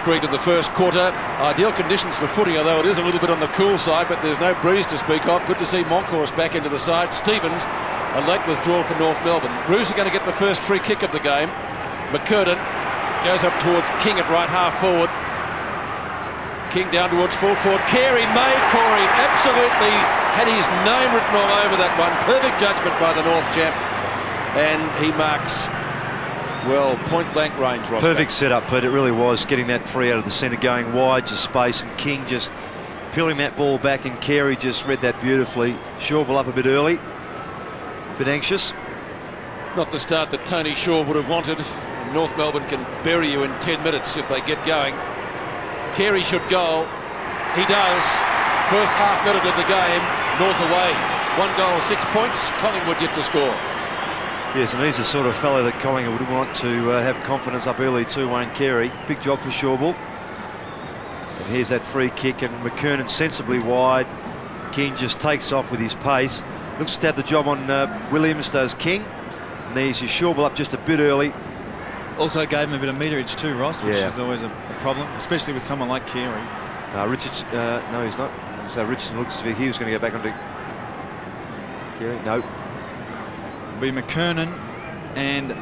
Street in the first quarter. Ideal conditions for footy, although it is a little bit on the cool side, but there's no breeze to speak of. Good to see Monkhorst back into the side. Stevens, a late withdrawal for North Melbourne. Roos are going to get the first free kick of the game. McKernan goes up towards King at right half forward. King down towards full forward. Carey made for him. Absolutely had his name written all over that one. Perfect judgment by the North champ. And he marks, well, point blank range, Ross. Perfect setup, Pete. It really was. Getting that free out of the centre, going wide to space, and King just peeling that ball back, and Carey just read that beautifully. Shawble up a bit early, a bit anxious. Not the start that Tony Shaw would have wanted. North Melbourne can bury you in 10 minutes if they get going. Carey should goal. He does. First half minute of the game, North away. 1 goal, 6 points. Collingwood yet to score. Yes, and he's the sort of fellow that Collingwood would want to have confidence up early too, Wayne Carey. Big job for Shawble. And here's that free kick, and McKernan sensibly wide. King just takes off with his pace. Looks to have the job on Williams, does King. And there's your Shawble up just a bit early. Also gave him a bit of meterage too, Ross, which is always a problem, especially with someone like Carey. Richards, no, he's not. So Richardson looks as if he was going to go back onto Carey. No. Be McKernan and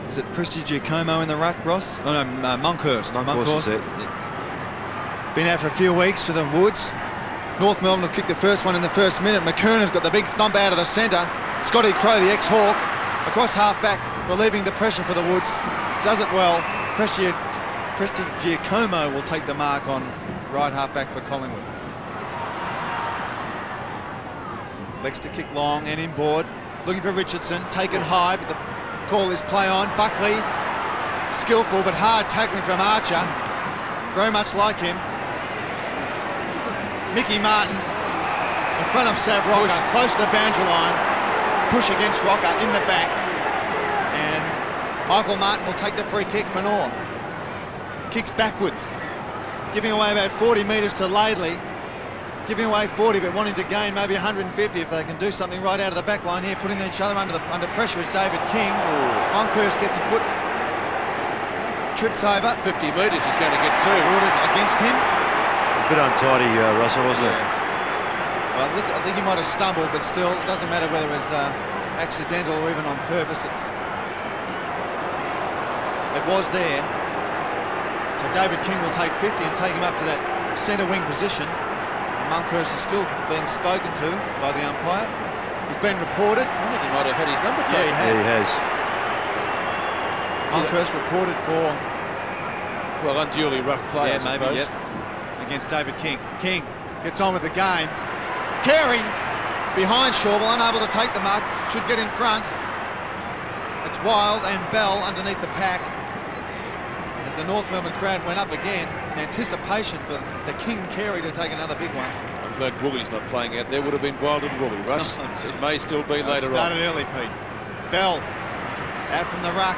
is it Prestigiacomo in the ruck, Ross? Oh no, Monkhorst. Been out for a few weeks for the Woods. North Melbourne have kicked the first one in the first minute. McKernan's got the big thump out of the centre. Scotty Crow, the ex-Hawk, across half-back, relieving the pressure for the Woods. Does it well. Prestigiacomo will take the mark on right half-back for Collingwood. Legs to kick long and inboard. Looking for Richardson, taken high, but the call is play on. Buckley, skillful but hard tackling from Archer. Very much like him. Mickey Martin in front of Sav Rocker, close to the boundary line. Push against Rocker in the back. And Michael Martin will take the free kick for North. Kicks backwards, giving away about 40 metres to Laidley. Giving away 40, but wanting to gain maybe 150 if they can do something right out of the back line here. Putting each other under pressure is David King. Monkhorst gets a foot, trips over. 50 metres he's going to get two. Ordered against him. A bit untidy, Russell, wasn't it? Well, look, I think he might have stumbled, but still, it doesn't matter whether it was accidental or even on purpose. It was there. So David King will take 50 and take him up to that centre wing position. Monkhorst is still being spoken to by the umpire. He's been reported. I think he might have had his number taken. Yeah, he has. Yeah, he has. Monkhorst reported for... Well, unduly rough play, yeah, maybe, against David King. King gets on with the game. Carey behind Shawble, unable to take the mark, should get in front. It's Wild and Bell underneath the pack. As the North Melbourne crowd went up again in anticipation for the King Carey to take another big one. I'm glad Wooley's not playing out there. Would have been Wild and Wooley, Russ. It may still be later on. Started early, Pete. Bell out from the ruck.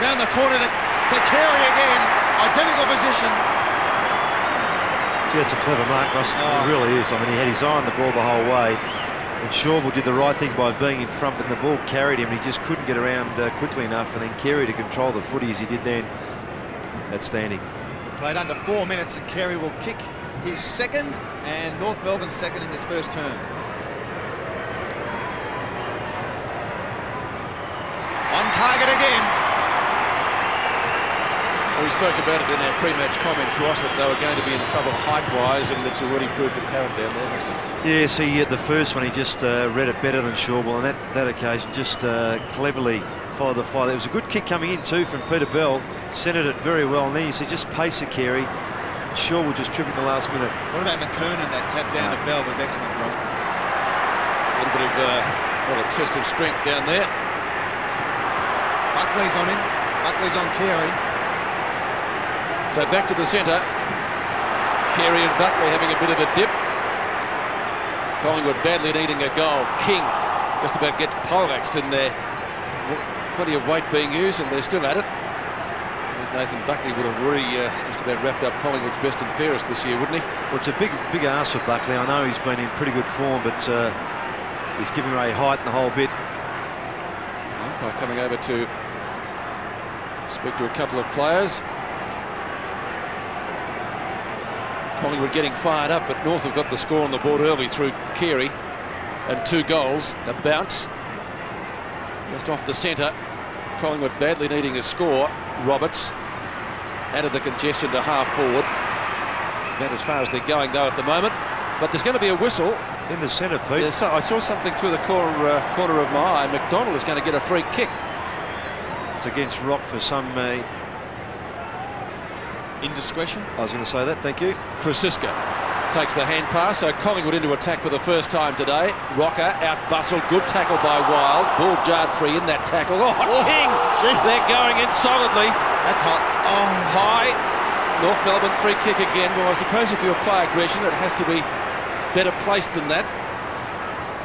Round the corner to Carey again. Identical position. Gee, it's a clever mark, Russ. It really is. I mean, he had his eye on the ball the whole way. And Shawble did the right thing by being in front, but the ball carried him. He just couldn't get around quickly enough. And then Carey to control the footy as he did then. Outstanding. Played under 4 minutes, and Carey will kick his second, and North Melbourne's second in this first term. On target again. Well, we spoke about it in our pre-match comments, Ross, that they were going to be in trouble height-wise, and it's already proved apparent down there, hasn't it? Yeah, see, the first one he just read it better than Shawble, and that occasion just cleverly followed the fire. There was a good kick coming in too from Peter Bell. Centred it very well, and then you see just pace of Carey. Shawble just tripping the last minute. What about McKernan? That tap down to Bell was excellent, Ross. A little bit of a test of strength down there. Buckley's on him. Buckley's on Carey. So back to the centre. Carey and Buckley having a bit of a dip. Collingwood badly needing a goal. King just about gets poleaxed in there. Plenty of weight being used, and they're still at it. Nathan Buckley would have really just about wrapped up Collingwood's best and fairest this year, wouldn't he? Well, it's a big ask for Buckley. I know he's been in pretty good form, but he's giving away height and the whole bit. Umpire coming over to speak to a couple of players. Collingwood getting fired up, but North have got the score on the board early through Carey, and 2 goals. A bounce just off the centre. Collingwood badly needing a score. Roberts added the congestion to half forward. About as far as they're going though at the moment. But there's going to be a whistle in the centre, Pete. I saw something through the corner of my eye. McDonald is going to get a free kick. It's against Rock for some indiscretion. I was going to say that, thank you. Krasiska takes the hand pass, so Collingwood into attack for the first time today. Rocker out-bustled, good tackle by Wild. Ball jarred free in that tackle. Oh, King! Gee. They're going in solidly. That's hot. Oh. High. North Melbourne free kick again. Well, I suppose if you apply aggression, it has to be better placed than that.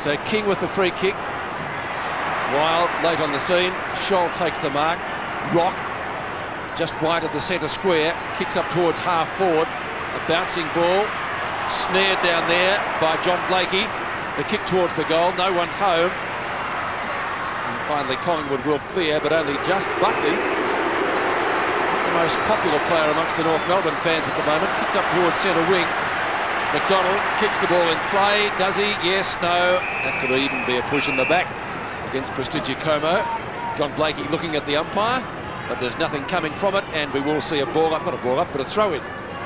So King with the free kick. Wild late on the scene. Scholl takes the mark. Rock just wide of the centre square, kicks up towards half forward. A bouncing ball, snared down there by John Blakey. The kick towards the goal, no one's home. And finally Collingwood will clear, but only just Buckley, the most popular player amongst the North Melbourne fans at the moment, kicks up towards centre wing. McDonald kicks the ball in play, does he? Yes, no. That could even be a push in the back against Prestigiacomo. John Blakey looking at the umpire, but there's nothing coming from it, and we will see a ball up, not a ball up, but a throw-in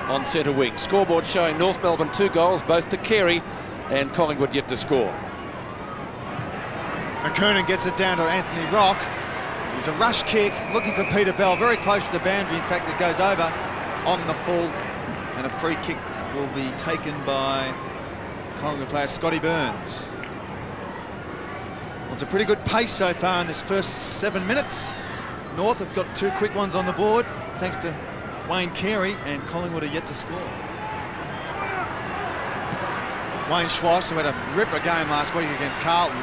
on centre wing. Scoreboard showing North Melbourne 2 goals, both to Carey, and Collingwood yet to score. McKernan gets it down to Anthony Rock. There's a rush kick, looking for Peter Bell, very close to the boundary. In fact, it goes over on the full, and a free kick will be taken by Collingwood player Scotty Burns. Well, it's a pretty good pace so far in this first 7 minutes. North have got 2 quick ones on the board, thanks to Wayne Carey, and Collingwood are yet to score. Wayne Schwartz, who had a ripper game last week against Carlton,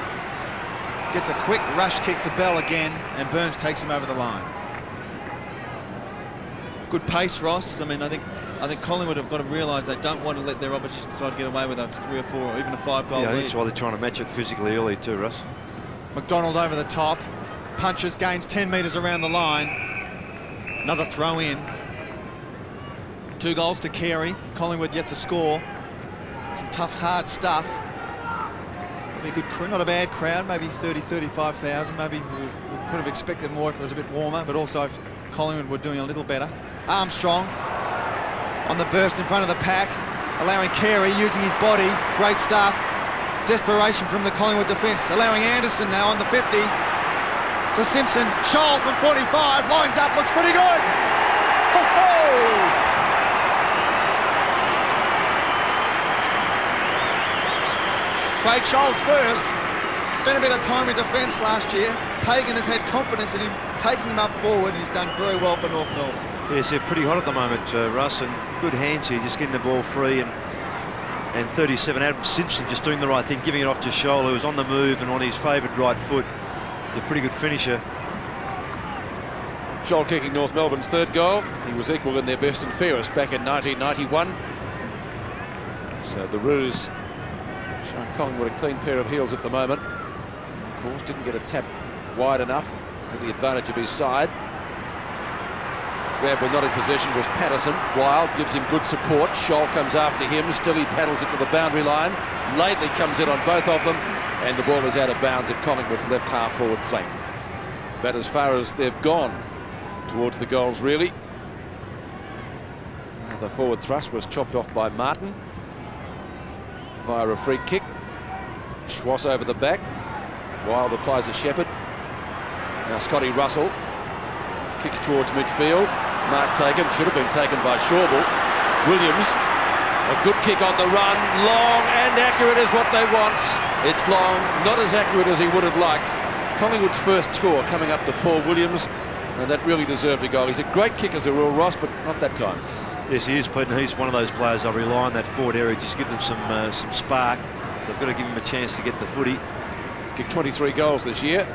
gets a quick rush kick to Bell again, and Burns takes him over the line. Good pace, Ross. I mean, I think Collingwood have got to realise they don't want to let their opposition side get away with a 3 or 4 or even a 5-goal lead. That's why they're trying to match it physically early too, Russ. McDonald over the top, punches, gains 10 metres around the line. Another throw in. 2 goals to Carey. Collingwood yet to score. Some tough, hard stuff. Be a good crowd, not a bad crowd, maybe 30, 35,000. Maybe we could have expected more if it was a bit warmer, but also if Collingwood were doing a little better. Armstrong on the burst in front of the pack, allowing Carey using his body. Great stuff. Desperation from the Collingwood defence, allowing Anderson now on the 50 to Simpson. Scholl from 45, lines up, looks pretty good. Ho-ho! Craig Scholl's first. Spent a bit of time in defence last year. Pagan has had confidence in him, taking him up forward, and he's done very well for North Melbourne. Yes, they're pretty hot at the moment, Russ, and good hands here, just getting the ball free, and 37, Adam Simpson just doing the right thing, giving it off to Scholl, who was on the move and on his favoured right foot. He's a pretty good finisher. Scholl kicking North Melbourne's 3rd goal. He was equal in their best and fairest back in 1991. So the Roos showing Collingwood a clean pair of heels at the moment. Of course, didn't get a tap wide enough to the advantage of his side. Grab when not in possession was Patterson. Wild gives him good support. Scholl comes after him. Still he paddles it to the boundary line. Laidley comes in on both of them, and the ball is out of bounds at Collingwood's left half forward flank. But as far as they've gone towards the goals, really. The forward thrust was chopped off by Martin via a free kick. Schwartz over the back. Wild applies a shepherd. Now Scotty Russell kicks towards midfield. Mark taken, should have been taken by Shawbull. Williams, a good kick on the run, long and accurate is what they want. It's long, not as accurate as he would have liked. Collingwood's first score coming up to Paul Williams, and that really deserved a goal. He's a great kick as a rule, Ross, but not that time. Yes, he is, Pete, and he's one of those players I rely on that forward area, just give them some spark. So I've got to give him a chance to get the footy. Kicked 23 goals this year.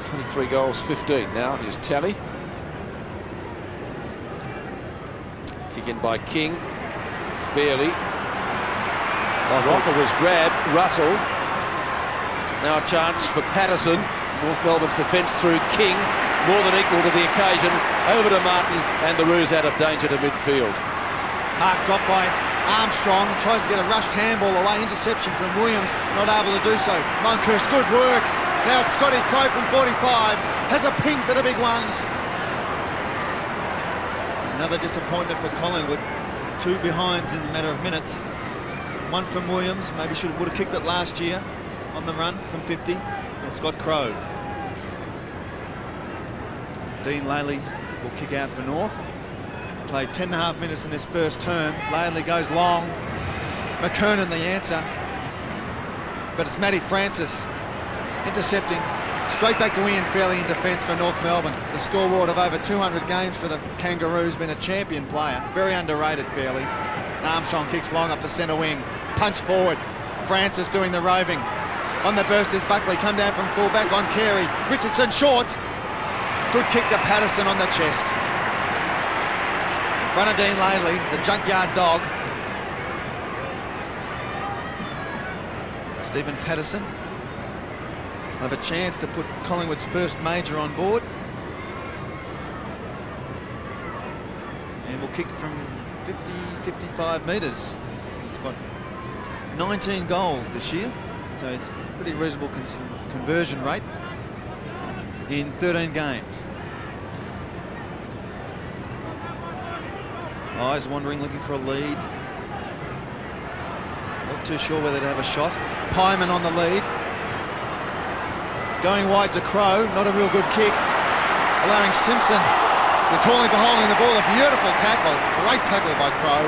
23 goals, 15 now, his tally. Kick in by King, fairly. Rocker was grabbed, Russell. Now a chance for Patterson. North Melbourne's defence through King, more than equal to the occasion. Over to Martin, and the Roos out of danger to midfield. Mark dropped by Armstrong tries to get a rushed handball away. Interception from Williams, not able to do so. Monkhurst, good work. Now it's Scotty Crowe from 45. Has a ping for the big ones. Another disappointment for Collingwood. 2 behinds in the matter of minutes. One from Williams, maybe would have kicked it last year on the run from 50. And Scott Crowe. Dean Laley will kick out for North. Played 10.5 minutes in this first term. Laley goes long. McKernan the answer. But it's Matty Francis intercepting. Straight back to Ian Fairley in defence for North Melbourne. The stalwart of over 200 games for the Kangaroos, been a champion player. Very underrated, Fairley. Armstrong kicks long up to centre wing. Punch forward. Francis doing the roving. On the burst is Buckley. Come down from fullback on Carey. Richardson short. Good kick to Patterson on the chest. In front of Dean Laley, the junkyard dog. Stephen Patterson will have a chance to put Collingwood's first major on board. And will kick from 50, 55 metres. He's got 19 goals this year, so it's a pretty reasonable conversion rate in 13 games. Eyes wandering, looking for a lead. Not too sure whether to have a shot. Pyman on the lead. Going wide to Crowe, not a real good kick. Allowing Simpson. They're calling for holding the ball. A beautiful tackle. Great tackle by Crowe.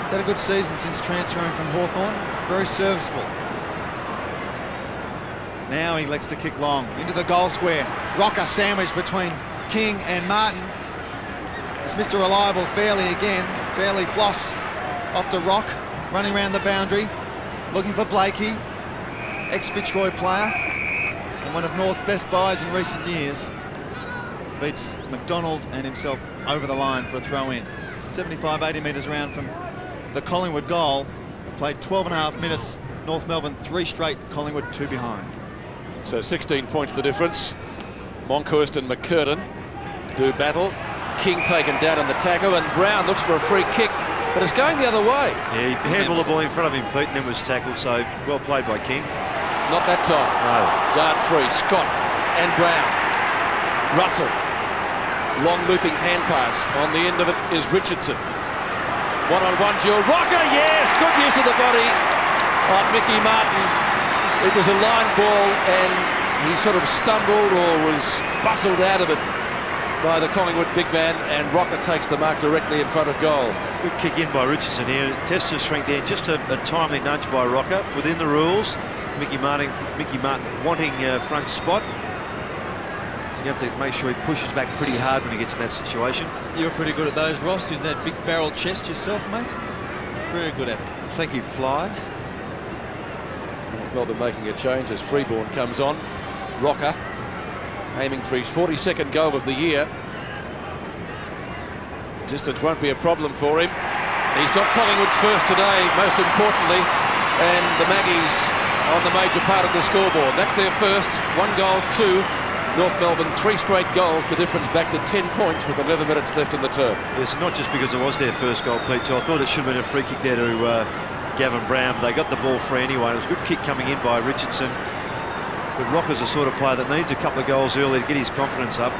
He's had a good season since transferring from Hawthorn. Very serviceable. Now he elects to kick long into the goal square. Rocker sandwiched between King and Martin. It's Mr. Reliable Fairley again. Fairley floss off to Rock, running around the boundary, looking for Blakey, ex-Fitzroy player, and one of North's best buys in recent years. Beats McDonald and himself over the line for a throw-in. 75, 80 metres around from the Collingwood goal. We've played 12.5 minutes. North Melbourne 3 straight, Collingwood 2 behinds. So 16 points the difference. Monkhurst and McKernan do battle. King taken down on the tackle, and Brown looks for a free kick, but it's going the other way. Yeah, he handled the ball in front of him, Pete, and then was tackled, so well played by King. Not that time. No. Dart free, Scott and Brown. Russell. Long looping hand pass. On the end of it is Richardson. One-on-one duel. Rocker, yes! Good use of the body on Mickey Martin. It was a line ball, and he sort of stumbled or was bustled out of it by the Collingwood big man, and Rocker takes the mark directly in front of goal. Good kick in by Richardson here. Tests his strength there. Just a timely nudge by Rocker within the rules. Mickey Martin wanting front spot. You have to make sure he pushes back pretty hard when he gets in that situation. You were pretty good at those, Ross. Using that big barrel chest yourself, mate. Very good at it. I think he flies. North Melbourne making a change as Freeborn comes on. Rocker aiming for his 42nd goal of the year. Distance won't be a problem for him. He's got Collingwood's first today, most importantly, and the Maggies on the major part of the scoreboard. That's their first. 1 goal, 2. North Melbourne 3 straight goals, the difference back to 10 points with 11 minutes left in the term. Yes, not just because it was their first goal, Pete. I thought it should have been a free kick there to Gavin Brown. They got the ball free anyway. It was a good kick coming in by Richardson. But Rocker's the sort of player that needs a couple of goals early to get his confidence up.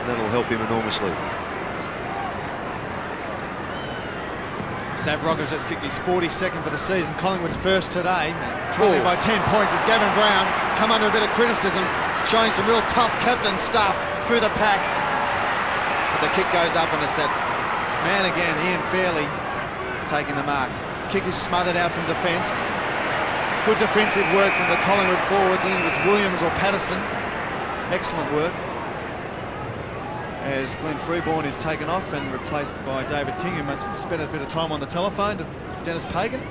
That'll help him enormously. Sav Rocker's just kicked his 42nd for the season. Collingwood's first today. Trailing by 10 points is Gavin Brown. He's come under a bit of criticism, showing some real tough captain stuff through the pack. But the kick goes up, and it's that man again, Ian Fairley, taking the mark. Kick is smothered out from defence. Good defensive work from the Collingwood forwards. I think it was Williams or Patterson. Excellent work. As Glenn Freeborn is taken off and replaced by David King, who must spend a bit of time on the telephone to Dennis Pagan.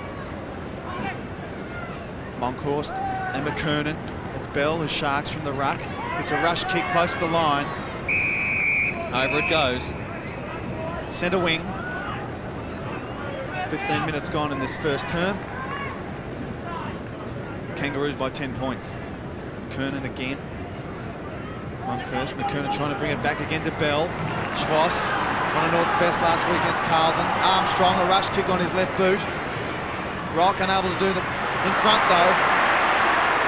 Monkhurst and McKernan. It's Bell, the Sharks from the ruck. It's a rush kick close to the line. Over it goes. Centre wing. 15 minutes gone in this first term. Kangaroos by 10 points. Kernan again. Monkhurst, McKernan trying to bring it back again to Bell. Schwass, one of North's best last week against Carlton. Armstrong, a rush kick on his left boot. Rock unable to do the in front though.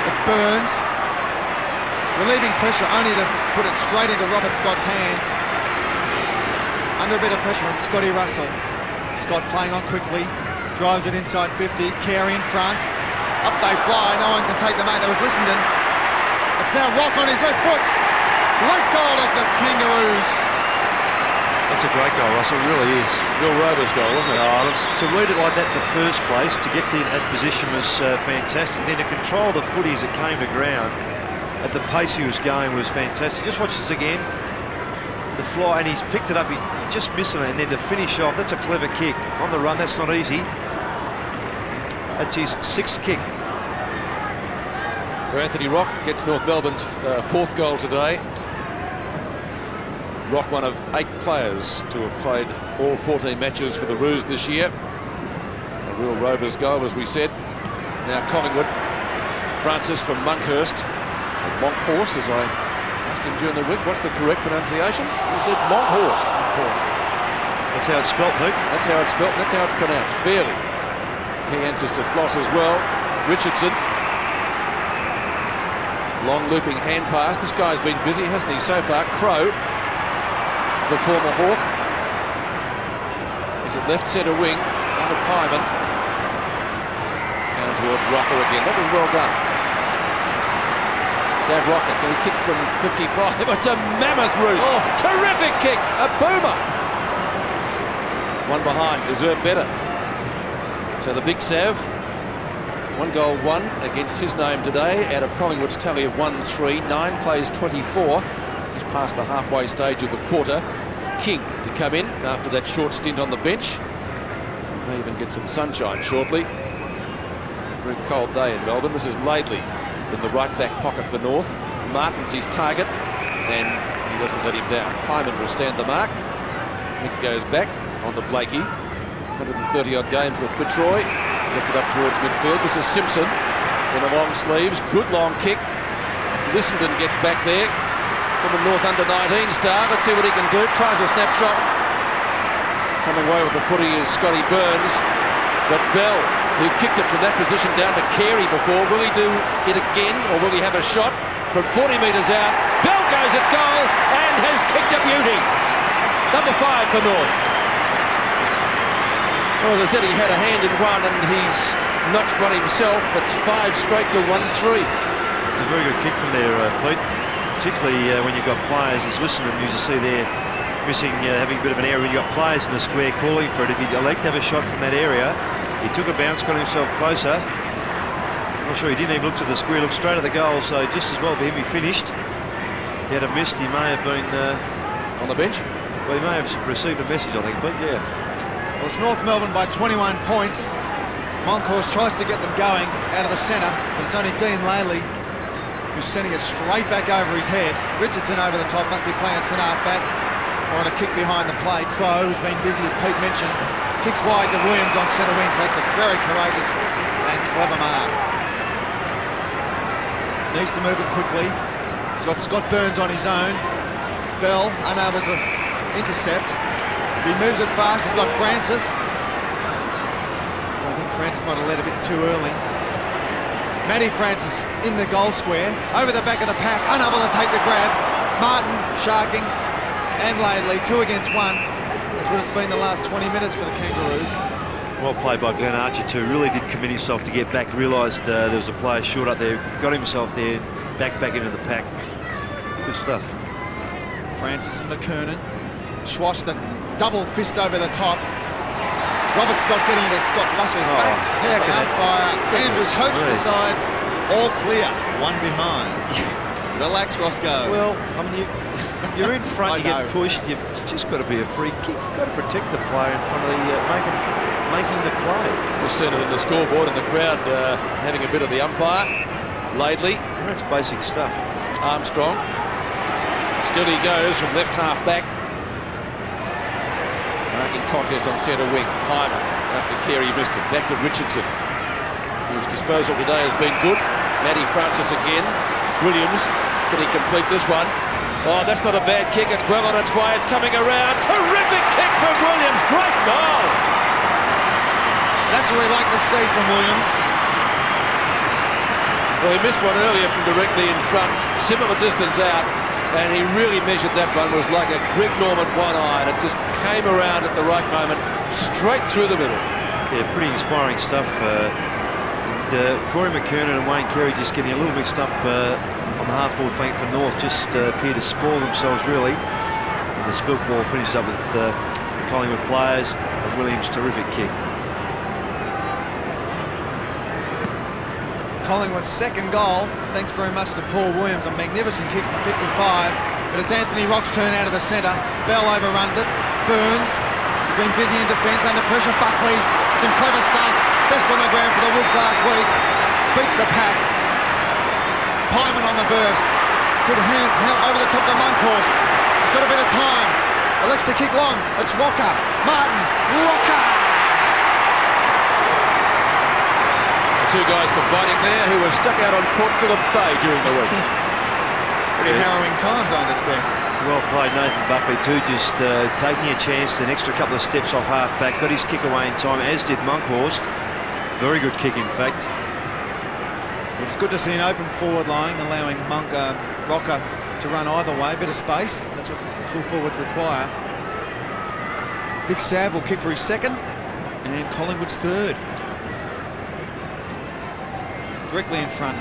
It's Burns. Relieving pressure only to put it straight into Robert Scott's hands. Under a bit of pressure from Scotty Russell. Scott playing on quickly. Drives it inside 50. Carey in front. Up they fly. No one can take them out. There was Lissenden. It's now Rock on his left foot. Great goal at the Kangaroos. That's a great goal, Russell, it really is. Will Rover's goal, wasn't it? To read it like that in the first place, to get in that position was fantastic. And then to control the footy as it came to ground, at the pace he was going was fantastic. Just watch this again. The fly, and he's picked it up, he just missing it, and then to finish off, that's a clever kick. On the run, that's not easy. That's his 6th kick. So Anthony Rock gets North Melbourne's 4th goal today. Rock, one of 8 players to have played all 14 matches for the Roos this year. A real Rovers goal, as we said. Now Collingwood. Francis from Monkhurst. Or Monkhorst, as I asked him during the week. What's the correct pronunciation? He said Monkhorst. Monkhorst. That's how it's spelt, Pete. That's how it's spelt. That's how it's pronounced. Fairly. He answers to Floss as well. Richardson. Long looping hand pass. This guy's been busy, hasn't he, so far? Crow. The former Hawk. He's at left centre wing under Pyman. And towards Rocker again. That was well done. Sav Rocker, can he kick from 55? It's a mammoth roost. Oh. Terrific kick. A boomer. One behind. Deserved better. So the big Sav. 1 goal, 1 against his name today out of Collingwood's tally of 1-3. 9 plays 24. He's past the halfway stage of the quarter. King to come in after that short stint on the bench. May even get some sunshine shortly. A very cold day in Melbourne. This is Laidley in the right back pocket for North. Martin's his target, and he doesn't let him down. Pyman will stand the mark. Mick goes back on to Blakey. 130 odd games with Fitzroy. Gets it up towards midfield. This is Simpson in the long sleeves. Good long kick. Lissenden gets back there. From a North under-19 star. Let's see what he can do. Tries a snapshot. Coming away with the footy is Scotty Burns. But Bell, who kicked it from that position down to Carey before, will he do it again, or will he have a shot from 40 metres out? Bell goes at goal and has kicked a beauty. Number 5 for North. Well, as I said, he had a hand in one and he's notched one himself. It's 5 straight to 1-3. It's a very good kick from there, Pete. Particularly when you've got players, as listening, you just see there missing, having a bit of an area when you've got players in the square calling for it. If he'd like to have a shot from that area, he took a bounce, got himself closer. I'm not sure, he didn't even look to the square, looked straight at the goal, so just as well for him he finished. If he had missed, he may have been on the bench. Well, he may have received a message, I think, but yeah. Well, it's North Melbourne by 21 points. Monkhorst tries to get them going out of the centre, but it's only Dean Laley who's sending it straight back over his head. Richardson over the top, must be playing centre-half back, or on a kick behind the play. Crow, who's been busy, as Pete mentioned, kicks wide to Williams on centre wing, takes a very courageous and clever mark. Needs to move it quickly. He's got Scott Burns on his own. Bell unable to intercept. If he moves it fast, he's got Francis. I think Francis might have led a bit too early. Matty Francis in the goal square, over the back of the pack, unable to take the grab. Martin sharking, and Laidley, 2 against 1. That's what it's been the last 20 minutes for the Kangaroos. Well played by Glenn Archer too. Really did commit himself to get back. Realised there was a player short up there, got himself there, back into the pack. Good stuff. Francis and McKernan. Schwass the double fist over the top. Robert Scott getting into Scott Russell's back. Held out by Andrew Coates decides all clear, 1 behind. Relax, Roscoe. Well, I mean, if you're in front, you get pushed. You've just got to be a free kick. You've got to protect the player in front of the making the play. Just seen it on the scoreboard and the crowd having a bit of the umpire. Laidley. And that's basic stuff. Armstrong. Still he goes from left half back. Marking contest on centre wing. Pyman after Carey missed it. Back to Richardson, whose disposal today has been good. Matty Francis again. Williams, can he complete this one? Oh, that's not a bad kick. It's well on its way. It's coming around. Terrific kick from Williams. Great goal. That's what we like to see from Williams. Well, he missed one earlier from directly in front, similar distance out, and he really measured that one. It was like a Greg Norman one-eye, and it just came around at the right moment, straight through the middle. Yeah, pretty inspiring stuff. Corey McKernan and Wayne Carey just getting a little mixed up on the half-forward flank for North, just appear to spoil themselves really. And the spilt ball finishes up with the Collingwood players, and Williams' terrific kick. Collingwood's second goal, thanks very much to Paul Williams, a magnificent kick from 55, but it's Anthony Rock's turn out of the centre. Bell overruns it. Burns, he's been busy in defence, under pressure. Buckley, some clever stuff. Best on the ground for the Woods last week. Beats the pack. Pyman on the burst. Could hand over the top to Monkhorst. He's got a bit of time. Elects to kick long. It's Rocker. Martin. Rocker! Two guys combining there who were stuck out on Port Phillip Bay during the week. Pretty harrowing times, I understand. Well played, Nathan Buckley too, just taking a chance, an extra couple of steps off half-back, got his kick away in time, as did Monkhorst. Very good kick, in fact. Well, it's good to see an open forward line, allowing Rocker to run either way. Bit of space, that's what full forwards require. Big Sav will kick for his second, and Collingwood's third. Directly in front,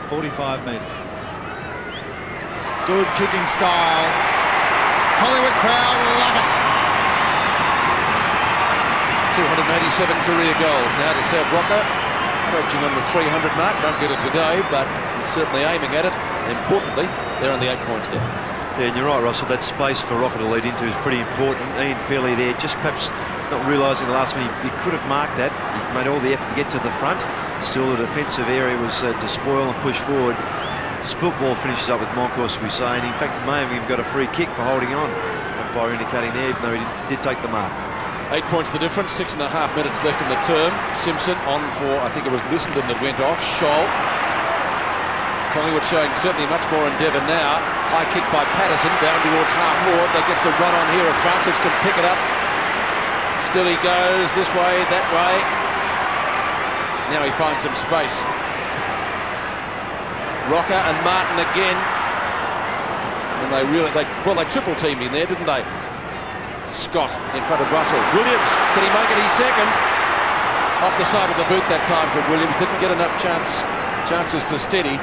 45 metres. Good kicking style. Collingwood crowd love it. 287 career goals now to Sav Rocker, approaching on the 300 mark. Won't get it today, but certainly aiming at it. Importantly, they're only 8 points down. Yeah, and you're right, Russell, that space for Rocker to lead into is pretty important. Ian Fairley there, just perhaps not realising the last minute he could have marked that. He made all the effort to get to the front. Still, the defensive area was to spoil and push forward. Spilt ball finishes up with Monkhorst, we say, and in fact, may have even got a free kick for holding on. Umpire indicating there, even though he did take the mark. 8 points the difference, 6.5 minutes left in the term. Simpson on for, I think it was Lissenden that went off. Scholl. Collingwood showing certainly much more endeavour now. High kick by Patterson down towards half forward. That gets a run on here if Francis can pick it up. Still he goes this way, that way. Now he finds some space. Rocker and Martin again. And they triple teamed in there, didn't they? Scott in front of Russell. Williams, can he make it his second? Off the side of the boot that time for Williams. Didn't get enough chances to steady.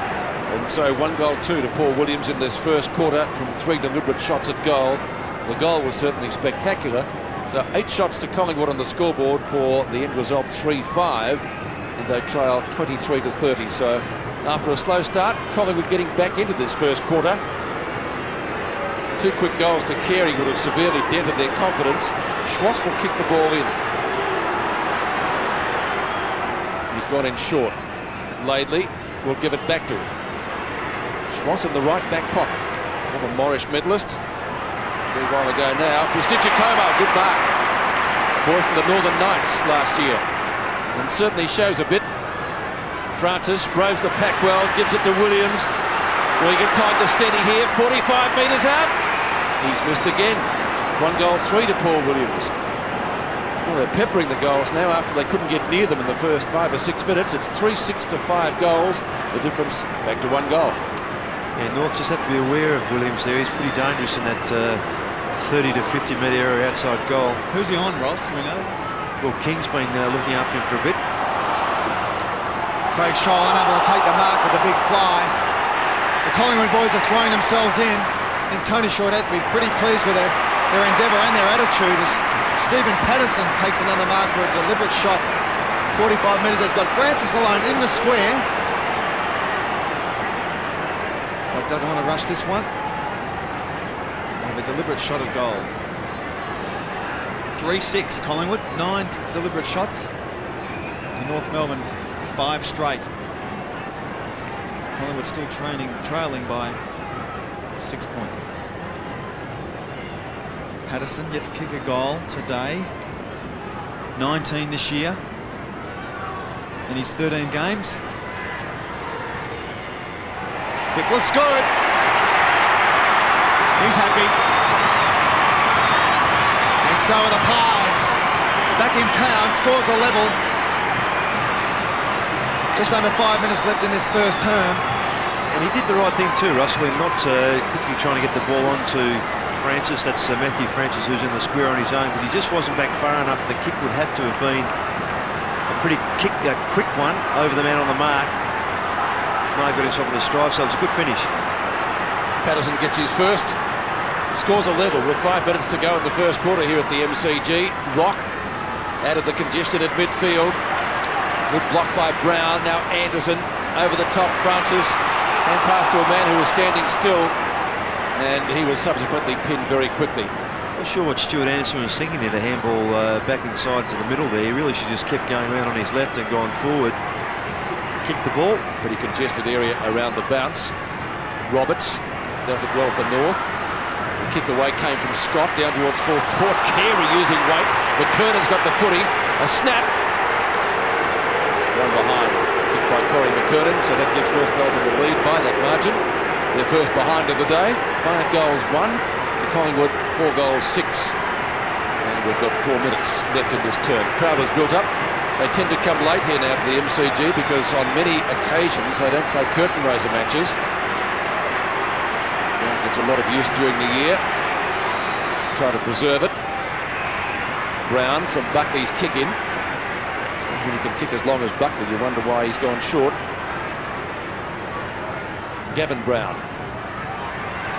And so 1-2 to Paul Williams in this first quarter from 3 deliberate shots at goal. The goal was certainly spectacular. So 8 shots to Collingwood on the scoreboard for the end result 3-5. And they trail 23-30. So after a slow start, Collingwood getting back into this first quarter. 2 quick goals to Carey would have severely dented their confidence. Schwass will kick the ball in. He's gone in short. Laidley will give it back to him. Schwass in the right back pocket. Former Morris medalist. A little while ago now. Prestigiacomo, good mark. Boy from the Northern Knights last year. And certainly shows a bit. Francis rows the pack well, gives it to Williams. Will he get time to steady here? 45 metres out. He's missed again. 1-3 to Paul Williams. Well, they're peppering the goals now after they couldn't get near them in the first 5 or 6 minutes. It's 3-6 to 5 goals. The difference back to 1 goal. Yeah, North just have to be aware of Williams there. He's pretty dangerous in that 30 to 50 metre area outside goal. Who's he on, Ross? We know. Well, King's been looking after him for a bit. Craig Scholl unable to take the mark with a big fly. The Collingwood boys are throwing themselves in. I think Tony Short had to be pretty pleased with their endeavour and their attitude as Stephen Patterson takes another mark for a deliberate shot. 45 metres, he's got Francis alone in the square. But doesn't want to rush this one. Have a deliberate shot at goal. 3-6 Collingwood, 9 deliberate shots to North Melbourne, 5 straight. Collingwood still trailing by 6 points. Patterson yet to kick a goal today. 19 this year in his 13 games. Kick looks good. He's happy. And so are the Pies. Back in town, scores a level. Just under 5 minutes left in this first term. And he did the right thing too, Russell, in not quickly trying to get the ball on to Francis. That's Matthew Francis, who's in the square on his own, because he just wasn't back far enough. The kick would have to have been a pretty quick one over the man on the mark. May have got himself in a stride, so it was a good finish. Patterson gets his first, scores a level with 5 minutes to go in the first quarter here at the MCG. Rock out of the congestion at midfield. Good block by Brown. Now Anderson over the top. Francis and pass to a man who was standing still, and he was subsequently pinned very quickly. Not sure what Stuart Anderson was thinking there, the handball back inside to the middle there. He really should just kept going around on his left and gone forward. Kicked the ball. Pretty congested area around the bounce. Roberts does it well for North. The kick away came from Scott down towards full forward. Carey using weight. McKernan's got the footy. A snap. One behind. Kick by Corey McKernan, so that gives North Melbourne the lead by that margin. Their first behind of the day. 5 goals 1 to Collingwood, 4 goals 6. And we've got 4 minutes left in this term. Crowd has built up. They tend to come late here now to the MCG because on many occasions they don't play curtain raiser matches. Ground gets a lot of use during the year to try to preserve it. Brown from Buckley's kick in. When he can kick as long as Buckley, you wonder why he's gone short. Gavin Brown.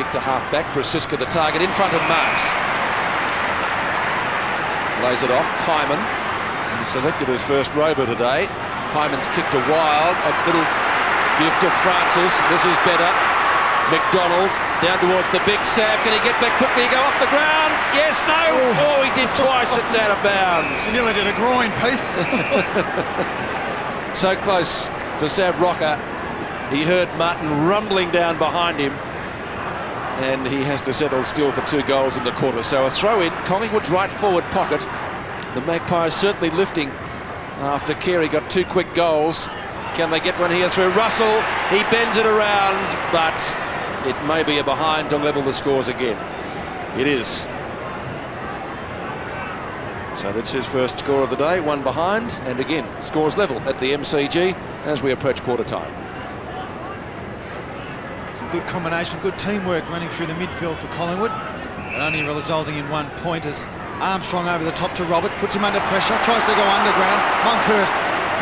Kick to half-back. Prasiska the target in front of Marks. Lays it off. Pyman. He selected his first rover today. Pyman's kick to Wild. A little give to Francis. This is better. McDonald down towards the big Sav. Can he get back quickly? Go off the ground? Yes, no. Oh, he did twice. It's out of bounds. He nearly did a groin, Pete. So close for Sav Rocker. He heard Martin rumbling down behind him, and he has to settle still for 2 goals in the quarter. So a throw in, Collingwood's right forward pocket. The Magpies certainly lifting after Carey got 2 quick goals. Can they get one here through Russell? He bends it around, but it may be a behind to level the scores again. It is. So that's his first score of the day, 1 behind, and again, scores level at the MCG as we approach quarter time. Some good combination, good teamwork running through the midfield for Collingwood, and only resulting in 1 point as Armstrong over the top to Roberts, puts him under pressure, tries to go underground. Monkhurst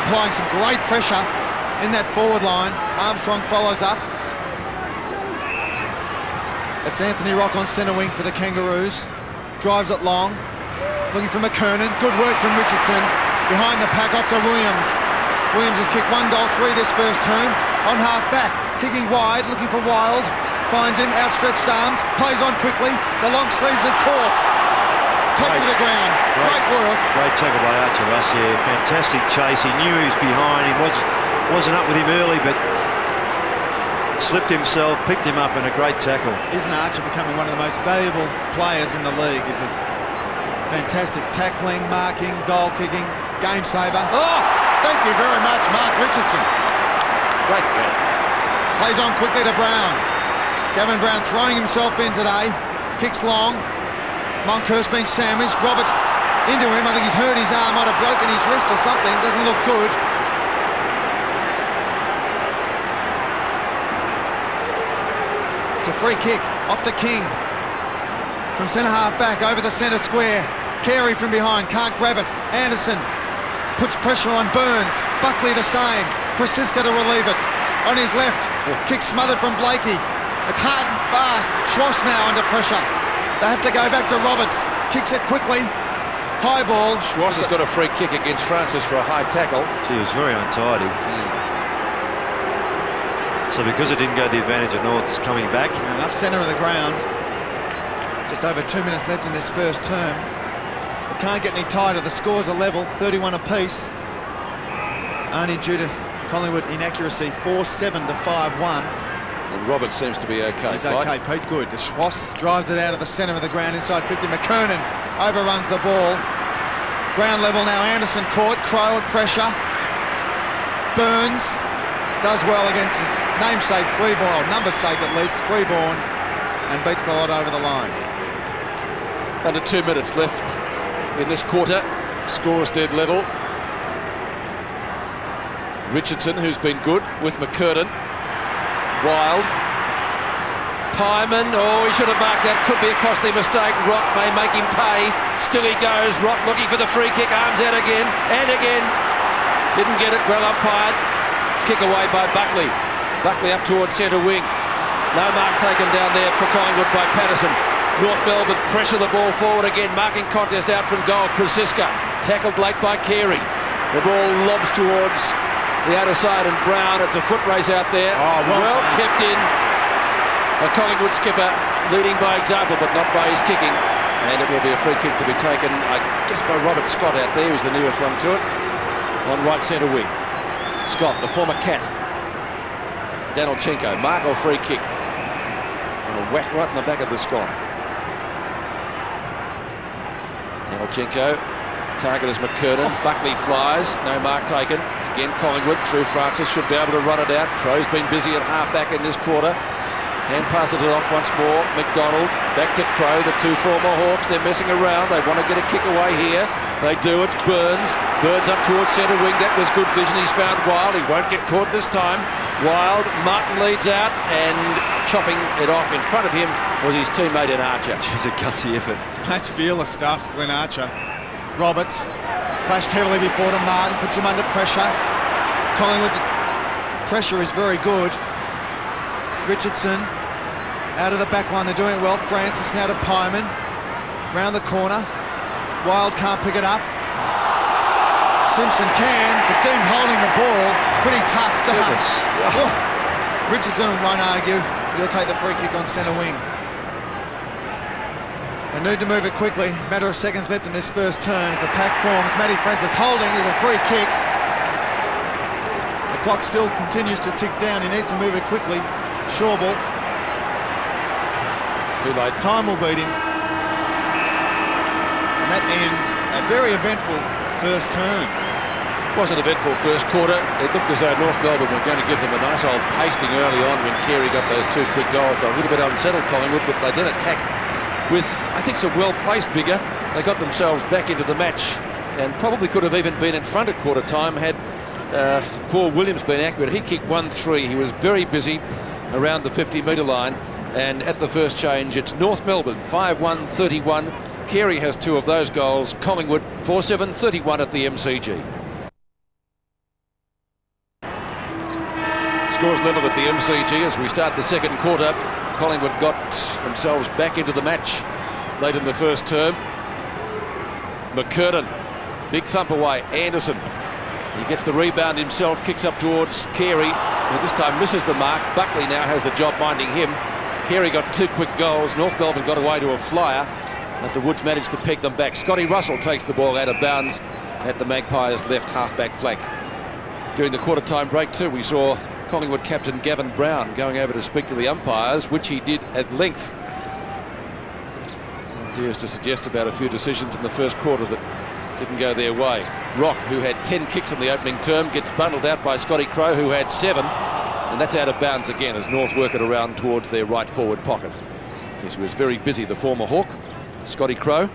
applying some great pressure in that forward line. Armstrong follows up. It's Anthony Rock on centre wing for the Kangaroos. Drives it long. Looking for McKernan. Good work from Richardson. Behind the pack off to Williams. Williams has kicked 1 goal 3 this first term. On half back. Kicking wide. Looking for Wild. Finds him. Outstretched arms. Plays on quickly. The long sleeves is caught. Taken to the ground. Great work. Great tackle by Archer Russ. Yeah, fantastic chase. He knew he was behind. He wasn't up with him early, but slipped himself, picked him up, and a great tackle. Isn't Archer becoming one of the most valuable players in the league? Is it fantastic tackling, marking, goal kicking, game saver? Oh! Thank you very much, Mark Richardson. Great grab. Plays on quickly to Brown. Gavin Brown throwing himself in today. Kicks long. Monkhurst being sandwiched. Roberts into him. I think he's hurt his arm, might have broken his wrist or something. Doesn't look good. It's a free kick off to King. From centre half back over the centre square. Carey from behind, can't grab it. Anderson puts pressure on Burns. Buckley the same. Prasiska to relieve it. On his left, kick smothered from Blakey. It's hard and fast. Schwass now under pressure. They have to go back to Roberts. Kicks it quickly. High ball. Schwass has got a free kick against Francis for a high tackle. She was very untidy. So because it didn't go the advantage of North, it's coming back. Enough centre of the ground. Just over 2 minutes left in this first term. It can't get any tighter. The scores are level, 31 apiece. Only due to Collingwood inaccuracy, 4-7 to 5-1. And Roberts seems to be okay. He's okay, Pete, good. Schwass drives it out of the centre of the ground inside 50. McKernan overruns the ball. Ground level now, Anderson caught. Crow at pressure. Burns does well against his namesake Freeborn, or number's sake at least, Freeborn. and beats the lot over the line. Under 2 minutes left in this quarter. Scores dead level. Richardson, who's been good, with McCurtain. Wild. Pyman, oh, he should have marked that. Could be a costly mistake. Rock may make him pay. Still he goes. Rock looking for the free kick. Arms out again and again. Didn't get it. Well umpired. Kick away by Buckley. Buckley up towards centre wing. No mark taken down there for Collingwood by Patterson. North Melbourne pressure the ball forward again. Marking contest out from goal. Krasiska tackled late by Carey. The ball lobs towards the outer side, and Brown, it's a foot race out there. Oh, well kept in. A Collingwood skipper leading by example, but not by his kicking. And it will be a free kick to be taken, I guess, by Robert Scott out there, who's the nearest one to it, on right centre wing. Scott, the former Cat. Danilchenko, mark or free kick. And a whack right in the back of the scone. Danilchenko, target is McCurtain. Buckley flies, no mark taken. Again, Collingwood through Francis, should be able to run it out. Crow's been busy at half-back in this quarter. Hand passes it off once more. McDonald, back to Crow, the two former Hawks. They're messing around. They want to get a kick away here. They do. It's Burns. Burns up towards centre wing. That was good vision. He's found Wild. He won't get caught this time. Wild. Martin leads out, and chopping it off in front of him was his teammate in Archer. She's a gutsy effort. That's fearless stuff, Glenn Archer. Roberts clashed heavily before to Martin, puts him under pressure. Collingwood pressure is very good. Richardson out of the back line, they're doing it well. Francis now to Pyman, round the corner. Wild can't pick it up. Simpson can, but Dean holding the ball. Pretty tough stuff. Oh. Richardson won't argue. He'll take the free kick on centre wing. They need to move it quickly. Matter of seconds left in this first term. The pack forms. Matty Francis holding is a free kick. The clock still continues to tick down. He needs to move it quickly. Shawball. Too late. Time will beat him. And that ends a very eventful first term. It was an eventful first quarter. It looked as though North Melbourne were going to give them a nice old pasting early on when Carey got those two quick goals. They were a little bit unsettled, Collingwood, but they then attacked with, I think, some well-placed vigour. They got themselves back into the match and probably could have even been in front at quarter time had Paul Williams been accurate. He kicked 1-3. He was very busy around the 50-metre line. And at the first change, it's North Melbourne 5-1-31. Carey has two of those goals. Collingwood 4-7-31 at the MCG. Scores level at the MCG as we start the second quarter. Collingwood got themselves back into the match late in the first term. McCurtain, big thump away. Anderson, he gets the rebound himself, kicks up towards Carey, who this time misses the mark. Buckley now has the job minding him. Carey got two quick goals. North Melbourne got away to a flyer, but the Woods managed to peg them back. Scotty Russell takes the ball out of bounds at the Magpies' left half-back flank. During the quarter-time break too, we saw Collingwood captain Gavin Brown going over to speak to the umpires, which he did at length. Ideas to suggest about a few decisions in the first quarter that didn't go their way. Rock, who had 10 kicks in the opening term, gets bundled out by Scotty Crow, who had 7. And that's out of bounds again as North work it around towards their right forward pocket. Yes, he was very busy, the former Hawk. Scotty Crow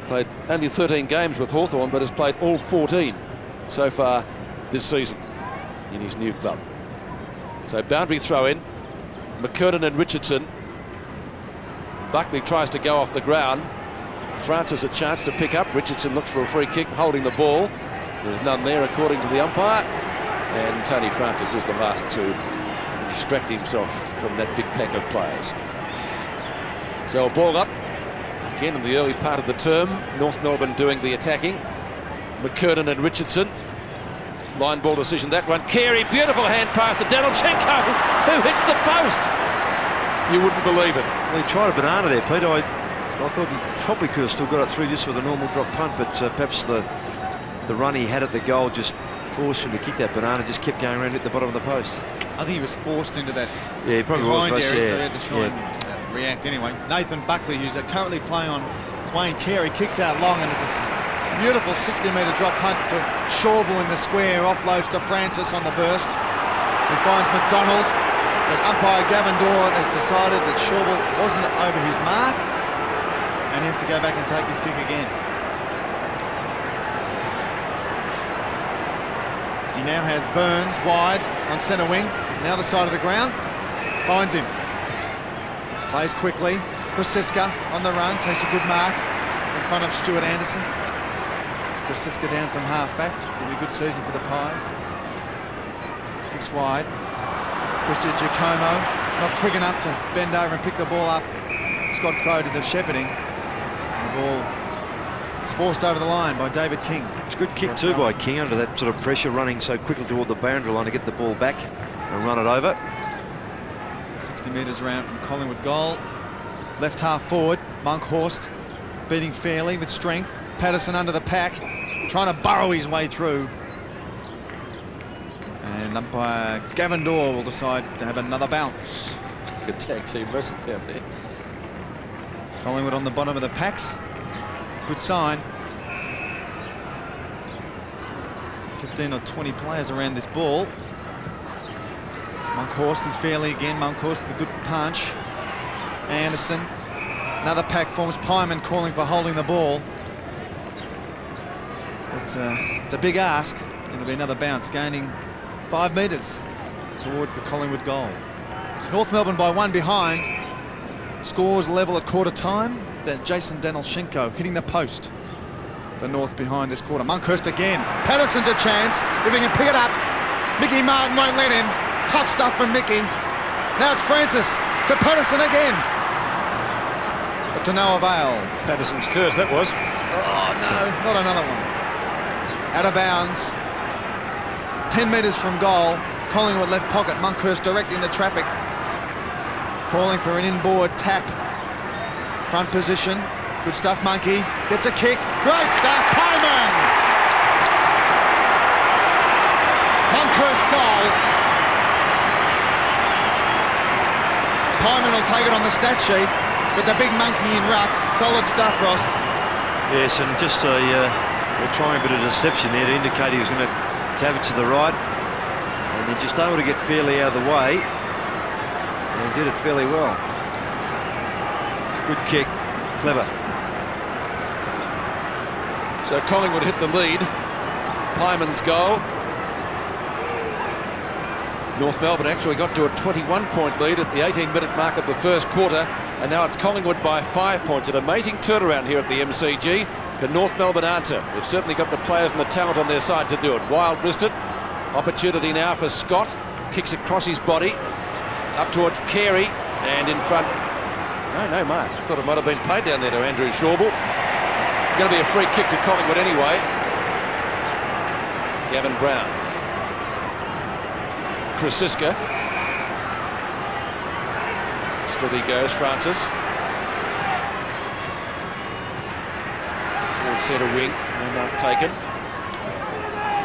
played only 13 games with Hawthorn, but has played all 14 so far this season in his new club. So boundary throw in. McCurtain and Richardson. Buckley tries to go off the ground. Francis a chance to pick up. Richardson looks for a free kick, holding the ball. There's none there according to the umpire. And Tony Francis is the last to extract himself from that big pack of players. So a ball up again in the early part of the term. North Melbourne doing the attacking. McCurtain and Richardson. Line ball decision, that one. Carey, beautiful hand pass to Danilchenko, who hits the post. You wouldn't believe it. Well, he tried a banana there, Pete. I thought he probably could have still got it through just with a normal drop punt, but perhaps the run he had at the goal just forced him to kick that banana, just kept going around at the bottom of the post. I think he was forced into that he probably behind was, area, so he had to try and react anyway. Nathan Buckley, who's currently playing on Wayne Carey, kicks out long, and it's a beautiful 60-metre drop punt to Shawball in the square, offloads to Francis on the burst. He finds McDonald, But umpire Gavin Dorr has decided that Shawble wasn't over his mark, and he has to go back and take his kick again. He now has Burns wide on centre wing, on the other side of the ground. Finds him. Plays quickly. Krasiska on the run, takes a good mark in front of Stuart Anderson. Krasiska down from half-back. It'll be a good season for the Pies. Kicks wide. Christian Giacomo, not quick enough to bend over and pick the ball up. Scott Crow did the shepherding. And the ball is forced over the line by David King. It's a good kick too by King under that sort of pressure, running so quickly toward the boundary line to get the ball back and run it over. 60 metres around from Collingwood goal. Left half forward, Monkhorst beating fairly with strength. Patterson under the pack, trying to burrow his way through. And umpire Gavin Dorr will decide to have another bounce. It's like a tag team wrestle down there. Collingwood on the bottom of the packs. Good sign. 15 or 20 players around this ball. Monkhorst and Fairley again. Monkhorst with a good punch. Anderson. Another pack forms. Pyman calling for holding the ball. But it's a big ask. It'll be another bounce, gaining 5 metres towards the Collingwood goal. North Melbourne by 1 behind. Scores level at quarter time. Then Jason Danilchenko hitting the post for North behind this quarter. Monkhorst again. Patterson's a chance if he can pick it up. Mickey Martin won't let him. Tough stuff from Mickey. Now it's Francis to Patterson again. But to no avail. Patterson's curse, that was. Oh no, not another one. Out of bounds. 10 metres from goal. Collingwood left pocket. Monkhorst directing the traffic. Calling for an inboard tap. Front position. Good stuff, Monkey. Gets a kick. Great stuff, Pyman! Monkhorst goal. Pyman will take it on the stat sheet, but the big monkey in ruck. Solid stuff, Ross. Yes, and just a trying bit of deception there to indicate he was going to have it to the right. And they're just able to get fairly out of the way. And he did it fairly well. Good kick. Clever. So Collingwood hit the lead. Pyman's goal. North Melbourne actually got to a 21-point lead at the 18-minute mark of the first quarter, and now it's Collingwood by 5 points. An amazing turnaround here at the MCG. Can North Melbourne answer? They've certainly got the players and the talent on their side to do it. Wild missed it. Opportunity now for Scott. Kicks across his body. Up towards Carey, and in front. No mark. I thought it might have been played down there to Andrew Shawble. It's going to be a free kick to Collingwood anyway. Gavin Brown. Krasiska. Still he goes, Francis. Towards centre wing, no mark taken.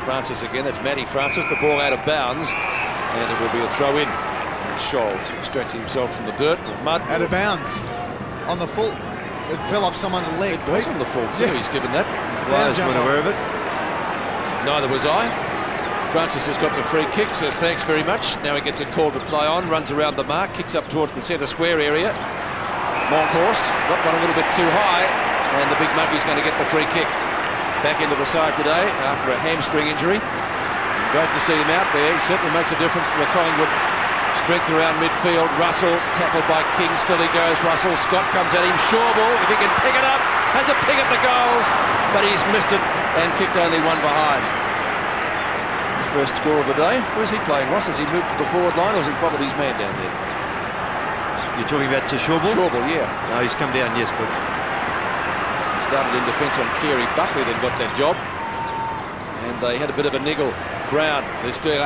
Francis again, it's Matty Francis, the ball out of bounds, and it will be a throw in. Scholl extracting himself from the dirt or mud. Out of bounds. On the full. It fell off someone's leg. It was on the full too, He's given that. Players weren't aware of it. Neither was I. Francis has got the free kick, says thanks very much. Now he gets a call to play on, runs around the mark, kicks up towards the centre square area. Monkhorst got one a little bit too high, and the big monkey's going to get the free kick. Back into the side today after a hamstring injury. Great to see him out there. He certainly makes a difference to the Collingwood strength around midfield. Russell tackled by King. Still he goes, Russell. Scott comes at him. Shawble, if he can pick it up, has a pick at the goals, but he's missed it and kicked only one behind. His first score of the day. Where's he playing, Ross? Has he moved to the forward line, or has he followed his man down there? You're talking about to Shawble? Shawble, yeah. No, he's come down, yes, but he started in defence on Carey. Buckley then got that job, and they had a bit of a niggle. Brown, they're still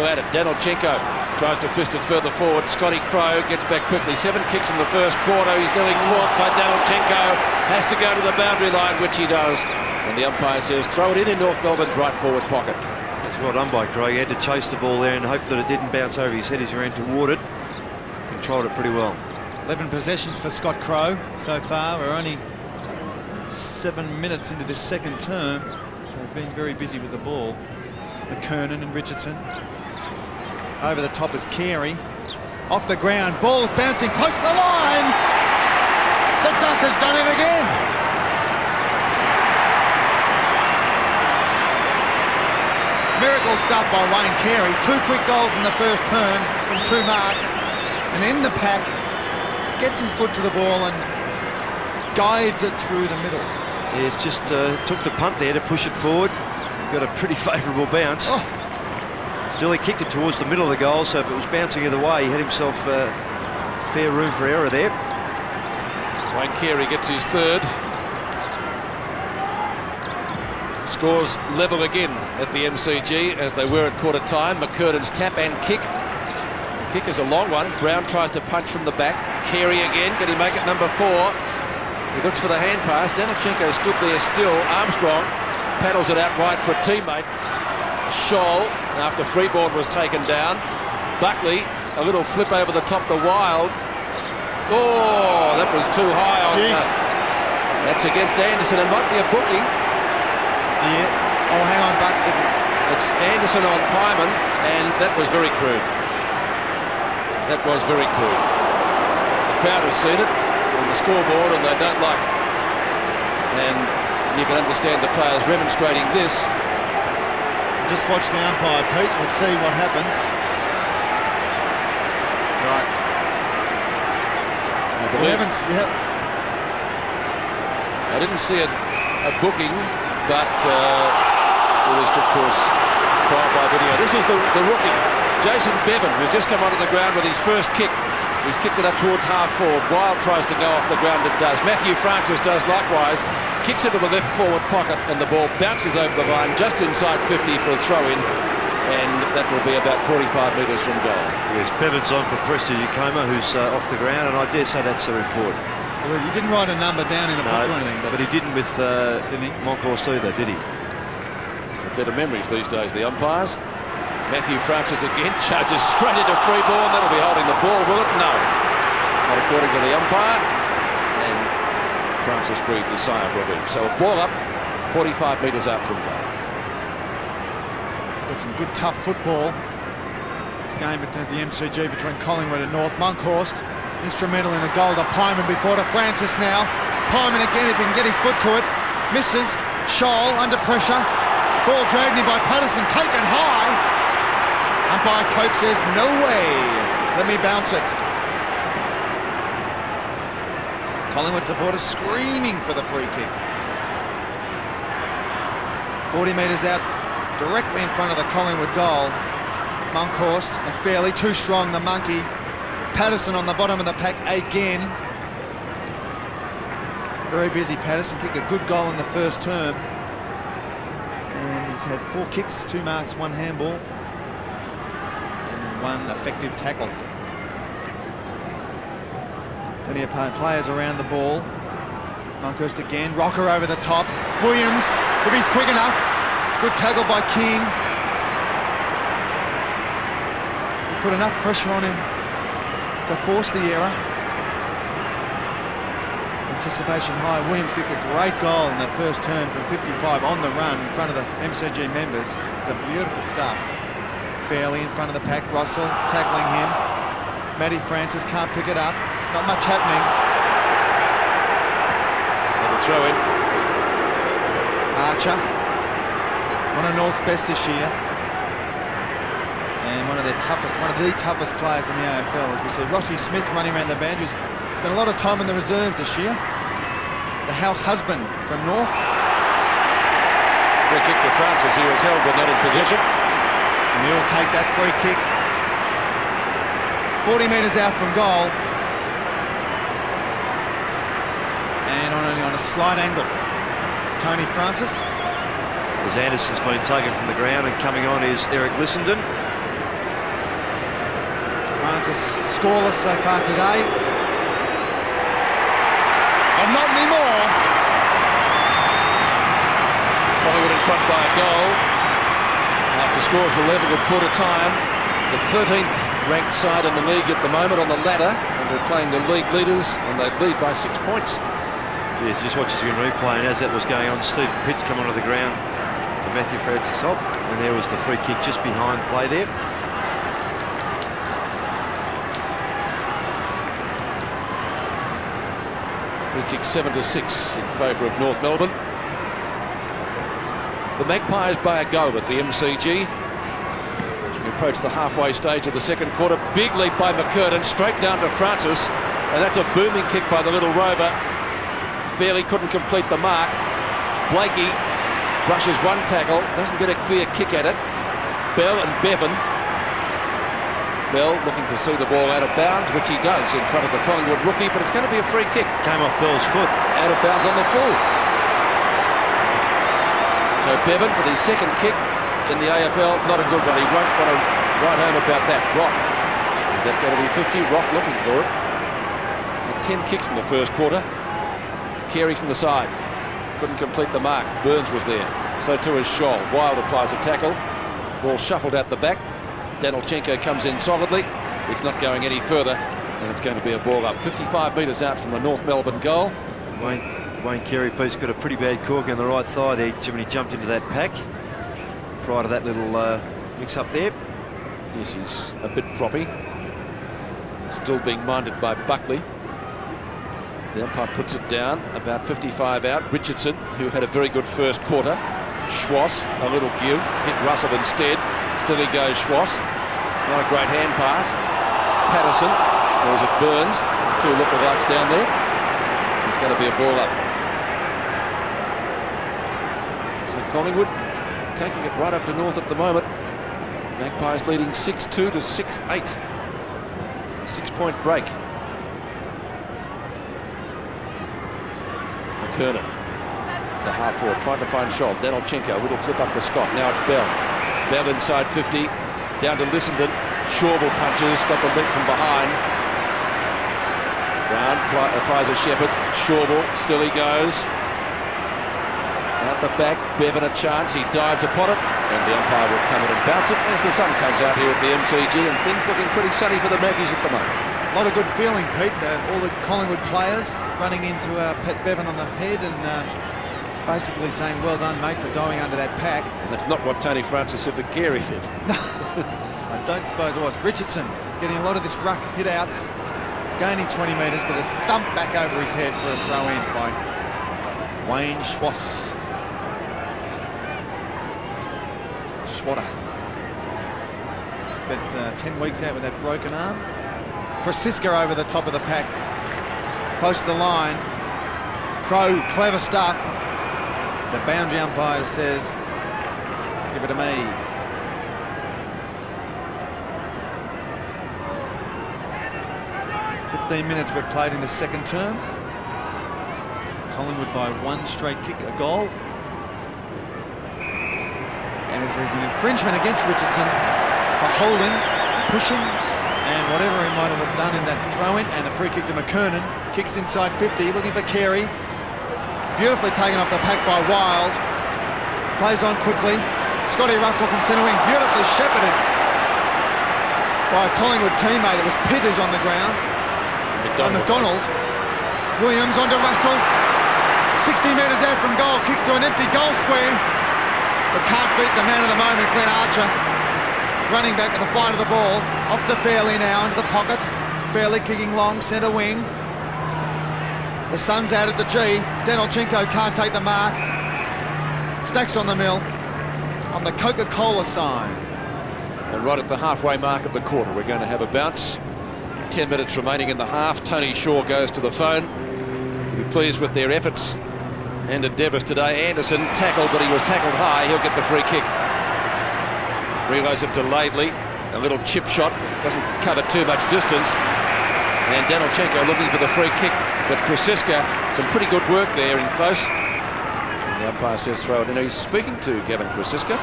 at it. Danilchenko tries to fist it further forward. Scotty Crow gets back quickly. 7 kicks in the first quarter. He's nearly caught by Danilchenko. Has to go to the boundary line, which he does. And the umpire says throw it in North Melbourne's right forward pocket. that's well done by Crow. He had to chase the ball there and hope that it didn't bounce over his head as he ran toward it. Controlled it pretty well. 11 possessions for Scott Crow so far. We're only 7 minutes into this second term, so they've been very busy with the ball. McKernan and Richardson. Over the top is Carey. off the ground. Ball's bouncing close to the line. The Duck has done it again. Miracle stuff by Wayne Carey. 2 quick goals in the first term from 2 marks. And in the pack, gets his foot to the ball and guides it through the middle. Yeah, it's just took the punt there to push it forward. Got a pretty favourable bounce. Oh. Still, he kicked it towards the middle of the goal, so if it was bouncing either way, he had himself fair room for error there. Wayne Carey gets his 3rd. Scores level again at the MCG as they were at quarter time. McKernan's tap and kick. The kick is a long one. Brown tries to punch from the back. Carey again. Can he make it number 4? He looks for the hand pass. Danichenko stood there still. Armstrong paddles it out wide for a teammate. Scholl, after Freeborn was taken down. Buckley, a little flip over the top to Wild. Oh, that was too high on. That's against Anderson and might be a booking. Yeah. Oh, hang on, Buck. It's Anderson on Pyman, and that was very crude. That was very crude. The crowd have seen it on the scoreboard, and they don't like it. And you can understand the players remonstrating this. Just watch the umpire, Pete. We'll see what happens. Right. I didn't see a booking, but it was, of course, trial by video. This is the rookie, Jason Bevan, who's just come onto the ground with his first kick. He's kicked it up towards half forward. Wild tries to go off the ground, it does. Matthew Francis does likewise. Kicks into the left forward pocket, and the ball bounces over the line just inside 50 for a throw-in, and that will be about 45 metres from goal. Yes, Bevan's on for Preston Ukoma, who's off the ground, and I dare say that's a report. Well, he didn't write a number down in a book or anything. But he didn't with didn't he? Monkhorst either, did he? Some better memories these days, the umpires. Matthew Francis again charges straight into Freeborn. That'll be holding the ball, will it? No. Not according to the umpire. And Francis breathed a sigh of relief. So a ball up, 45 metres out from goal. Got some good tough football. This game at the MCG between Collingwood and North. Monkhorst instrumental in a goal to Pyman before to Francis now. Pyman again, if he can get his foot to it. Misses. Scholl under pressure. Ball dragged in by Patterson, taken high. Umpire coach says, no way. Let me bounce it. Collingwood supporters screaming for the free kick. 40 metres out, directly in front of the Collingwood goal. Monkhorst and Fairley, too strong, the monkey. Patterson on the bottom of the pack again. Very busy, Patterson. Kicked a good goal in the first term. And he's had 4 kicks, 2 marks, 1 handball. And 1 effective tackle. Plenty of players around the ball. Monkhorst again, Rocker over the top. Williams, if he's quick enough. Good tackle by King. Just put enough pressure on him to force the error. Anticipation high. Williams kicked a great goal in that first term from 55 on the run in front of the MCG members. It's beautiful stuff. Fairley in front of the pack. Russell tackling him. Matty Francis can't pick it up. Not much happening. Another throw in. Archer, one of North's best this year, and one of the toughest players in the AFL, as we see. Rossi Smith running around the boundaries. Spent a lot of time in the reserves this year. The house husband from North. Free kick to Francis. He was held but not in possession. And he'll take that free kick. 40 metres out from goal. And only on a slight angle. Tony Francis. As Anderson's been taken from the ground, and coming on is Eric Lissenden. Francis scoreless so far today. And not anymore. Collingwood in front by a goal. After scores were level at quarter time. The 13th ranked side in the league at the moment on the ladder, and they're playing the league leaders, and they lead by 6 points. Yes, just watch this again replay, and as that was going on, Stephen Pitts come onto the ground, and Matthew Francis off, and there was the free kick just behind play there. Free kick 7-6 in favour of North Melbourne. The Magpies by a goal at the MCG. As we approach the halfway stage of the second quarter, big leap by McKernan, straight down to Francis, and that's a booming kick by the little rover. Fairley couldn't complete the mark. Blakey brushes one tackle, doesn't get a clear kick at it. Bell and Bevan. Bell looking to see the ball out of bounds, which he does in front of the Collingwood rookie, but it's going to be a free kick. Came off Bell's foot. Out of bounds on the full. So Bevan with his second kick in the AFL, not a good one. He won't want to write home about that. Rock. Is that going to be 50? Rock looking for it. Had 10 kicks in the first quarter. Carey from the side. Couldn't complete the mark. Burns was there. So too is Scholl. Wild applies a tackle. Ball shuffled out the back. Danilchenko comes in solidly. It's not going any further, and it's going to be a ball up 55 metres out from the North Melbourne goal. Wayne Carey-Peace got a pretty bad cork on the right thigh there when he jumped into that pack. Prior to that little mix-up there. Yes, he's a bit proppy. Still being minded by Buckley. The umpire puts it down, about 55 out. Richardson, who had a very good first quarter. Schwass, a little give, hit Russell instead. Still he goes, Schwass. Not a great hand pass. Patterson, or is it Burns? Two lookalikes down there. It's going to be a ball up. So Collingwood taking it right up to North at the moment. Magpies leading 6-2 to 6-8. A 6-point break. McKernan to half forward, trying to find Scholl. Danilchenko, a little flip up to Scott. Now it's Bell. Bell inside 50, down to Lissenden. Schauble punches, got the link from behind. Brown applies a shepherd. Schauble, still he goes. Out the back, Bevan a chance, he dives upon it, and the umpire will come in and bounce it as the sun comes out here at the MCG, and things looking pretty sunny for the Magpies at the moment. A lot of good feeling, Pete. All the Collingwood players running into Pat Bevan on the head and basically saying, well done, mate, for diving under that pack. And that's not what Tony Francis said to Carey did. I don't suppose it was. Richardson getting a lot of this ruck hit-outs, gaining 20 metres, but a stump back over his head for a throw-in by Wayne Schwass. Schwatter. Spent 10 weeks out with that broken arm. Krasiska over the top of the pack, close to the line. Crow, clever stuff. The boundary umpire says, give it to me. "15 minutes we've played in the second term. Collingwood by one straight kick, a goal. As there's an infringement against Richardson for holding, pushing, and whatever he might have done in that throw-in, and a free kick to McKernan. Kicks inside 50, looking for Carey. Beautifully taken off the pack by Wild. Plays on quickly. Scotty Russell from centre wing, beautifully shepherded by a Collingwood teammate. It was Peters on the ground. McDonald. Williams onto Russell. 60 metres out from goal, kicks to an empty goal square, but can't beat the man of the moment, Glenn Archer. Running back with the flight of the ball. Off to Fairley now, into the pocket. Fairley kicking long, centre wing. The sun's out at the G. Danilchenko can't take the mark. Stacks on the mill on the Coca-Cola sign. And right at the halfway mark of the quarter, we're going to have a bounce. 10 minutes remaining in the half. Tony Shaw goes to the phone. He'll be pleased with their efforts and endeavours today. Anderson tackled, but he was tackled high. He'll get the free kick. Relays it to Laidley. A little chip shot. Doesn't cover too much distance. And Danilchenko looking for the free kick. But Krasiska, some pretty good work there in close. And the umpire says throw it in. He's speaking to Gavin Krasiska.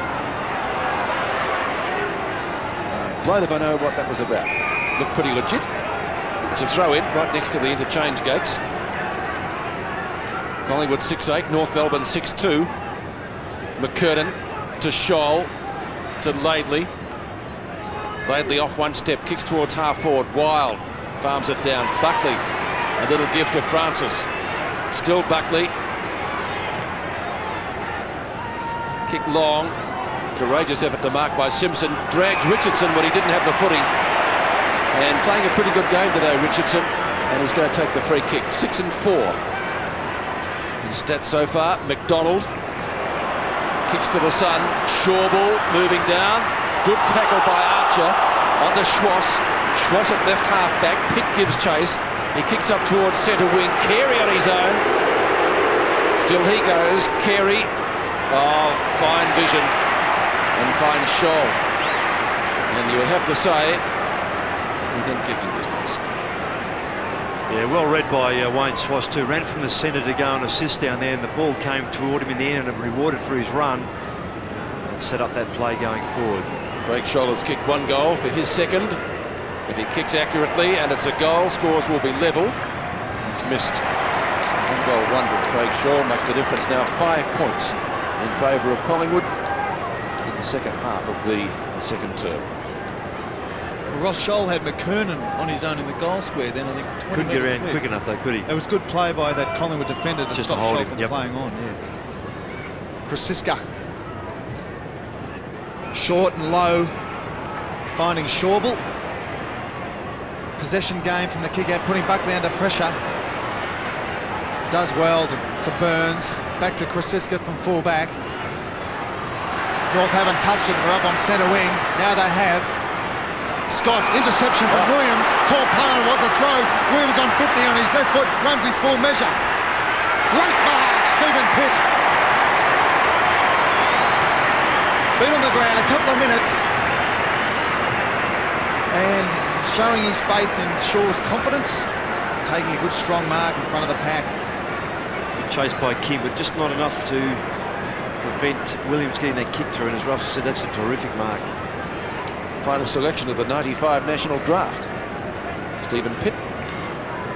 Blown if I know what that was about. Looked pretty legit. It's a throw in right next to the interchange gates. Collingwood 6-8, North Melbourne 6-2. McKernan to Scholl to Laidley. Laidley off one step, kicks towards half forward. Wild farms it down. Buckley, a little give to Francis. Still Buckley. Kick long. Courageous effort to mark by Simpson. Drags Richardson, but he didn't have the footing. And playing a pretty good game today, Richardson. And he's going to take the free kick. 6-4. His stats so far, McDonald kicks to the sun, Shawball moving down, good tackle by Archer, onto Schwass, Schwass at left half back, Pitt gives chase, he kicks up towards centre wing, Carey on his own, still he goes, Carey, oh, fine vision and fine shoal, and you would have to say within kicking distance. Yeah, well read by Wayne Schwass too. Ran from the centre to go and assist down there, and the ball came toward him in the end and rewarded for his run and set up that play going forward. Craig Scholl has kicked 1 goal for his second. If he kicks accurately and it's a goal, scores will be level. He's missed. So 1 goal wonder. Craig Scholl makes the difference now 5 points in favour of Collingwood in the second half of the second term. Ross Scholl had McKernan on his own in the goal square then, I think 20 Couldn't get metres around clear. quick enough though, could he? It was good play by that Collingwood defender to Just stop to hold Scholl him, from yep. playing on, yeah. Krasiska. Short and low, finding Shawball. Possession game from the kick-out, putting Buckley under pressure. Does well to Burns, back to Krasiska from full-back. North haven't touched it, we're up on centre wing, now they have. Scott, interception from Williams. Call play was a throw. Williams on 50 on his left foot, runs his full measure. Great mark, Stephen Pitt. Been on the ground a couple of minutes and showing his faith in Shaw's confidence, taking a good strong mark in front of the pack. Chased by King, but just not enough to prevent Williams getting that kick through, and as Russ said, that's a terrific mark. Final selection of the 95 national draft. Stephen Pitt.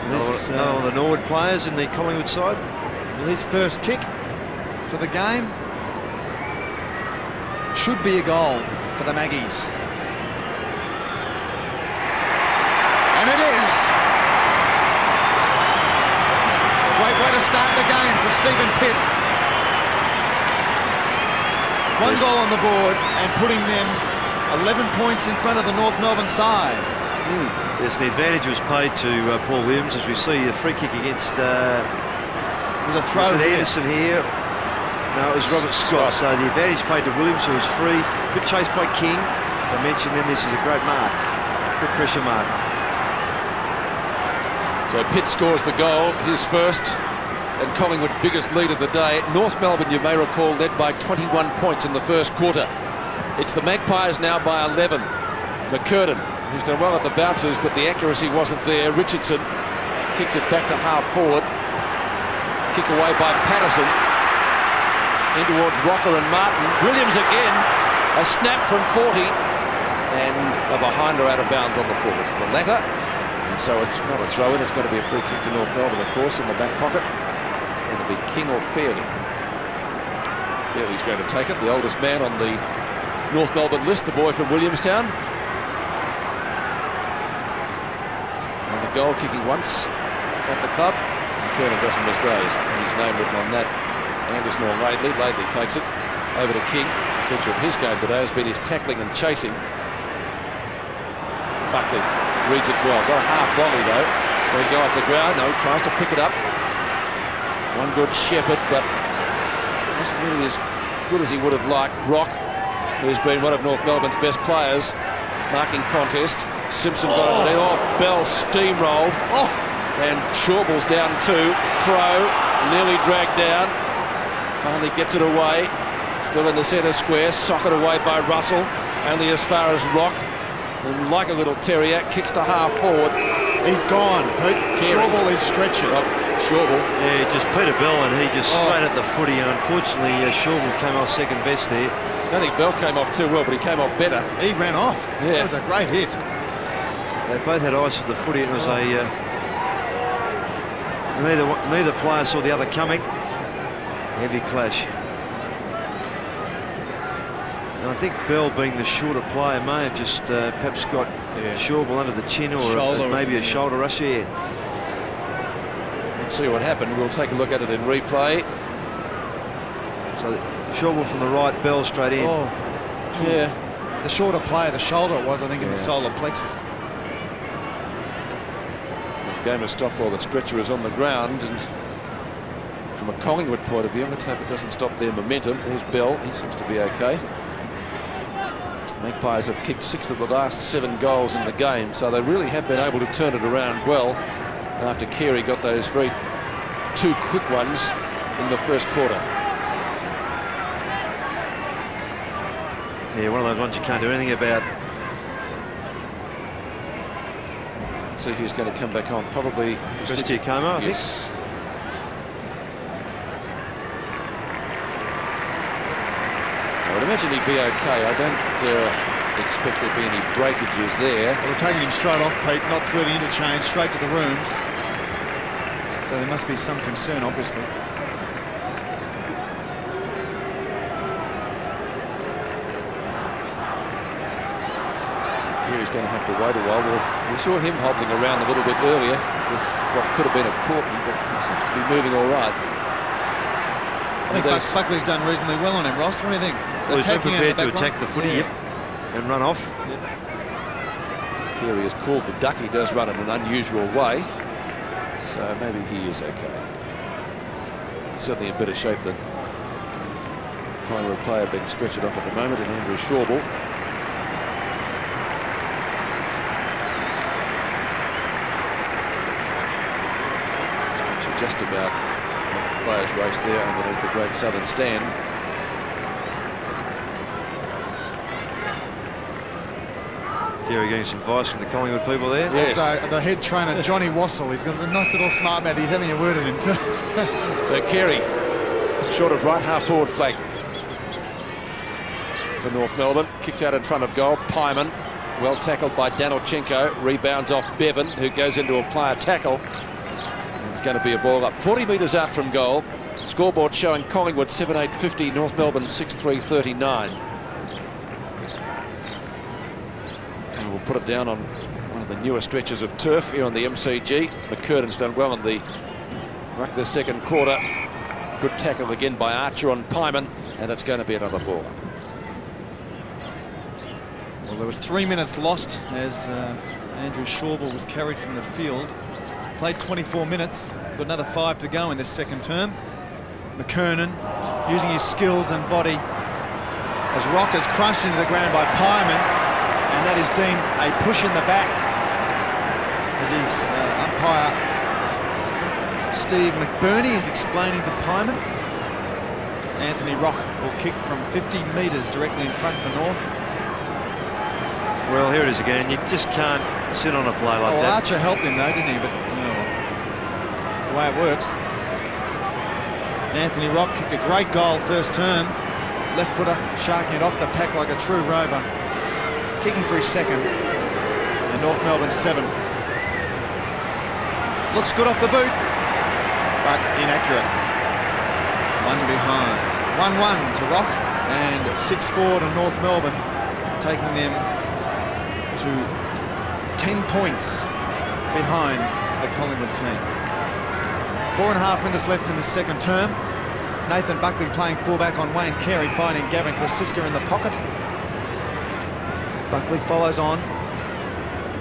None of the Norwood players in the Collingwood side. Well, his first kick for the game should be a goal for the Maggies. And it is. Great way to start the game for Stephen Pitt. 1 goal on the board and putting them 11 points in front of the North Melbourne side. Yes, the advantage was paid to Paul Williams, as we see the free kick against There's a throw was it here. Anderson here. No, it was Robert Scott. So the advantage paid to Williams, who was free. Good chase by King. As I mentioned, then this is a great mark. Good pressure mark. So Pitt scores the goal, his first, and Collingwood's biggest lead of the day. North Melbourne, you may recall, led by 21 points in the first quarter. It's the Magpies now by 11. McKernan, who's done well at the bounces, but the accuracy wasn't there. Richardson kicks it back to half forward. Kick away by Patterson. In towards Rocker and Martin. Williams again. A snap from 40. And a behinder out of bounds on the forwards. The latter. And so it's not a throw-in. It's going to be a free kick to North Melbourne, of course, in the back pocket. It'll be King or Fairley. Fairley's going to take it. The oldest man on the North Melbourne list, the boy from Williamstown. And the goal kicking once at the club. McKernan doesn't miss those. And his name written on that. Anderson or Laidley. Laidley takes it over to King. The feature of his game today has been his tackling and chasing. Buckley reads it well. Got a half volley though. When he go off the ground, no, tries to pick it up. One good shepherd, but wasn't really as good as he would have liked. Rock, who's been one of North Melbourne's best players, marking contest. Simpson got on it. Oh, Bell steamrolled. Oh. And Shawball's down too. Crow nearly dragged down. Finally gets it away. Still in the centre square. Socked away by Russell. Only as far as Rock. And like a little terrier, kicks to half forward. He's gone, Pete. Shawball is stretching. Shawball. Yeah, just Peter Bell, and he just straight at the footy. And unfortunately, Shawball came off second best there. I don't think Bell came off too well, but he came off better. He ran off. Yeah. That was a great hit. They both had eyes for the footy, and it was neither player saw the other coming. Heavy clash. And I think Bell, being the shorter player, may have just perhaps got Shawball under the chin, or maybe a shoulder rush here. Let's see what happened. We'll take a look at it in replay. So Shawball from the right, Bell straight in. Oh, Yeah. the shorter player, the shoulder it was, I think, in the solar plexus. The game has stopped while the stretcher is on the ground, and from from a Collingwood point of view. Let's hope it doesn't stop their momentum. There's Bell. He seems to be okay. Magpies have kicked 6 of the last 7 goals in the game, so they really have been able to turn it around well after Carey got those 2 quick ones in the first quarter. Yeah, one of those ones you can't do anything about. Let's see who's going to come back on. Probably Como, I think. I would imagine he'd be okay. I don't expect there'd be any breakages there. Well, they're taking him straight off, Pete, not through the interchange, straight to the rooms. So there must be some concern, obviously. Carey's going to have to wait a while. Well, we saw him hobbling around a little bit earlier with what could have been a corky, but he seems to be moving all right. I think Buckley's done reasonably well on him, Ross. What do you think? Well, he's been prepared to attack the footy and run off. Carey is called the duck. He does run in an unusual way, so maybe he is okay. He's certainly in better shape than Collingwood player being stretched off at the moment in Andrew Shawball. Just about the players' race there underneath the Great Southern Stand. Carey getting some advice from the Collingwood people there. Yes. Also, the head trainer, Johnny Wassell, he's got a nice little smart mouth. He's having a word at him too. So Carey, short of right half forward flank for North Melbourne. Kicks out in front of goal. Pyman, well tackled by Danilchenko. Rebounds off Bevan, who goes into a player tackle. It's going to be a ball up 40 metres out from goal. Scoreboard showing Collingwood 7-8-50, North Melbourne 6-3-39. And we'll put it down on one of the newer stretches of turf here on the MCG. McCurden's done well in the ruck the second quarter. Good tackle again by Archer on Pyman, and it's going to be another ball up. Well, there was 3 minutes lost as Andrew Shawball was carried from the field. Played 24 minutes, got another 5 to go in this second term. McKernan using his skills and body as Rock is crunched into the ground by Pyman, and that is deemed a push in the back as the umpire Steve McBurney is explaining to Pyman. Anthony Rock will kick from 50 metres directly in front for North. Well, here it is again. You just can't sit on a play like that. Archer helped him though, didn't he? But that's the way it works. Anthony Rock kicked a great goal first term. Left footer, sharking it off the pack like a true rover. Kicking for his second. And North Melbourne 7th. Looks good off the boot, but inaccurate. 1 behind. 1-1 to Rock and 6-4 to North Melbourne, taking them to 10 points behind the Collingwood team. 4.5 minutes left in the second term. Nathan Buckley playing fullback on Wayne Carey, finding Gavin Krasiska in the pocket. Buckley follows on.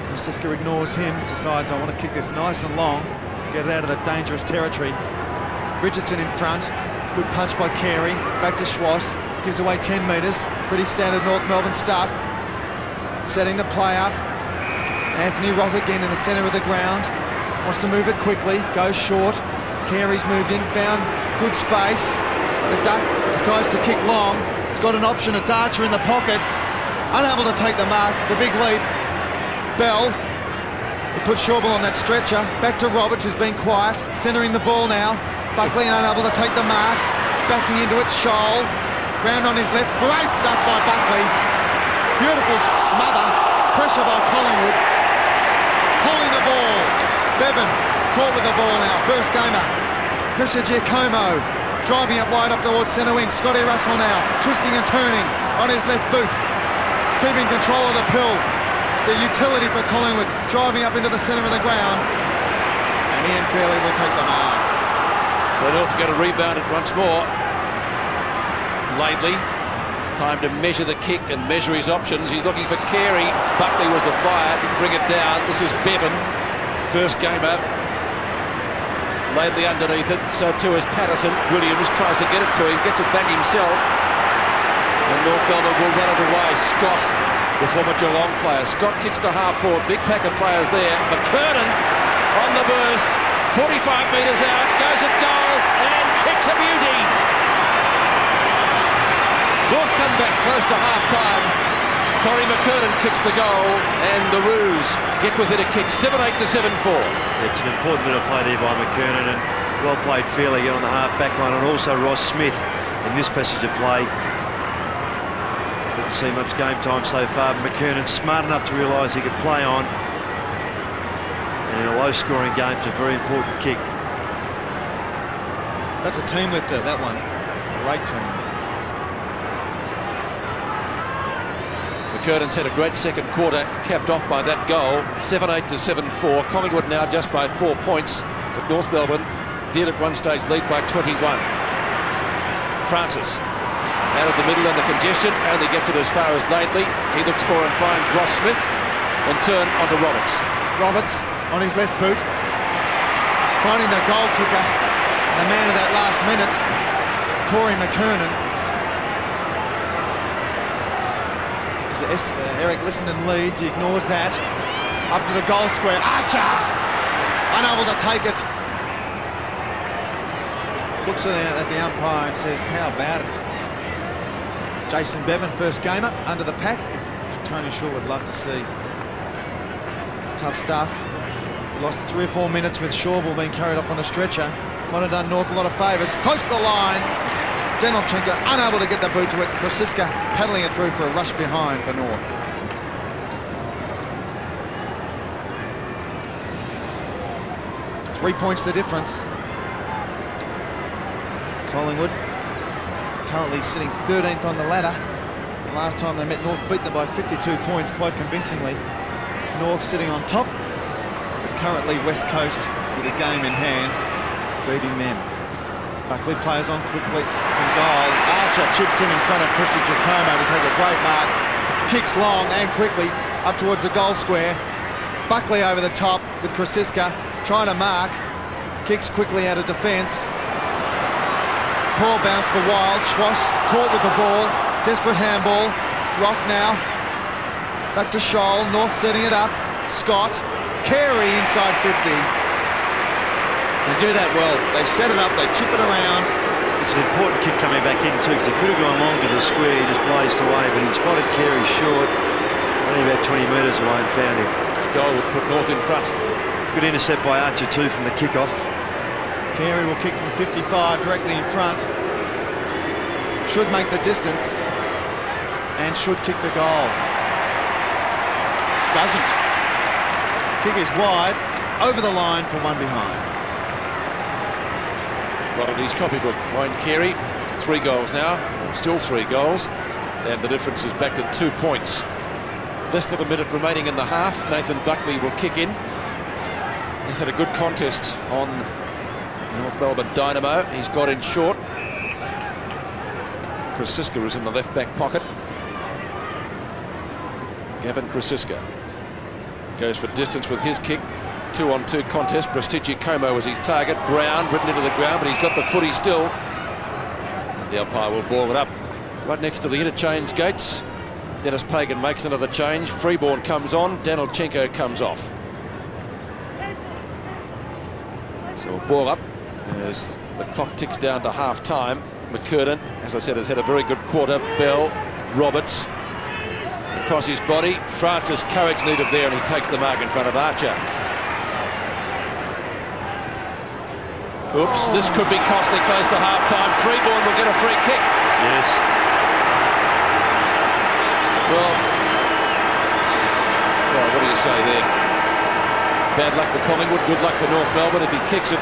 Krasiska ignores him, decides I want to kick this nice and long, get it out of the dangerous territory. Richardson in front, good punch by Carey, back to Schwass, gives away 10 metres, pretty standard North Melbourne stuff. Setting the play up. Anthony Rock again in the centre of the ground. Wants to move it quickly, goes short. Carey's moved in, found good space. The Duck decides to kick long. He's got an option, it's Archer in the pocket. Unable to take the mark, the big leap. Bell, he puts Shawball on that stretcher. Back to Roberts, who's been quiet, centering the ball now. Buckley unable to take the mark. Backing into it, Scholl. Round on his left, great stuff by Buckley. Beautiful smother, pressure by Collingwood. Holding the ball, Bevan caught with the ball now, first gamer. Pressure Giacomo, driving up wide up towards centre wing. Scotty Russell now, twisting and turning on his left boot. Keeping control of the pill. The utility for Collingwood, driving up into the centre of the ground. And Ian Fairley will take the mark. So North are going to rebound it once more. Lately, time to measure the kick and measure his options. He's looking for Carey. Buckley was the flyer, didn't bring it down. This is Bevan, first gamer. Laidley underneath it, so too is Patterson. Williams tries to get it to him, gets it back himself. And North Melbourne will run it away. Scott, the former Geelong player. Scott kicks to half forward. Big pack of players there. McKernan on the burst. 45 metres out, goes at goal and kicks a beauty. North come back close to half-time. Corey McKernan kicks the goal and the Roos get within a kick, 7-8 to 7-4. It's an important bit of play there by McKernan, and well played fairly on the half-back line, and also Ross Smith in this passage of play. Didn't see much game time so far, but McKernan smart enough to realise he could play on. And in a low-scoring game, it's a very important kick. That's a team lifter, that one. Great team lifter. McKernan's had a great second quarter, capped off by that goal. 7-8 to 7-4. Collingwood now just by 4 points, but North Melbourne did at one stage lead by 21. Francis out of the middle and the congestion, only gets it as far as Laidley. He looks for and finds Ross Smith, and turn onto Roberts. Roberts on his left boot, finding the goal kicker, the man of that last minute, Corey McKernan. Eric Lissenden leads, he ignores that. Up to the goal square, Archer! Unable to take it. Looks at the umpire and says, how about it? Jason Bevan, first gamer, under the pack, which Tony Shaw would love to see. Tough stuff. Lost 3 or 4 minutes with Shawball being carried off on a stretcher. Might have done North a lot of favours. Close to the line. Denolchenko unable to get the boot to it. Krasiska paddling it through for a rush behind for North. Three points the difference. Collingwood currently sitting 13th on the ladder. The last time they met, North beat them by 52 points quite convincingly. North sitting on top, but currently West Coast with a game in hand beating them. Buckley plays on quickly from goal. Archer chips in front of Christian Giacomo to take a great mark. Kicks long and quickly up towards the goal square. Buckley over the top with Krasiska trying to mark. Kicks quickly out of defence. Poor bounce for Wild. Schwass caught with the ball. Desperate handball. Rock now. Back to Scholl. North setting it up. Scott. Carey inside 50. They do that well. They set it up, they chip it around. It's an important kick coming back in too, because he could have gone long to the square. He just blazed away, but he spotted Carey short, only about 20 metres away, and found him. The goal would put North in front. Good intercept by Archer too from the kick-off. Carey will kick from 55 directly in front. Should make the distance and should kick the goal. Doesn't. Kick is wide, over the line for one behind. Rodney's copybook. Wayne Carey, 3 goals now, still 3 goals, and the difference is back to 2 points. Less than a minute remaining in the half. Nathan Buckley will kick in. He's had a good contest on North Melbourne Dynamo. He's got in short. Krasiska is in the left back pocket. Gavin Krasiska goes for distance with his kick. 2-on-2 contest. Prestigiacomo was his target. Brown ridden into the ground, but he's got the footy still. The umpire will ball it up right next to the interchange gates. Dennis Pagan makes another change. Freeborn comes on. Denolchenko comes off. So a ball up as the clock ticks down to half-time. McKernan, as I said, has had a very good quarter. Bell, Roberts across his body. Francis courage needed there, and he takes the mark in front of Archer. Oops, this could be costly close to half-time. Freeborn will get a free kick. Yes. Well, what do you say there? Bad luck for Collingwood, good luck for North Melbourne if he kicks it.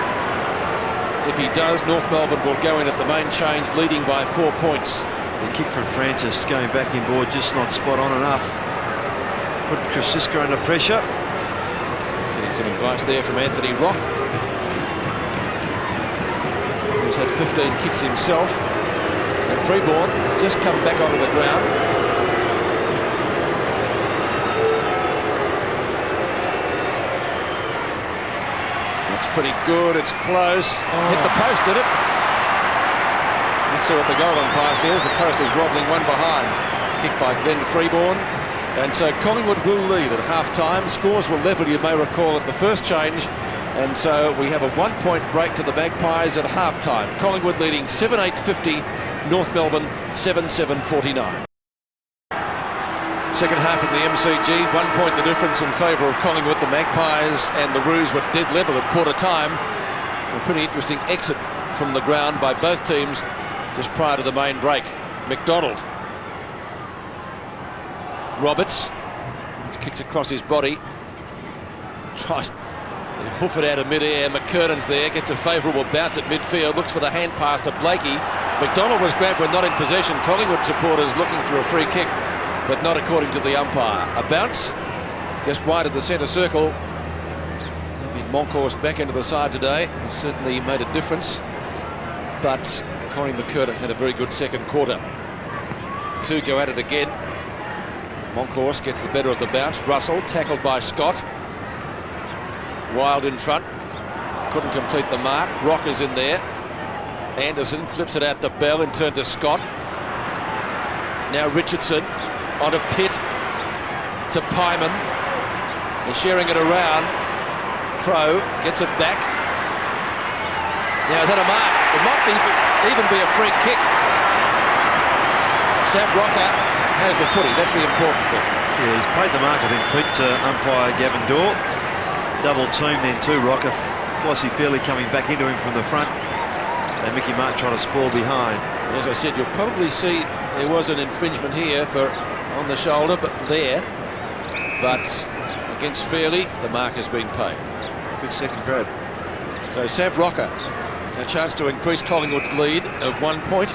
If he does, North Melbourne will go in at the main change, leading by 4 points. The kick from Francis going back inboard, just not spot on enough. Put Krasiska under pressure. Getting some advice there from Anthony Rock. He's had 15 kicks himself, and Freeborn just come back onto the ground. That's pretty good. It's close. Hit the post, did it? Let's see what the goal umpire says. The post is wobbling one behind. Kicked by Glenn Freeborn. And so Collingwood will lead at half-time. Scores were level, you may recall, at the first change. And so we have a 1-point break to the Magpies at half-time. Collingwood leading 7-8-50, North Melbourne 7-7-49. Second half of the MCG, 1 point the difference in favour of Collingwood. The Magpies and the Roos were dead level at quarter time. A pretty interesting exit from the ground by both teams just prior to the main break. McDonald. Roberts kicks across his body. Tries to hoof it out of mid-air. McKernan's there, gets a favourable bounce at midfield, looks for the hand pass to Blakey. McDonald was grabbed but not in possession. Collingwood supporters looking for a free kick, but not according to the umpire. A bounce just wide of the centre circle. Maybe Monkhorst back into the side today. He certainly made a difference, but Corey McKernan had a very good second quarter. The two go at it again. Monkhorst gets the better of the bounce. Russell tackled by Scott. Wild in front, couldn't complete the mark. Rocker's in there. Anderson flips it out to Bell and turn to Scott. Now Richardson onto Pitt to Pyman. They're sharing it around. Crow gets it back. Now is that a mark? It might even be a free kick. Sav Rocker has the footy. That's the important thing. Yeah, he's played the mark, I think, Pete, to umpire Gavin Dorr. Double team then too. Rocker, Flossie Fairley coming back into him from the front, and Mickey Mark trying to spoil behind. As I said, you'll probably see there was an infringement here for on the shoulder, but against Fairley, the mark has been paid. Good second grab. So Sav Rocker, a chance to increase Collingwood's lead of 1 point.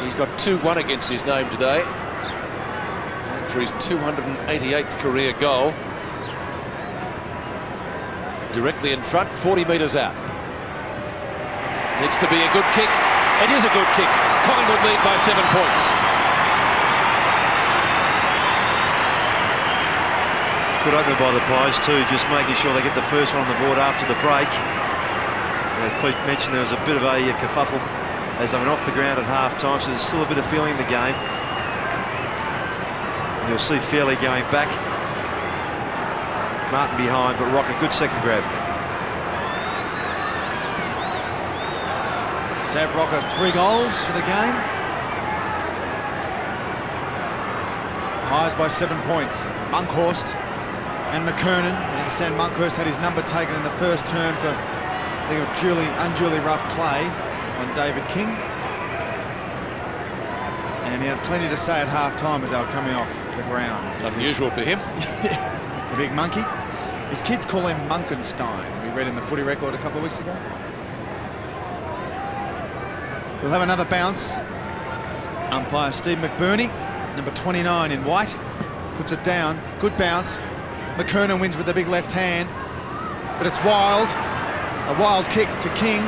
He's got 2-1 against his name today, and for his 288th career goal. Directly in front, 40 metres out. Needs to be a good kick. It is a good kick. Collingwood lead by 7 points. Good opener by the Pies too, just making sure they get the first one on the board after the break. As Pete mentioned, there was a bit of a kerfuffle as they went off the ground at half-time, so there's still a bit of feeling in the game. And you'll see Fairley going back. Martin behind, but Rocker, good second grab. Sav Rocker, 3 goals for the game. Pies by 7 points. Monkhorst and McKernan. I understand Monkhorst had his number taken in the first term for, I think, a unduly rough play on David King. And he had plenty to say at half-time as they were coming off the ground. Unusual for him. The big monkey. His kids call him Munkenstein. We read in the footy record a couple of weeks ago. We'll have another bounce. Umpire Steve McBurney, number 29 in white, puts it down. Good bounce. McKernan wins with the big left hand, but it's wild. A wild kick to King.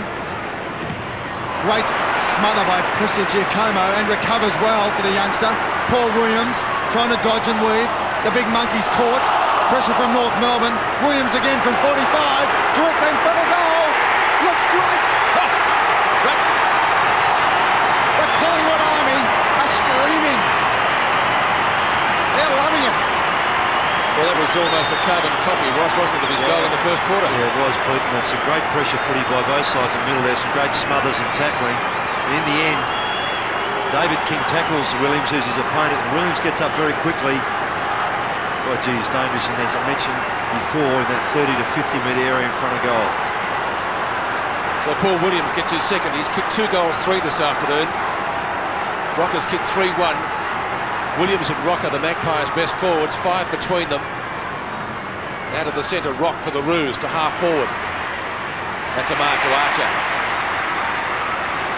Great smother by Prestigiacomo, and recovers well for the youngster. Paul Williams trying to dodge and weave. The big monkey's caught. Pressure from North Melbourne. Williams again from 45. Directly in front of goal. Looks great. The Collingwood Army are screaming. They're loving it. Well, that was almost a carbon copy, Ross, wasn't it, of his goal in the first quarter? Yeah, it was, Pete, and it's some great pressure footy by both sides in the middle there, some great smothers and tackling. And in the end, David King tackles Williams, who's his opponent, and Williams gets up very quickly. Oh, gee, he's dangerous, and as I mentioned before, in that 30 to 50 metre area in front of goal. So Paul Williams gets his second. He's kicked 2 goals, 3 this afternoon. Rocker's kicked 3-1. Williams and Rocker, the Magpies' best forwards, 5 between them. Out of the centre, Rock for the Roos to half forward. That's a mark to Archer.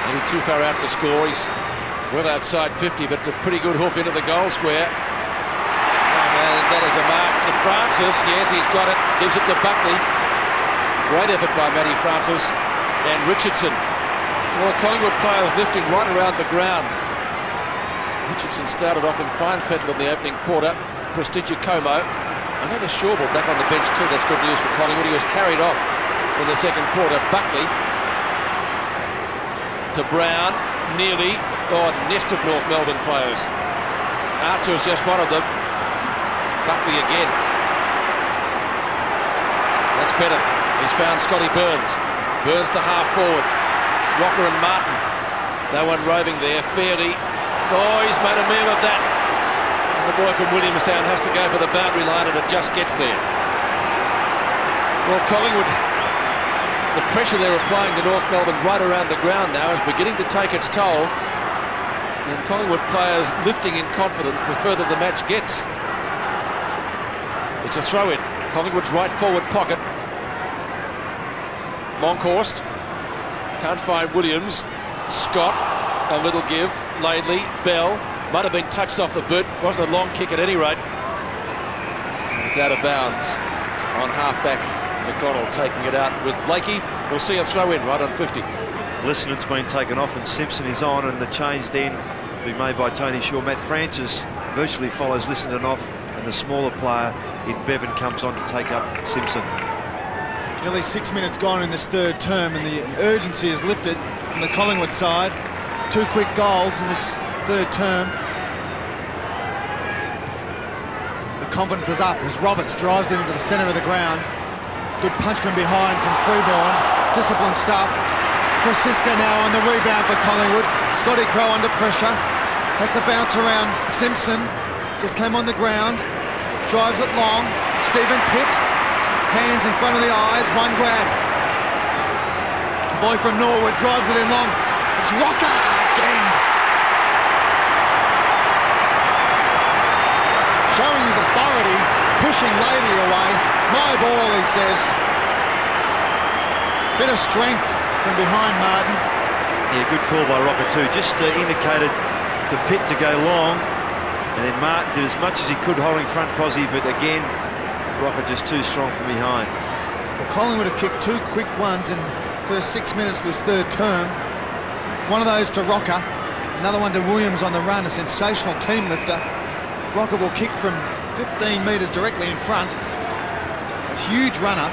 Maybe too far out to score. He's well outside 50, but it's a pretty good hoof into the goal square. And that is a mark to Francis. Yes, he's got it. Gives it to Buckley. Great effort by Matty Francis and Richardson. Well, the Collingwood players lifting right around the ground. Richardson started off in fine fettle in the opening quarter. Prestigiacomo. I noticed Shawball back on the bench too. That's good news for Collingwood. He was carried off in the second quarter. Buckley to Brown, nearly. Oh, a nest of North Melbourne players. Archer was just one of them. Buckley again. That's better. He's found Scotty Burns. Burns to half forward. Rocker and Martin. No one roving there. Fairly. Oh, he's made a meal of that. And the boy from Williamstown has to go for the boundary line, and it just gets there. Well, Collingwood, the pressure they're applying to North Melbourne right around the ground now is beginning to take its toll. And Collingwood players lifting in confidence the further the match gets. It's a throw-in. Collingwood's right forward pocket. Monkhorst can't find Williams. Scott, a little give. Laidley, Bell, might have been touched off the boot. Wasn't a long kick at any rate. And it's out of bounds on half-back. McDonald taking it out with Blakey. We'll see a throw-in right on 50. Listonen's been taken off and Simpson is on, and the change then will be made by Tony Shaw. Matt Francis virtually follows Liston off, and the smaller player in Bevan comes on to take up Simpson. Nearly 6 minutes gone in this third term, and the urgency is lifted from the Collingwood side. 2 quick goals in this third term. The confidence is up as Roberts drives it into the centre of the ground. Good punch from behind from Freeborn. Disciplined stuff. Krasiska now on the rebound for Collingwood. Scotty Crow under pressure. Has to bounce around Simpson. Just came on the ground. Drives it long. Stephen Pitt. Hands in front of the eyes. One grab. The boy from Norwood drives it in long. It's Rocker again. Showing his authority. Pushing Laidley away. My ball, he says. Bit of strength from behind Martin. Yeah, good call by Rocker too. Just indicated to Pitt to go long, and then Martin did as much as he could holding front posse, but again, Rocker just too strong from behind. Well, Collingwood have kicked 2 quick ones in the first 6 minutes of this third term. One of those to Rocker, another one to Williams on the run, a sensational team lifter. Rocker will kick from 15 metres directly in front. A huge runner.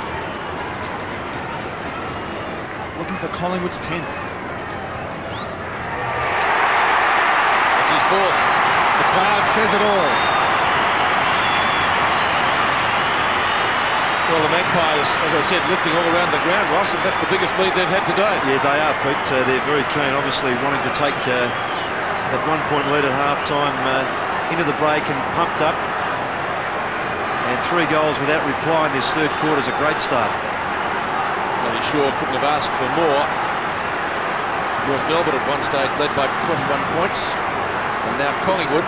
Looking for Collingwood's 10th. That's his 4th. The crowd says it all. Well, the Magpies, as I said, lifting all around the ground, Ross, and that's the biggest lead they've had today. Yeah, they are, Pete. They're very keen, obviously, wanting to take that 1-point lead at half-time into the break and pumped up. And 3 goals without reply in this third quarter is a great start. Tony Shaw couldn't have asked for more. North Melbourne at one stage led by 21 points. And now Collingwood,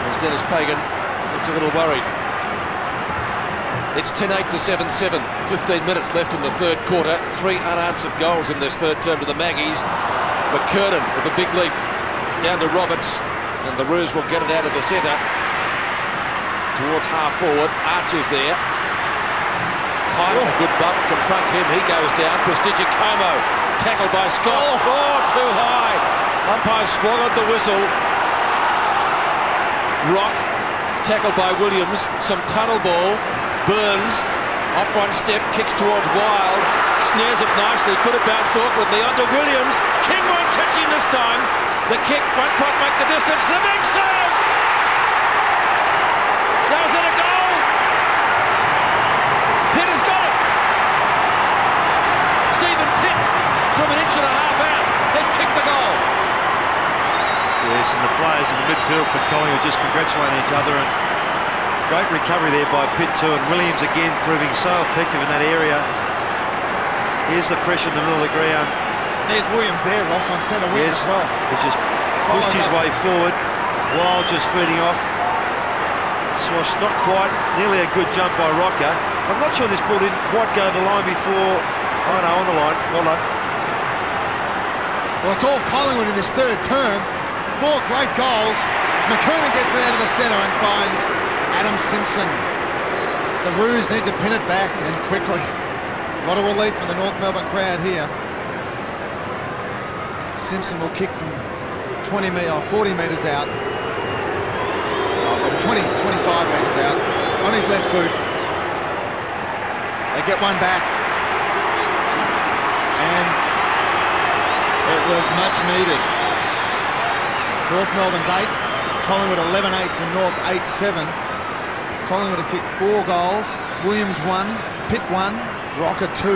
as Dennis Pagan looks a little worried. It's 10-8 to 7-7. 15 minutes left in the third quarter. 3 unanswered goals in this third term to the Maggies. McCurtain with a big leap down to Roberts. And the Roos will get it out of the centre. Towards half forward. Archer's there. Pine, a good bump, confronts him. He goes down. Prestigiacomo tackled by Scott. Oh, too high. Umpire swallowed the whistle. Rock tackled by Williams. Some tunnel ball. Burns off one step, kicks towards Wild, snares it nicely, could have bounced awkwardly onto Williams. King won't catch him this time. The kick won't quite make the distance. The big serve! Now is that a goal? Pitt has got it. Stephen Pitt, from an inch and a half out, has kicked the goal. Yes, and the players in the midfield for Collingwood just congratulating each other, and great recovery there by Pitt too, and Williams again proving so effective in that area. Here's the pressure in the middle of the ground. There's Williams there, Ross, on centre wing as well. He's just pushed his way forward. Wild just feeding off. Swash, not quite. Nearly a good jump by Rocker. I'm not sure this ball didn't quite go over the line before. Oh no, on the line. Well done. Well, it's all Collingwood in this third term. 4 great goals. As McCurtain gets it out of the centre and finds Adam Simpson. The Roos need to pin it back, and quickly. A lot of relief from the North Melbourne crowd here. Simpson will kick from 40 metres out. 25 metres out on his left boot. They get one back. And it was much needed. North Melbourne's 8th, Collingwood 11-8 to North 8-7. Collingwood have kicked 4 goals, Williams 1, Pitt 1, Rocker 2,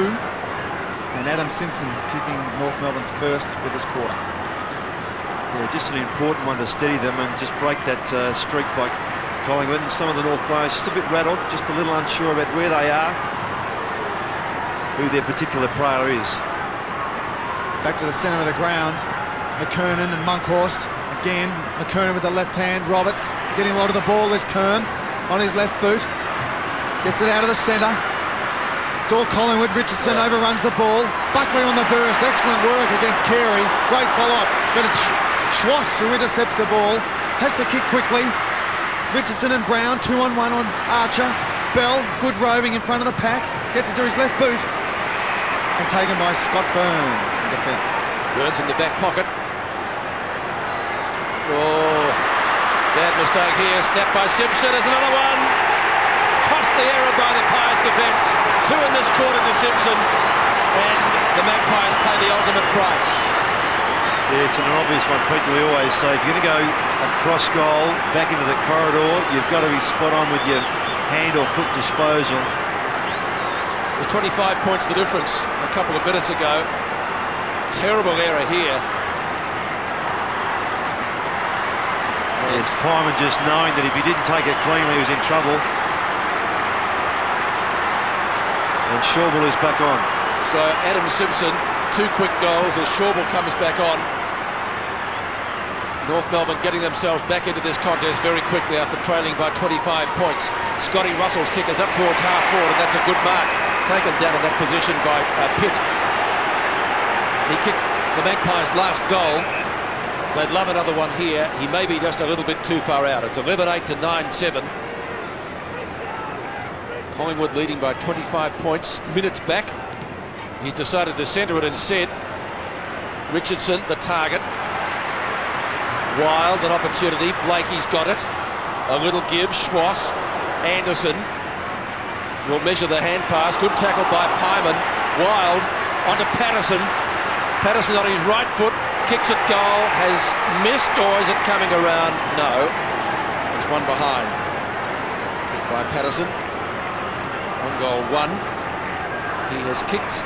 and Adam Simpson kicking North Melbourne's first for this quarter. Yeah, just an important one to steady them and just break that streak by Collingwood. And some of the North players just a bit rattled, just a little unsure about where they are, who their particular player is. Back to the centre of the ground, McKernan and Monkhorst. Again, McKernan with the left hand, Roberts getting a lot of the ball this term on his left boot. Gets it out of the centre. It's all Collingwood. Richardson overruns the ball. Buckley on the burst. Excellent work against Carey. Great follow-up. But it's Schwartz who intercepts the ball. Has to kick quickly. Richardson and Brown, 2-on-1 on Archer. Bell, good roving in front of the pack. Gets it to his left boot. And taken by Scott Burns in defence. Burns in the back pocket. Oh, bad mistake here. Snapped by Simpson. There's another one. Cost the error by the Pies defence. 2 in this quarter to Simpson. And the Magpies pay the ultimate price. Yeah, it's an obvious one, Peter. We always say if you're going to go across goal, back into the corridor, you've got to be spot on with your hand or foot disposal. There's 25 points the difference a couple of minutes ago. Terrible error here. Yes, Pyman just knowing that if he didn't take it cleanly, he was in trouble. And Shawbull is back on. So Adam Simpson, 2 quick goals as Shawbull comes back on. North Melbourne getting themselves back into this contest very quickly after trailing by 25 points. Scotty Russell's kick is up towards half forward, and that's a good mark. Taken down in that position by Pitt. He kicked the Magpies' last goal. They'd love another one here. He may be just a little bit too far out. It's 11-8 to 9-7. Collingwood leading by 25 points, minutes back. He's decided to centre it instead. Richardson, the target. Wild, an opportunity. Blakey's got it. A little give. Schwass. Anderson will measure the hand pass. Good tackle by Pyman. Wild onto Patterson. Patterson on his right foot. Kicks at goal. Has missed, or is it coming around? No. It's one behind. By Patterson. 1-1. He has kicked.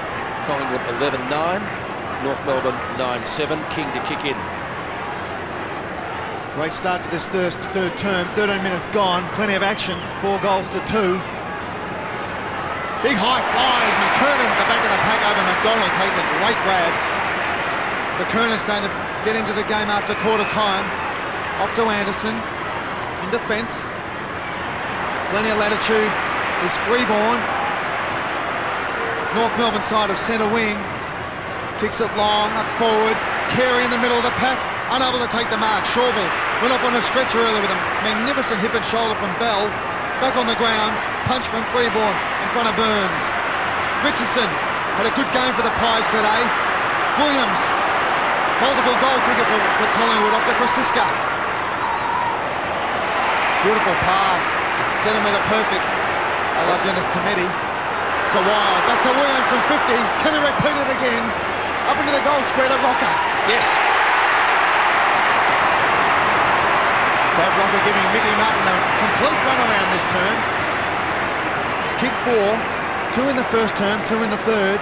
Collingwood 11-9. North Melbourne 9-7. King to kick in. Great start to this third term. 13 minutes gone. Plenty of action. 4 goals to 2. Big high flies. McKernan at the back of the pack over McDonald. Takes a great grab. McKernan starting to get into the game after quarter time. Off to Anderson. In defence. Plenty of latitude. Is Freeborn. North Melbourne side of centre wing. Kicks it long, up forward. Carey in the middle of the pack. Unable to take the mark. Shawbull went up on a stretcher earlier with a magnificent hip and shoulder from Bell. Back on the ground. Punch from Freeborn in front of Burns. Richardson had a good game for the Pies today. Williams, multiple goal kicker for Collingwood off to Krasiska. Beautiful pass. Centimetre perfect. I love Dennis Cometti. To Wild. Back to Williams from 50. Can he repeat it again? Up into the goal square to Rocker. Yes. Sav Rocker giving Mickey Martin a complete runaround this term. He's kicked 4. 2 in the first term, 2 in the third.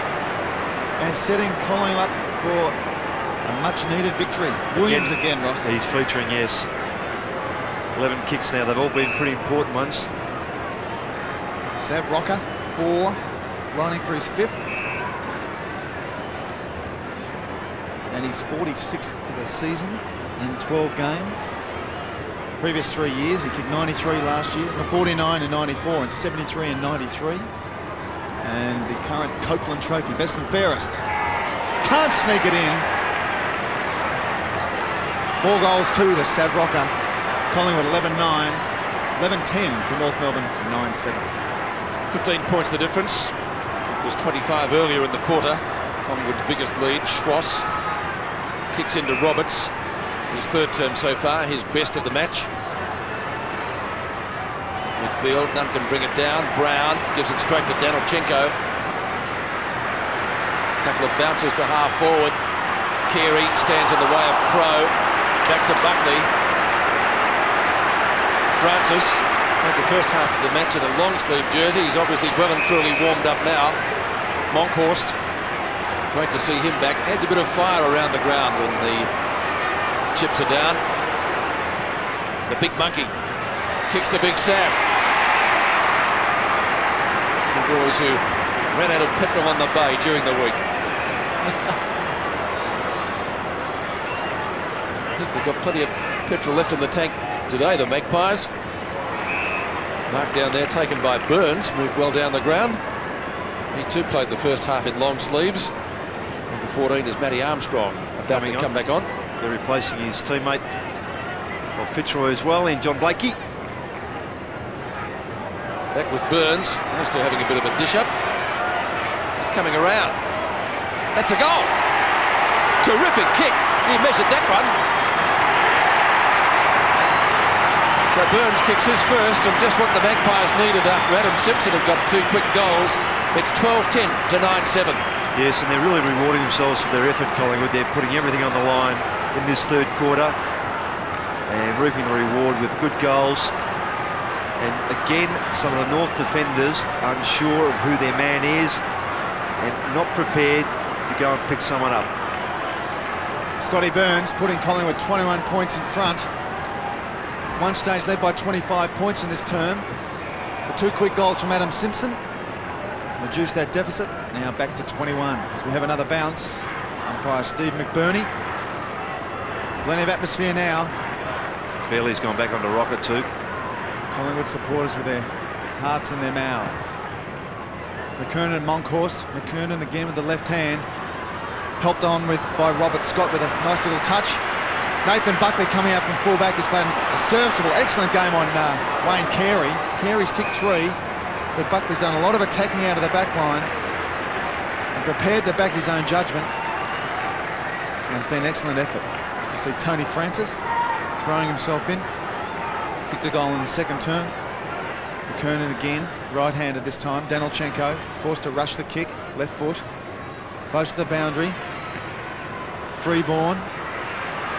And setting Collingwood up for a much-needed victory. Williams again, Ross. He's featuring, yes. 11 kicks now. They've all been pretty important ones. Sav Rocker, 4, lining for his 5th. And he's 46th for the season in 12 games. Previous 3 years, he kicked 93 last year, 49 and 94, and 73 and 93. And the current Copeland Trophy, best and fairest. Can't sneak it in. 4 goals, 2 to Sav Rocker. Collingwood 11-9, 11-10 to North Melbourne 9-7. 15 points the difference. It was 25 earlier in the quarter. Collingwood's biggest lead. Schwass kicks into Roberts. His 3rd term so far, his best of the match. Midfield, none can bring it down. Brown gives it straight to Danilchenko. Couple of bounces to half forward. Carey stands in the way of Crow. Back to Buckley. Francis played the first half of the match in a long sleeve jersey. He's obviously well and truly warmed up now. Monkhorst, great to see him back. Adds a bit of fire around the ground when the chips are down. The big monkey kicks to Big Saf. Two boys who ran out of petrol on the bay during the week. I think they've got plenty of petrol left in the tank today, the Magpies. Mark down there taken by Burns, moved well down the ground. He too played the first half in long sleeves. Number 14 is Matty Armstrong, about to come back on. They're replacing his teammate of Fitzroy as well in John Blakey. Back with Burns, those two having a bit of a dish up. It's coming around. That's a goal. Terrific kick. He measured that one. So Burns kicks his first, and just what the Magpies needed after Adam Simpson had got two quick goals. It's 12-10 to 9-7. Yes, and they're really rewarding themselves for their effort, Collingwood. They're putting everything on the line in this third quarter and reaping the reward with good goals. And again, some of the North defenders unsure of who their man is and not prepared to go and pick someone up. Scotty Burns putting Collingwood 21 points in front. One stage led by 25 points in this term. The two quick goals from Adam Simpson reduced that deficit. Now back to 21 as we have another bounce. Umpire Steve McBurney. Plenty of atmosphere now. Fairley's gone back onto rocker too. Collingwood supporters with their hearts in their mouths. McKernan and Monkhorst. McKernan again with the left hand. Helped on with by Robert Scott with a nice little touch. Nathan Buckley coming out from fullback. He's played a serviceable, excellent game on Wayne Carey. Carey's kicked 3, but Buckley's done a lot of attacking out of the back line and prepared to back his own judgment. And it's been an excellent effort. You see Tony Francis throwing himself in. Kicked a goal in the second term. McKernan again, right-handed this time. Danilchenko forced to rush the kick, left foot. Close to the boundary. Freeborn.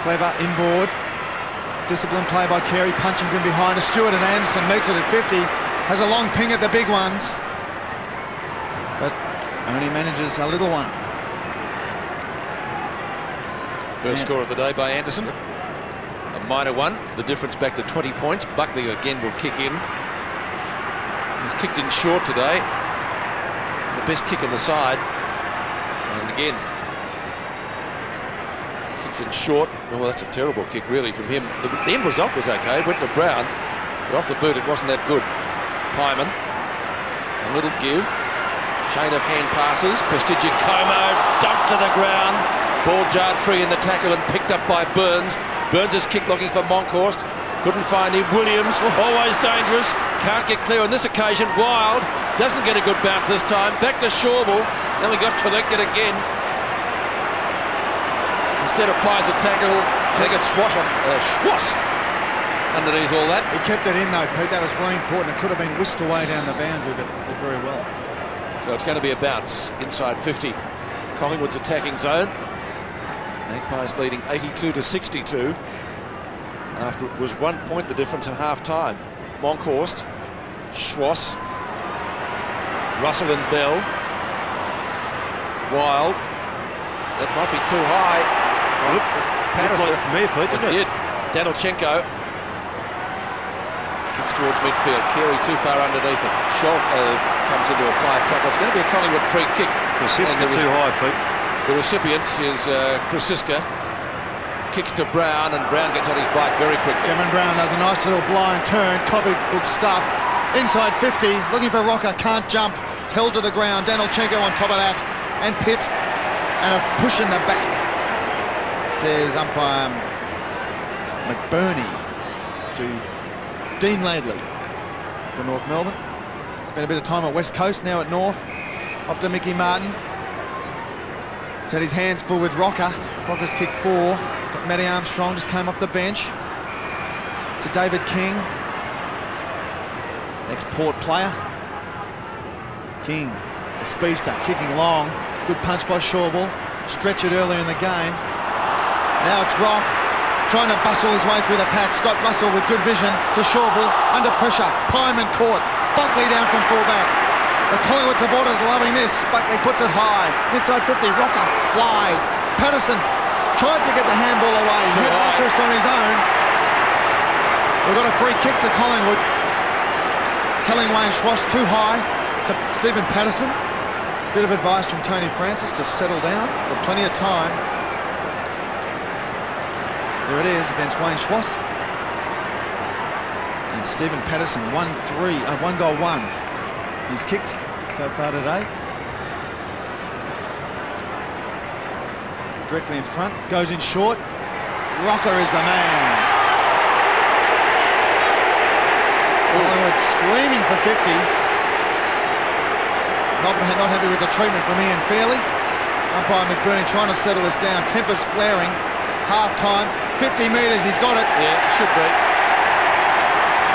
Clever inboard. Disciplined play by Carey, punching from behind. Stewart and Anderson meets it at 50. Has a long ping at the big ones, but only manages a little one. First score of the day by Anderson. A minor one. The difference back to 20 points. Buckley again will kick in. He's kicked in short today. The best kick in the side. And again, kicks in short. Oh, that's a terrible kick really from him. The end result was okay. It went to Brown, but off the boot it wasn't that good. Pyman, a little give. Chain of hand passes. Prestigiacomo dumped to the ground. Ball jarred free in the tackle and picked up by Burns. Burns' kick looking for Monkhorst. Couldn't find him. Williams, always dangerous. Can't get clear on this occasion. Wild doesn't get a good bounce this time. Back to Shawbull. Then we got collected again. Instead applies a tackle. I think it's Schwass underneath all that. He kept it in though, Pete. That was very important. It could have been whisked away down the boundary, but did very well. So it's going to be a bounce inside 50. Collingwood's attacking zone. Magpies leading 82 to 62. After it was 1 point the difference at half time. Monkhorst, Schwass, Russell and Bell. Wild. That might be too high. Look, Patterson from me, Pete, didn't it? Did. Danilchenko kicks towards midfield. Carey too far underneath it. Schultz comes into a player tackle. It's going to be a Collingwood free kick. Krasiska too high, Pete. The recipient is Krasiska. Kicks to Brown, and Brown gets on his bike very quickly. Kevin Brown does a nice little blind turn, copybook stuff. Inside 50, looking for Rocker, can't jump. It's held to the ground. Danilchenko on top of that, and Pitt, and a push in the back. Says umpire McBurney to Dean Laidley for North Melbourne. Spent a bit of time at West Coast, now at North. Off to Mickey Martin. He's had his hands full with Rocker. Rocker's kicked 4, but Matty Armstrong just came off the bench. To David King. Ex-Port player. King, the speedster, kicking long. Good punch by Shawbull. Stretch it early in the game. Now it's Rock trying to bustle his way through the pack. Scott Russell with good vision to Shawbull. Under pressure. Pyman caught. Buckley down from fullback. The Collingwood supporters loving this. Buckley puts it high. Inside 50. Rocker flies. Patterson tried to get the handball away. He's hit Marcus on his own. We've got a free kick to Collingwood. Telling Wayne Schwass too high to Stephen Patterson. Bit of advice from Tony Francis to settle down. Got plenty of time. There it is against Wayne Schwass. And Stephen Patterson, 1 goal 1. He's kicked so far today. Directly in front, goes in short. Rocker is the man. Collingwood screaming for 50. Melbourne not happy with the treatment from Ian Fairley. Umpire McBurney trying to settle this down. Tempers flaring. Half time. 50 metres. He's got it. Yeah, should be.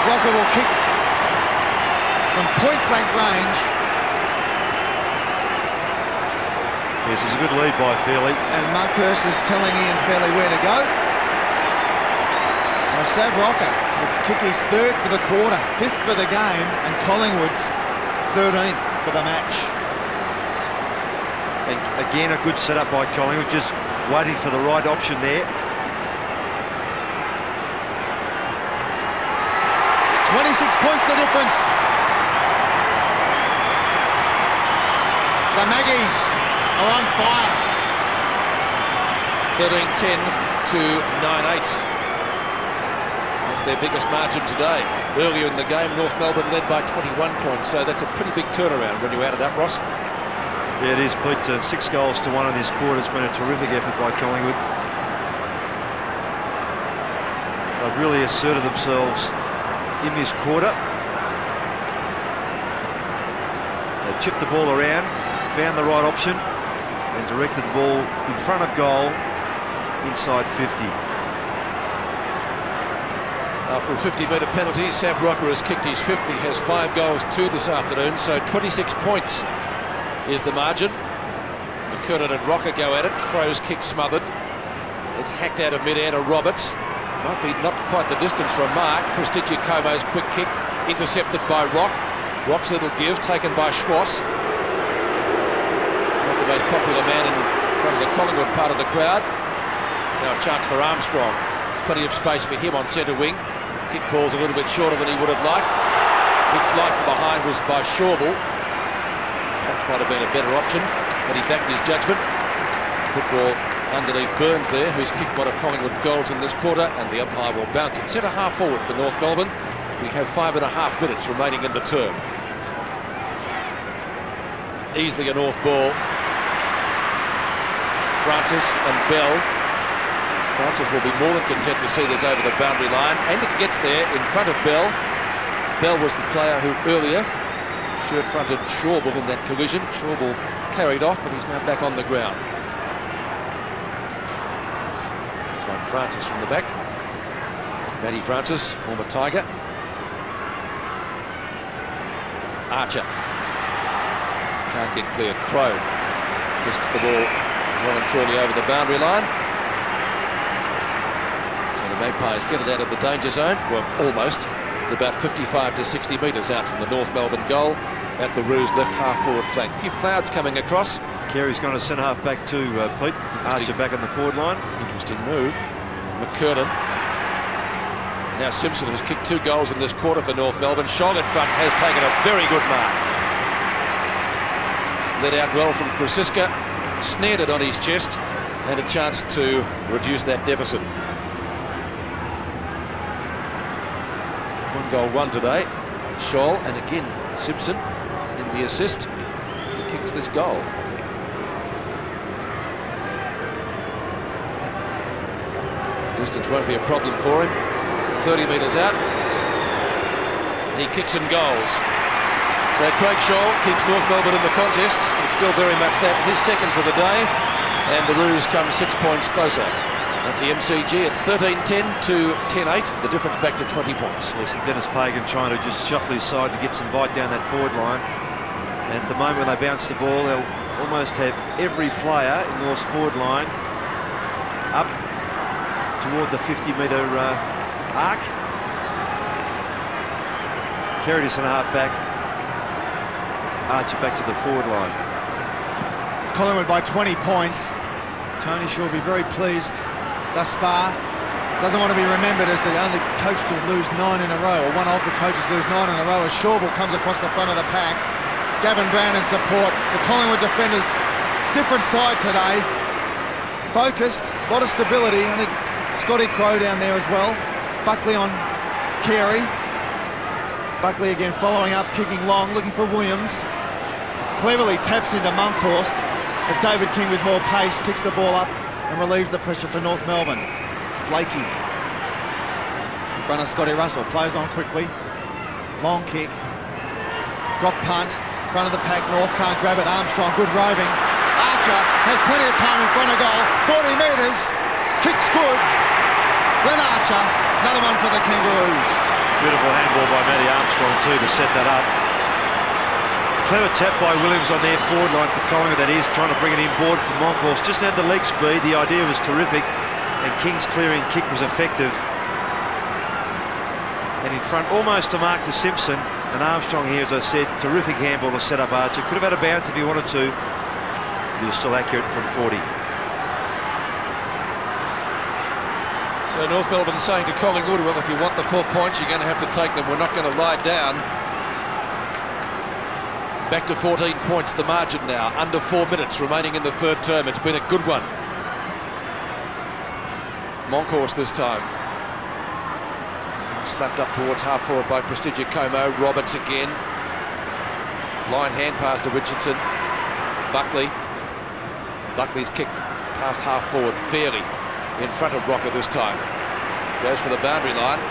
Rocker will kick from point blank range. Yes, it's a good lead by Fairley. And Marcus is telling Ian Fairley where to go. So Sav Rocker will kick his 3rd for the quarter, 5th for the game, and Collingwood's 13th for the match. And again, a good setup by Collingwood, just waiting for the right option there. 26 points the difference. The Maggies are on fire. 13-10 to 9-8. That's their biggest margin today. Earlier in the game, North Melbourne led by 21 points, so that's a pretty big turnaround when you add it up, Ross. Yeah, it is, Pete. 6 goals to 1 in this quarter. It's been a terrific effort by Collingwood. They've really asserted themselves in this quarter. They chipped the ball around, found the right option, and directed the ball in front of goal, inside 50. After a 50-metre penalty, Sav Rocker has kicked his 50, has 5 goals, 2 this afternoon, so 26 points is the margin. McKernan and Rocker go at it. Crow's kick smothered. It's hacked out of mid-air to Roberts. Might be not quite the distance from Mark. Prestigiacomo's quick kick intercepted by Rock. Rock's little give taken by Schwass. Not the most popular man in front of the Collingwood part of the crowd. Now a chance for Armstrong. Plenty of space for him on centre wing. Kick falls a little bit shorter than he would have liked. Big fly from behind was by Shawbull. Punch might have been a better option, but he backed his judgment. Football underneath Burns there, who's kicked one of Collingwood's goals in this quarter, and the umpire will bounce it. Centre half forward for North Melbourne. We have 5.5 minutes remaining in the term. Easily a North ball. Francis and Bell. Francis will be more than content to see this over the boundary line, and it gets there in front of Bell. Bell was the player who earlier shirt-fronted Shawbull in that collision. Shawbull carried off, but he's now back on the ground. Looks like Francis from the back. Matty Francis, former Tiger. Archer. Can't get clear. Crow fists the ball well and truly over the boundary line. So the Magpies get it out of the danger zone. Well, almost. It's about 55 to 60 metres out from the North Melbourne goal at the Roos left half forward flank. A few clouds coming across. Carey's gone to centre half back too, Pete. Archer back on the forward line. Interesting move. McKernan. Now Simpson, who's kicked 2 goals in this quarter for North Melbourne. Scholl in front has taken a very good mark. Let out well from Krasiska. Snared it on his chest and a chance to reduce that deficit. 1 goal 1 today. Scholl and again Simpson in the assist. He kicks this goal. Distance won't be a problem for him. 30 metres out. He kicks and goals. So Craig Scholl keeps North Melbourne in the contest. It's still very much that, his second for the day. And the Roos come 6 points closer. At the MCG, it's 13-10 to 10-8. The difference back to 20 points. Yes, and Dennis Pagan trying to just shuffle his side to get some bite down that forward line. And at the moment when they bounce the ball, they'll almost have every player in North's forward line up toward the 50-metre arc. Carey to centre half back. Archer back to the forward line. It's Collingwood by 20 points. Tony Shaw will be very pleased thus far. Doesn't want to be remembered as the only coach to lose 9 in a row, or one of the coaches to lose 9 in a row, as Shawbull comes across the front of the pack. Gavin Brown in support. The Collingwood defenders, different side today. Focused, a lot of stability. I think Scotty Crow down there as well. Buckley on Carey. Buckley again following up, kicking long, looking for Williams. Cleverly taps into Monkhorst, but David King with more pace picks the ball up and relieves the pressure for North Melbourne. Blakey in front of Scotty Russell, plays on quickly. Long kick, drop punt, in front of the pack. North can't grab it. Armstrong, good roving. Archer has plenty of time in front of goal. 40 metres, kicks good. Glenn Archer, another one for the Kangaroos. Beautiful handball by Matty Armstrong too to set that up. Clever tap by Williams on their forward line for Collingwood, that is, trying to bring it inboard from Monkhorst. Just had the leg speed, the idea was terrific, and King's clearing kick was effective. And in front, almost to mark to Simpson, and Armstrong here, as I said, terrific handball to set up Archer. Could have had a bounce if he wanted to, but he was still accurate from 40. So North Melbourne saying to Collingwood, well, if you want the 4 points, you're going to have to take them. We're not going to lie down. Back to 14 points, the margin now. Under 4 minutes remaining in the third term. It's been a good one. Monkhorst this time. Slapped up towards half forward by Prestigia Como. Roberts again. Blind hand pass to Richardson. Buckley. Buckley's kick past half forward fairly in front of Rocker this time. Goes for the boundary line.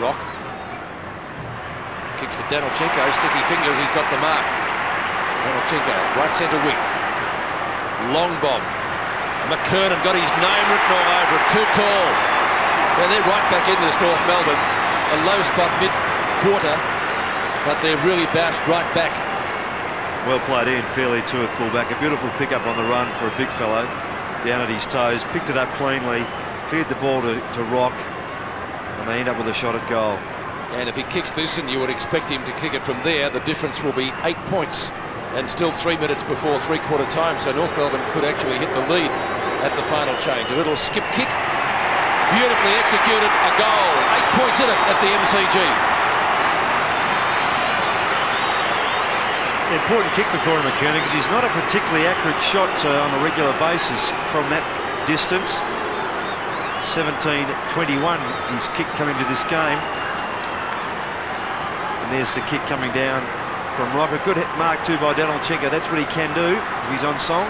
Rock. Kicks to Danilchenko, sticky fingers, he's got the mark. Danilchenko, right centre wing. Long bomb. McKernan got his name written all over it, too tall. And they're right back in this North Melbourne. A low spot mid-quarter, but they're really bounced right back. Well played in, fairly to at full-back. A beautiful pick-up on the run for a big fellow. Down at his toes, picked it up cleanly, cleared the ball to Rock, and they end up with a shot at goal. And if he kicks this, and you would expect him to kick it from there, the difference will be 8 points and still 3 minutes before three-quarter time. So North Melbourne could actually hit the lead at the final change. A little skip kick, beautifully executed, a goal. 8 points in it at the MCG. Important kick for Corey McKernan because he's not a particularly accurate shot on a regular basis from that distance. 17-21 his kick coming to this game. And there's the kick coming down from Rock. A good mark too by Danilchenko. That's what he can do if he's on song.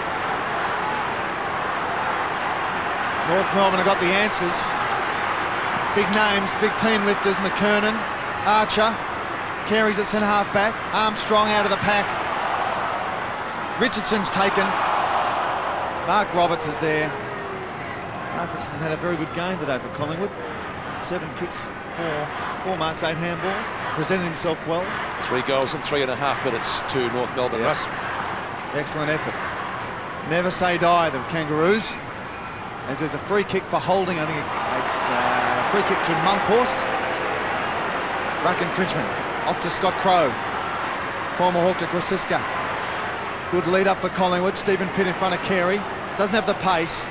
North Melbourne have got the answers. Big names, big team lifters. McKernan, Archer, Carey's at centre half back. Armstrong out of the pack. Richardson's taken. Mark Roberts is there. Mark Richardson had a very good game today for Collingwood. 7 kicks, 4 marks, 8 handballs. Presented himself well. 3 goals in 3.5 minutes to North Melbourne. Russ. Excellent effort. Never say die, the Kangaroos. As there's a free kick for holding, I think a free kick to Monkhorst. Ruck infringement. Off to Scott Crow. Former Hawk to Grosiska. Good lead up for Collingwood. Stephen Pitt in front of Carey. Doesn't have the pace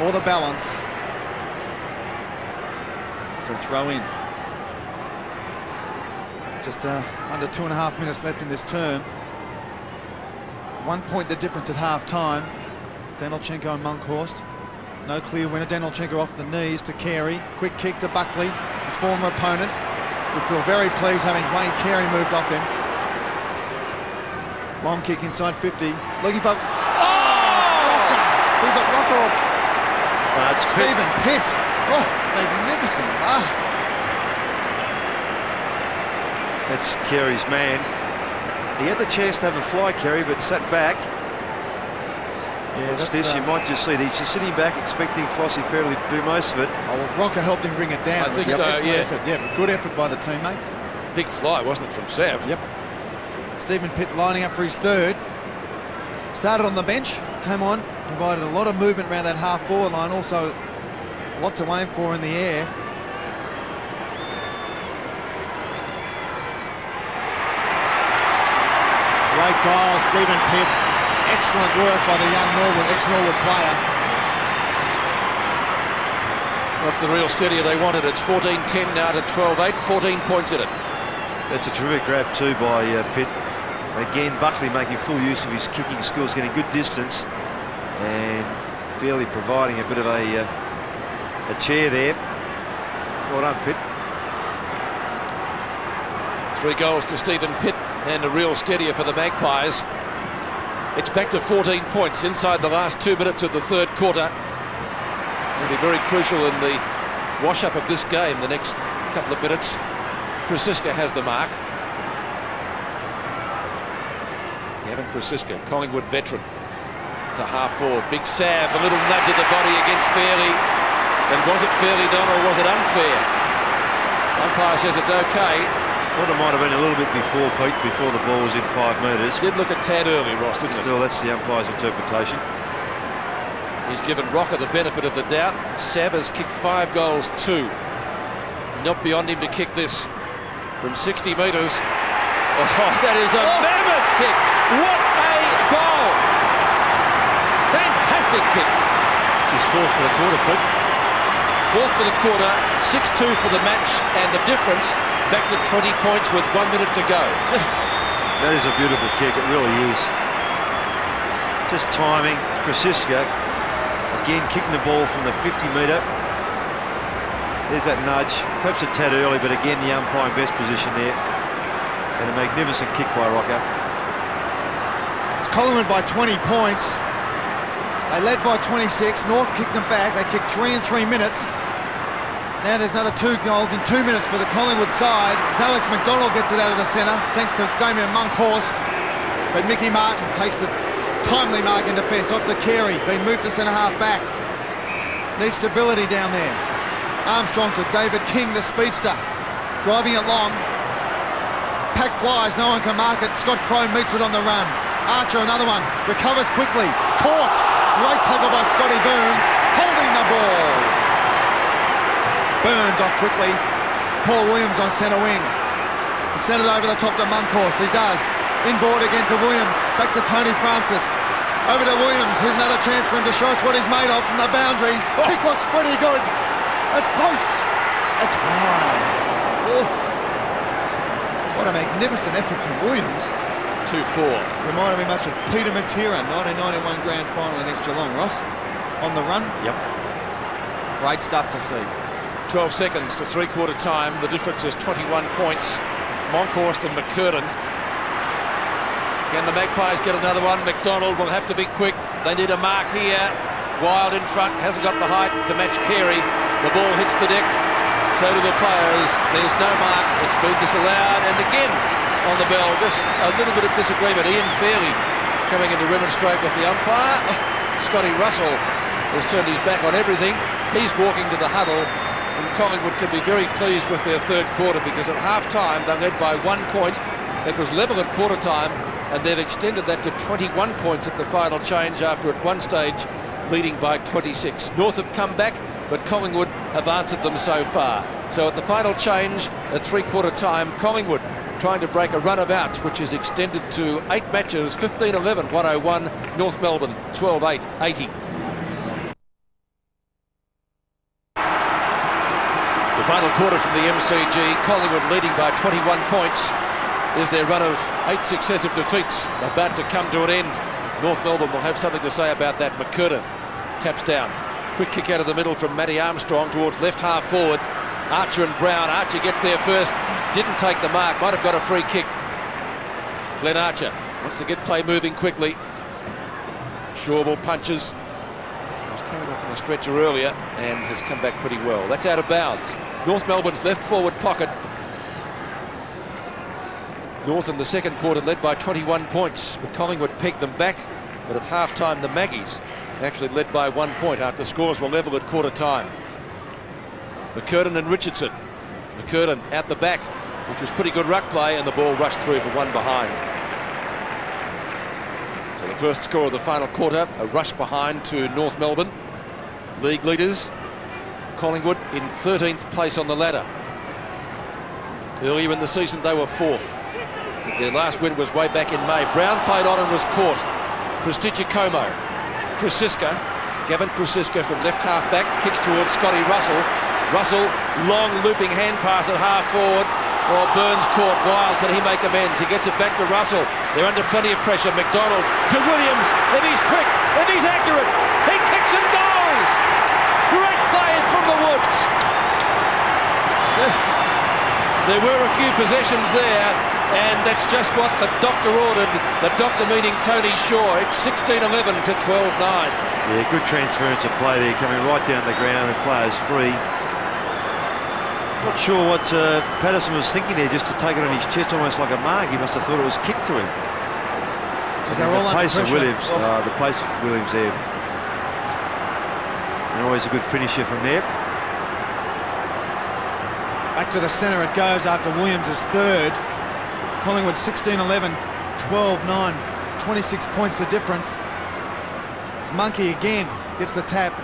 or the balance for a throw in. Just under 2.5 minutes left in this term. 1 point the difference at half time. Danilchenko and Monkhorst. No clear winner. Danilchenko off the knees to Carey. Quick kick to Buckley, his former opponent. We feel very pleased having Wayne Carey moved off him. Long kick inside 50. Looking for... Rocker! Who's at Rocker? It's Stephen Pitt. Oh, magnificent. That's Carey's man. He had the chance to have a fly, Carey, but sat back. Yeah, that's this, you might just see that he's just sitting back expecting Flossie Fairley to do most of it. Oh, well, Rocker helped him bring it down. I think so, yeah. Effort. Yeah, good effort by the teammates. Big fly, wasn't it, from Sav? Yep. Stephen Pitt lining up for his third. Started on the bench, came on, provided a lot of movement around that half-forward line, also a lot to aim for in the air. Great goal, Stephen Pitt. Excellent work by the young ex-Norwood player. What's the real steadier they wanted? It's 14-10 now to 12-8, 14 points in it. That's a terrific grab too by Pitt. Again, Buckley making full use of his kicking skills, getting good distance and fairly providing a bit of a chair there. Well done, Pitt. 3 goals to Stephen Pitt and a real steadier for the Magpies. It's back to 14 points inside the last 2 minutes of the third quarter. It'll be very crucial in the wash-up of this game the next couple of minutes. Prasiska has the mark. Gavin Prasiska, Collingwood veteran, to half-forward. Big Sav, a little nudge of the body against Fairley. And was it fairly done or was it unfair? Umpire says it's okay. Thought it might have been a little bit before, Pete, before the ball was in 5 metres. Did look a tad early, Ross, didn't it? Still, that's the umpire's interpretation. He's given Rocker the benefit of the doubt. Sav has kicked 5 goals, 2. Not beyond him to kick this from 60 metres. Oh, that is a mammoth kick. What a goal. Fantastic kick. Just 4th for the quarter, Pete. 4th for the quarter, 6-2 for the match, and the difference back to 20 points with 1 minute to go. That is a beautiful kick, it really is. Just timing. Prasiska again kicking the ball from the 50-metre. There's that nudge, perhaps a tad early, but again the umpire in best position there. And a magnificent kick by Rocker. It's Collingwood by 20 points. They led by 26. North kicked them back. They kicked 3 in 3 minutes. Now there's another 2 goals in 2 minutes for the Collingwood side as Alex McDonald gets it out of the centre thanks to Damien Monkhorst. But Mickey Martin takes the timely mark in defence off to Carey, being moved to centre half back. Needs stability down there. Armstrong to David King, the speedster. Driving it long. Pack flies, no one can mark it. Scott Crone meets it on the run. Archer, another one. Recovers quickly. Caught. Great tackle by Scotty Burns. Holding the ball. Burns off quickly. Paul Williams on centre wing. Send it over the top to Monkhorst. He does. Inboard again to Williams. Back to Tony Francis. Over to Williams. Here's another chance for him to show us what he's made of from the boundary. Kick looks pretty good. It's close. It's wide. Oh. What a magnificent effort from Williams. 2-4. Reminded me much of Peter Matera, 1991 grand final against Geelong, Ross. On the run. Yep. Great stuff to see. 12 seconds to three-quarter time. The difference is 21 points. Monkhorst and McCurtain. Can the Magpies get another one? McDonald will have to be quick. They need a mark here. Wild in front, hasn't got the height to match Carey. The ball hits the deck. So do the players. There's no mark. It's been disallowed. And again on the bell, just a little bit of disagreement. Ian Fairley coming in to remonstrate with the umpire. Scotty Russell has turned his back on everything. He's walking to the huddle. And Collingwood can be very pleased with their third quarter because at half-time they led by 1 point. It was level at quarter-time and they've extended that to 21 points at the final change after at one stage leading by 26. North have come back, but Collingwood have answered them so far. So at the final change at three-quarter time, Collingwood trying to break a run of outs which is extended to 8 matches, 15-11, 101, North Melbourne 12-8, 80. The final quarter from the MCG, Collingwood leading by 21 points. Is their run of 8 successive defeats about to come to an end. North Melbourne will have something to say about that. McCurtain taps down. Quick kick out of the middle from Matty Armstrong towards left half forward. Archer and Brown. Archer gets there first. Didn't take the mark. Might have got a free kick. Glenn Archer wants to get play moving quickly. Shawball punches. He was coming off on a stretcher earlier and has come back pretty well. That's out of bounds. North Melbourne's left forward pocket. North in the second quarter led by 21 points, but Collingwood pegged them back. But at half-time, the Maggies actually led by 1 point after scores were level at quarter-time. McCurtain and Richardson. McCurtain out the back, which was pretty good ruck play, and the ball rushed through for one behind. First score of the final quarter, a rush behind to North Melbourne. League leaders, Collingwood in 13th place on the ladder. Earlier in the season they were 4th. Their last win was way back in May. Brown played on and was caught. Prestigiacomo, Krasiska, Gavin Krasiska from left half back, kicks towards Scotty Russell. Russell, long looping hand pass at half forward. Well, Burns caught. Wild, can he make amends? He gets it back to Russell. They're under plenty of pressure. McDonald to Williams. If he's quick, if he's accurate, he kicks and goes. Great play from the Woods. There were a few possessions there, and that's just what the doctor ordered. The doctor meaning Tony Shaw. It's 16-11 to 12-9. Yeah, good transference of play there, coming right down the ground and players free. Not sure what Patterson was thinking there, just to take it on his chest almost like a mark. He must have thought it was kicked to him. The pace of Williams, the pace of Williams there. And always a good finisher from there. Back to the centre it goes after Williams' third. Collingwood 16-11, 12-9, 26 points the difference. It's Monkey again, gets the tap.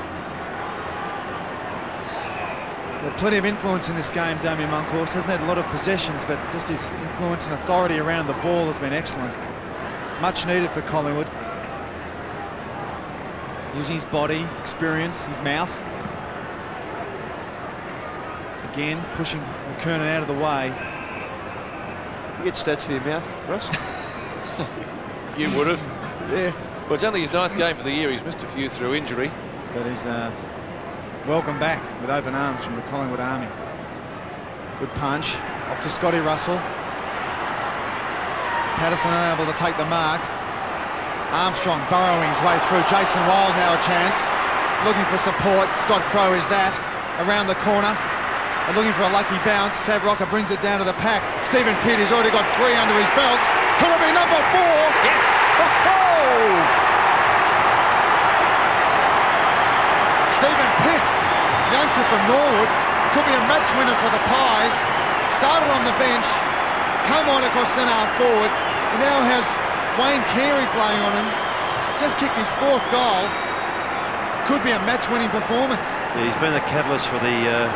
Had plenty of influence in this game, Damien Monkhorst. Hasn't had a lot of possessions, but just his influence and authority around the ball has been excellent. Much needed for Collingwood. Using his body, experience, his mouth. Again, pushing McKernan out of the way. Did you get stats for your mouth, Russ? You would have. Yeah. Well, it's only his 9th game for the year. He's missed a few through injury. But he's welcome back with open arms from the Collingwood Army. Good punch. Off to Scotty Russell. Patterson unable to take the mark. Armstrong burrowing his way through. Jason Wild now a chance. Looking for support. Scott Crow is that. Around the corner. They're looking for a lucky bounce. Sav Rocker brings it down to the pack. Stephen Pitt has already got 3 under his belt. Could it be number 4? Yes! Stephen Pitt, youngster from Norwood, could be a match winner for the Pies. Started on the bench, come on across centre half forward. He now has Wayne Carey playing on him. Just kicked his 4th goal. Could be a match-winning performance. Yeah, he's been the catalyst for the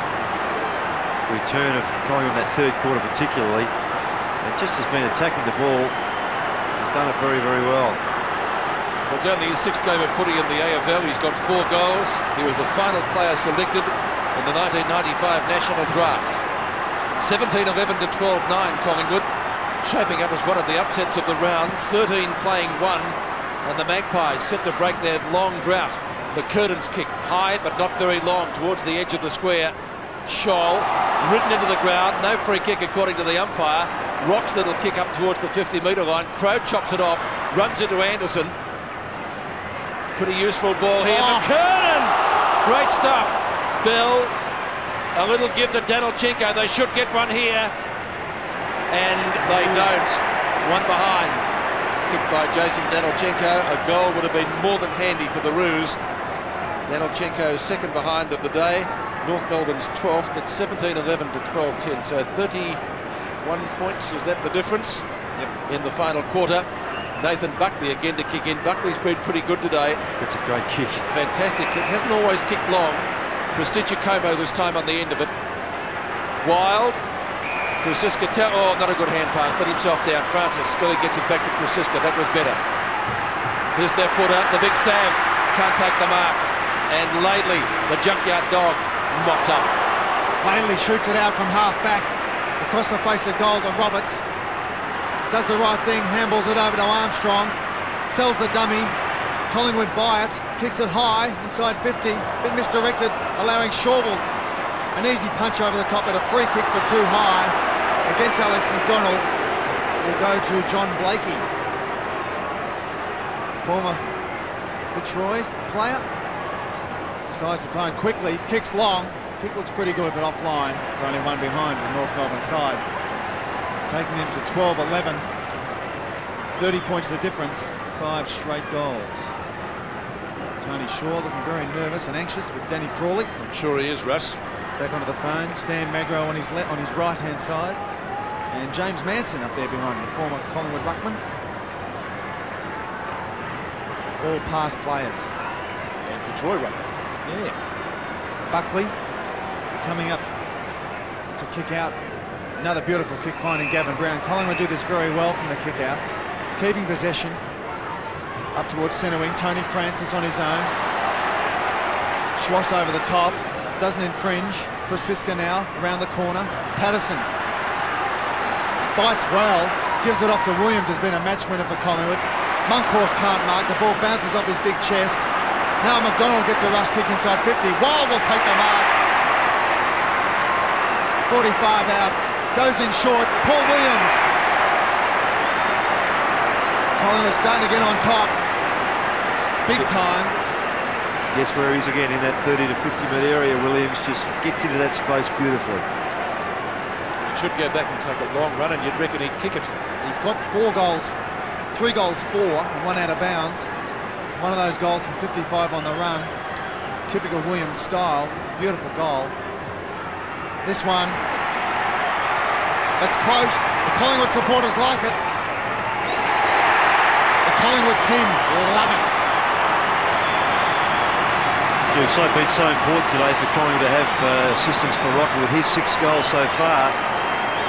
return of Collingwood in that 3rd quarter particularly. And just has been attacking the ball. He's done it very, very well. It's only his 6th game of footy in the AFL. He's got 4 goals. He was the final player selected in the 1995 National Draft. 17-11 to 12-9 Collingwood, shaping up as one of the upsets of the round. 13 playing 1, and the Magpies set to break their long drought. McKernan's kick, high but not very long, towards the edge of the square. Scholl, ridden into the ground, no free kick according to the umpire. Rocks little kick up towards the 50-metre line. Crow chops it off, runs into Anderson. Pretty useful ball here. McKernan! Great stuff. Bell, a little give to Danilchenko. They should get one here. And they don't. One behind. Kicked by Jason Danilchenko. A goal would have been more than handy for the Roos. Danilchenko's 2nd behind of the day. North Melbourne's 12th at 17-11 to 12-10. So 31 points. Is that the difference? Yep. In the final quarter. Nathan Buckley again to kick in. Buckley's been pretty good today. That's a great kick. Fantastic kick. Hasn't always kicked long. Prestigiacomo this time on the end of it. Wild. Krasiska. Oh, not a good hand pass. Let himself down. Francis still gets it back to Krasiska. That was better. Here's their footer. The big Sav can't take the mark. And Laidley, the junkyard dog, mops up. Laidley shoots it out from half back. Across the face of goal to Roberts. Does the right thing, handballs it over to Armstrong, sells the dummy, Collingwood buy it, kicks it high, inside 50, bit misdirected, allowing Shawble an easy punch over the top, but a free kick for too high against Alex McDonald. Will go to John Blakey, former Fitzroy's player. Decides to play quickly, kicks long, kick looks pretty good, but offline for only 1 behind the North Melbourne side. Taking them to 12-11, 30 points the difference, 5 straight goals. Tony Shaw looking very nervous and anxious with Danny Frawley. I'm sure he is, Russ. Back onto the phone, Stan Magro on his right-hand side, and James Manson up there behind him, the former Collingwood ruckman. all past players. And for Troy Rucker. Yeah. Buckley coming up to kick out. Another beautiful kick finding Gavin Brown. Collingwood do this very well from the kick out. Keeping possession up towards centre wing. Tony Francis on his own. Schwass over the top. Doesn't infringe. Krasiska now around the corner. Patterson fights well. Gives it off to Williams, has been a match winner for Collingwood. Monkhorst can't mark. The ball bounces off his big chest. Now McDonald gets a rush kick inside 50. Wild will take the mark. 45 out. Goes in short. Paul Williams. Collingwood starting to get on top. Big time. Guess where he's again, in that 30 to 50 metre area. Williams just gets into that space beautifully. He should go back and take a long run, and you'd reckon he'd kick it. He's got 4 goals, 3 goals, 4, and 1 out of bounds. One of those goals from 55 on the run. Typical Williams style. Beautiful goal. This one, it's close. The Collingwood supporters like it. The Collingwood team love it. It's been so important today for Collingwood to have assistance for Rocker with his 6 goals so far.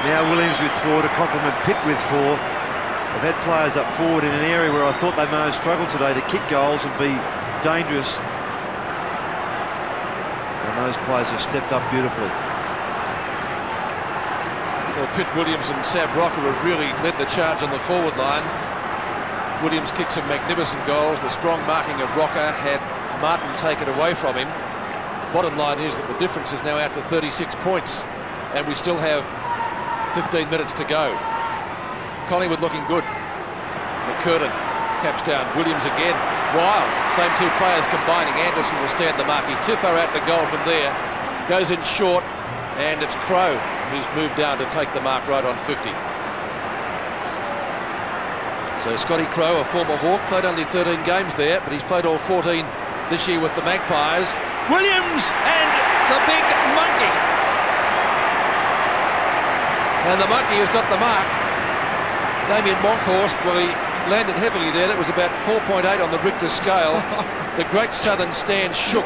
Now Williams with 4 to complement Pitt with 4. They've had players up forward in an area where I thought they may have struggled today to kick goals and be dangerous. And those players have stepped up beautifully. Well, Pitt, Williams and Sav Rocker have really led the charge on the forward line. Williams kicked some magnificent goals. The strong marking of Rocker had Martin take it away from him. Bottom line is that the difference is now out to 36 points, and we still have 15 minutes to go. Collingwood looking good. McCurtain taps down. Williams again. Wild. Same 2 players combining. Anderson will stand the mark. He's too far out to goal from there. Goes in short, and it's Crowe who's moved down to take the mark right on 50. So Scotty Crowe, a former Hawk, played only 13 games there, but he's played all 14 this year with the Magpies. Williams and the big monkey. And the monkey has got the mark. Damien Monkhorst, well, he landed heavily there. That was about 4.8 on the Richter scale. The Great Southern Stand shook.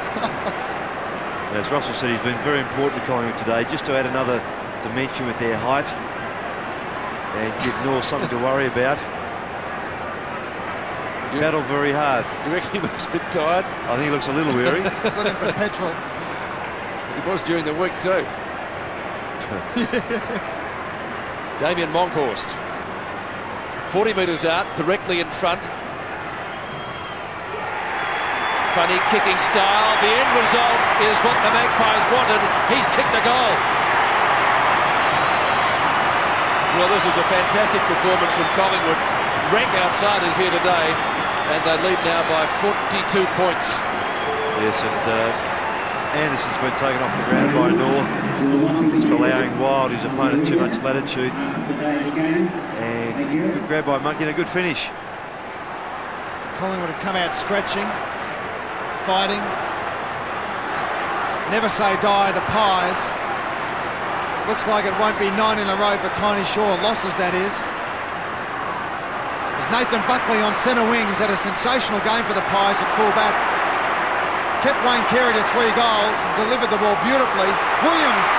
As Russell said, he's been very important to Collingwood today, just to add another dimension with their height and give North something to worry about. He's battled very hard. Do you reckon he looks a bit tired? I think he looks a little weary. He's looking for petrol. He was during the week too. Damien Monkhorst. 40 metres out, directly in front. Funny kicking style. The end result is what the Magpies wanted. He's kicked a goal. Well, this is a fantastic performance from Collingwood. Rank outsiders here today, and they lead now by 42 points. Yes, and Anderson's been taken off the ground by North, just allowing Wild, his opponent, too much latitude. And good grab by Monkey and a good finish. Collingwood have come out scratching, fighting. Never say die, the Pies. Looks like it won't be 9 in a row for Tiny Shaw. Losses, that is. There's Nathan Buckley on centre wing, who's had a sensational game for the Pies at full-back. Kept Wayne Carey to 3 goals and delivered the ball beautifully. Williams,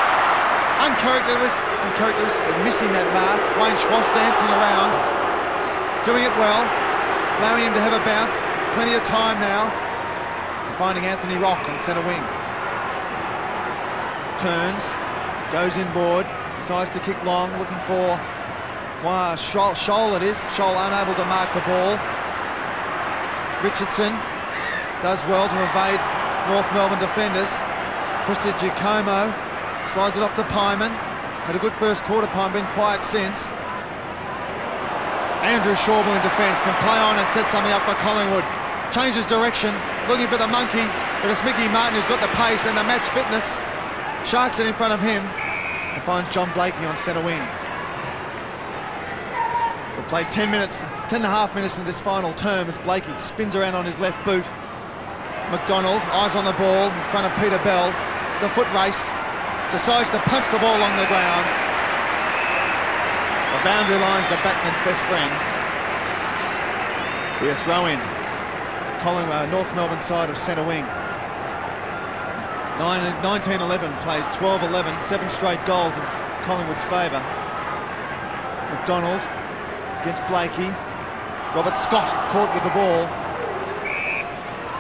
uncharacteristically missing that mark. Wayne Schwass dancing around, doing it well, allowing him to have a bounce. Plenty of time now. And finding Anthony Rock on centre wing. Turns, goes inboard, decides to kick long, looking for Scholl it is. Scholl unable to mark the ball. Richardson does well to evade North Melbourne defenders. Prestigiacomo slides it off to Pyman. Had a good first quarter, Pyman, been quiet since. Andrew Shawble in defence, can play on and set something up for Collingwood. Changes direction, looking for the monkey, but it's Mickey Martin who's got the pace and the match fitness. Sharks it in front of him and finds John Blakey on centre wing. We've played 10 and a half minutes in this final term as Blakey spins around on his left boot. McDonald, eyes on the ball in front of Peter Bell. It's a foot race. Decides to punch the ball along the ground. The boundary line's the backman's best friend. Be a throw in. North Melbourne side of centre wing. 1911 plays 12-11, 7 straight goals in Collingwood's favour. McDonald against Blakey. Robert Scott caught with the ball.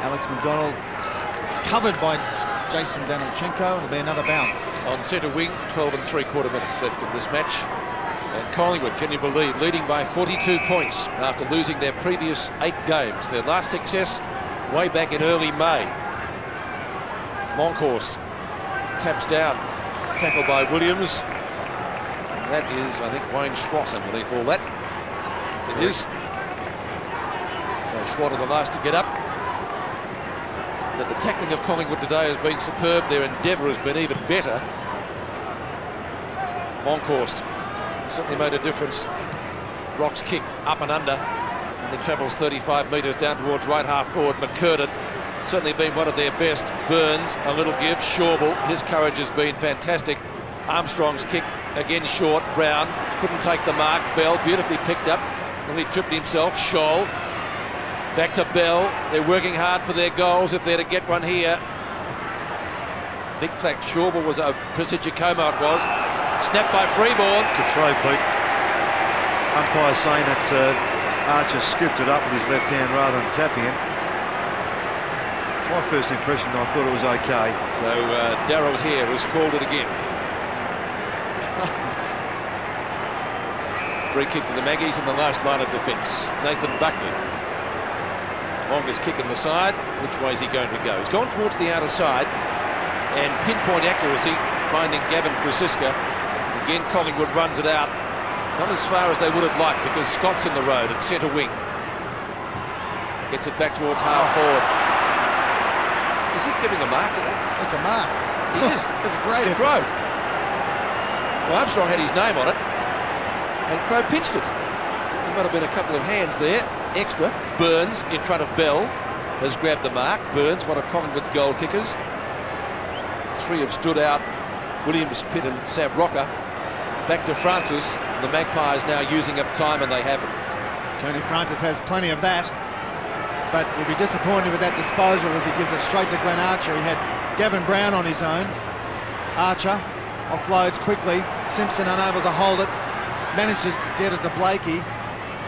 Alex McDonald covered by Jason Danilchenko, and it'll be another bounce. On centre wing, 12 3/4 minutes left in this match. And Collingwood, can you believe, leading by 42 points after losing their previous 8 games. Their last success way back in early May. Monkhorst taps down, tackled by Williams. That is, I think, Wayne Schwass underneath all that. It is. So Schwatter the last to get up. But the tackling of Collingwood today has been superb. Their endeavour has been even better. Monkhorst certainly made a difference. Rock's kick up and under, and he travels 35 metres down towards right half forward. McCurtain certainly been one of their best. Burns a little give. Shawble, his courage has been fantastic. Armstrong's kick again short. Brown couldn't take the mark. Bell beautifully picked up, and he tripped himself. Scholl back to Bell. They're working hard for their goals if they're to get one here. Big clack. Shawble was a Prestigiacomo, it was. Snapped by Freeborn. To throw, Pete. Umpire saying that Archer scooped it up with his left hand rather than tapping it. My first impression, I thought it was okay. So Darryl here has called it again. Free kick to the Maggies in the last line of defence. Nathan Buckley. Longest kick in the side. Which way is he going to go? He's gone towards the outer side, and pinpoint accuracy finding Gavin Krasiska. Again, Collingwood runs it out. Not as far as they would have liked, because Scott's in the road at centre wing. Gets it back towards half forward. Is he giving a mark to that? That's a mark. He is. That's a great effort. Crow. Well, Armstrong had his name on it, and Crow pinched it. There might have been a couple of hands there. Extra. Burns in front of Bell has grabbed the mark. Burns, one of Collingwood's goal kickers. 3 have stood out. Williams, Pitt and Sav Rocker. Back to Francis. The Magpies now using up time, and they haven't. Tony Francis has plenty of that, but will be disappointed with that disposal as he gives it straight to Glenn Archer. He had Gavin Brown on his own. Archer offloads quickly. Simpson unable to hold it. Manages to get it to Blakey,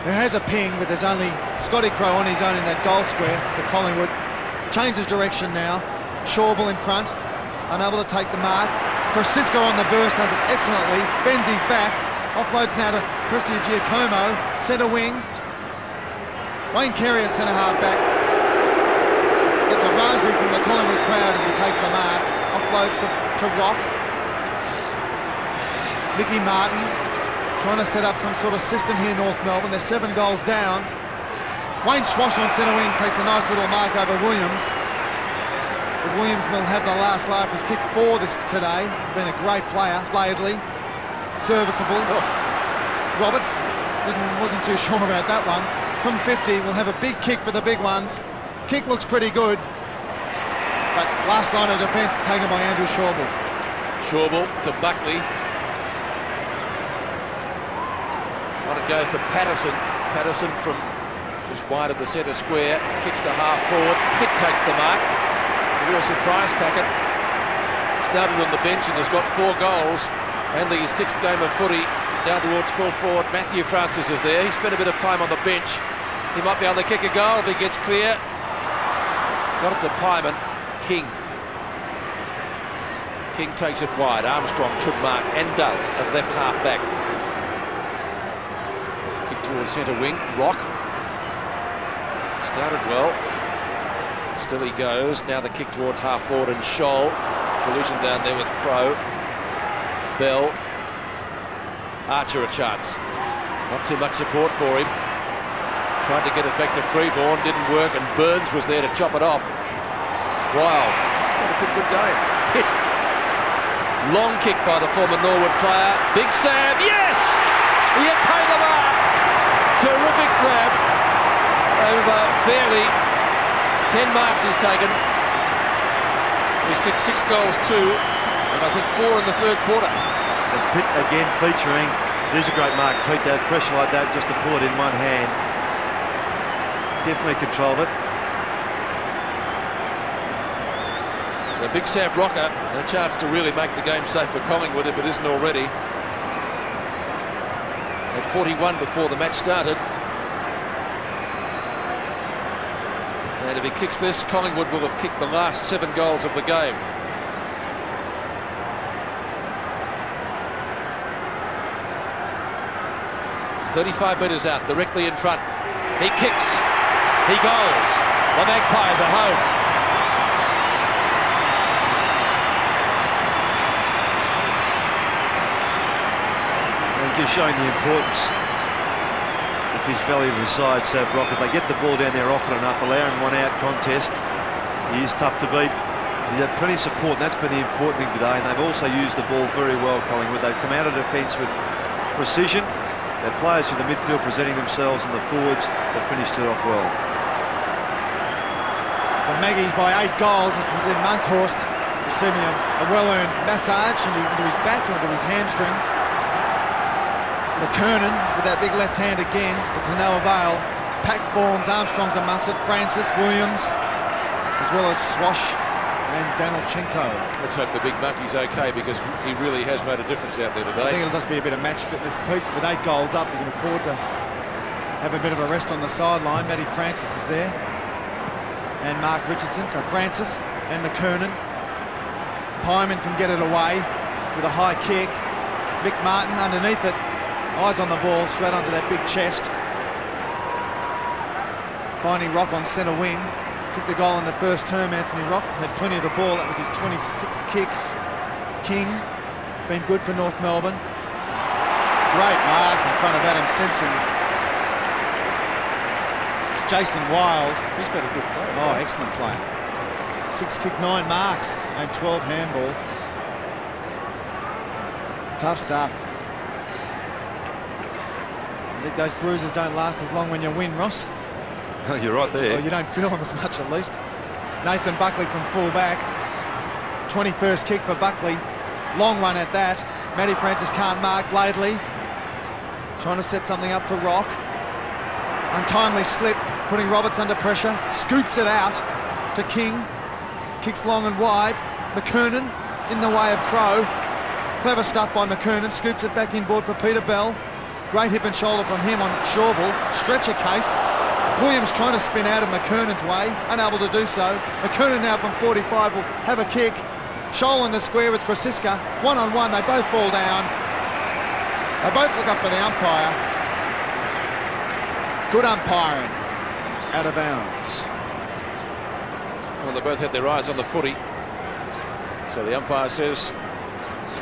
who has a ping, but there's only Scotty Crow on his own in that goal square for Collingwood. Changes direction now. Shawble in front, unable to take the mark. Krasiska on the burst, does it excellently. Bends his back. Offloads now to Prestigiacomo, centre wing. Wayne Carey at centre half back. Gets a raspberry from the Collingwood crowd as he takes the mark. Offloads to Rock. Mickey Martin trying to set up some sort of system here, North Melbourne. They're 7 goals down. Wayne Schwass on centre wing takes a nice little mark over Williams. But Williams will have the last laugh. He's kicked 4 today. Been a great player. Laidley, serviceable. Roberts wasn't too sure about that one. From 50, we'll have a big kick for the big ones. Kick looks pretty good, but last line of defence taken by Andrew Shawble. Shawble to Buckley. When it goes to Patterson. Patterson from just wide of the centre square. Kicks to half forward. Pitt takes the mark. A real surprise packet. Started on the bench and has got 4 goals. Only his 6th game of footy. Down towards full forward. Matthew Francis is there. He spent a bit of time on the bench. He might be able to kick a goal if he gets clear. Got it to Pyman. King. King takes it wide. Armstrong should mark, and does, at left half back. Kick towards centre wing. Rock. Started well. Still he goes. Now the kick towards half forward, and Scholl. Collision down there with Crow. Bell. Archer a chance. Not too much support for him. Tried to get it back to Freeborn, didn't work, and Burns was there to chop it off. Wild. It's been a pretty good game. Pitt. Long kick by the former Norwood player. Big Sam, yes! He had paid the mark. Terrific grab over Fairley. 10 marks he's taken. He's kicked 6 goals too, and I think 4 in the 3rd quarter. And Pitt again featuring. It is a great mark, Pete, to have pressure like that just to pull it in one hand. Definitely controlled it. So Big Sav Rocker, a chance to really make the game safe for Collingwood if it isn't already. At 41 before the match started. And if he kicks this, Collingwood will have kicked the last 7 goals of the game. "35 metres out, directly in front. He kicks. He goes. The Magpies are home. And just showing the importance of his value to the side, Sav Rock. If they get the ball down there often enough, allowing one out contest, he is tough to beat. He had plenty of support, and that's been the important thing today. And they've also used the ball very well, Collingwood. They've come out of defence with precision. Their players in the midfield presenting themselves, and the forwards have finished it off well. So Maggies by 8 goals. This was in Monkhorst, receiving a well-earned massage into his back or into his hamstrings. McKernan with that big left hand again, but to no avail. Pack forms, Armstrong's amongst it, Francis, Williams, as well as Swash and Danilchenko. Let's hope the Big Muckie's okay, because he really has made a difference out there I today. think it'll just be a bit of match fitness, Pete. With 8 goals up, you can afford to have a bit of a rest on the sideline. Matty Francis is there, and Mark Richardson. So Francis and McKernan. Pyman can get it away with a high kick. Mick Martin underneath it, eyes on the ball, straight onto that big chest. Finding Rock on centre wing. Kicked a goal in the first term, Anthony Rock. Had plenty of the ball. That was his 26th kick. King, been good for North Melbourne. Great mark in front of Adam Simpson. It's Jason Wild. He's been a good player. Oh, excellent player. 6 kick, 9 marks, and 12 handballs. Tough stuff. I think those bruises don't last as long when you win, Ross. You're right there. Well, you don't feel them as much, at least. Nathan Buckley from full-back. 21st kick for Buckley. Long run at that. Matty Francis can't mark. Laidley trying to set something up for Rock. Untimely slip, putting Roberts under pressure. Scoops it out to King. Kicks long and wide. McKernan in the way of Crow. Clever stuff by McKernan. Scoops it back inboard for Peter Bell. Great hip and shoulder from him on Shawbull. Stretcher case. Williams trying to spin out of McKernan's way, unable to do so. McKernan now from 45 will have a kick. Scholl in the square with Krasiska. 1-on-1, they both fall down. They both look up for the umpire. Good umpiring. Out of bounds. Well, they both had their eyes on the footy. So the umpire says,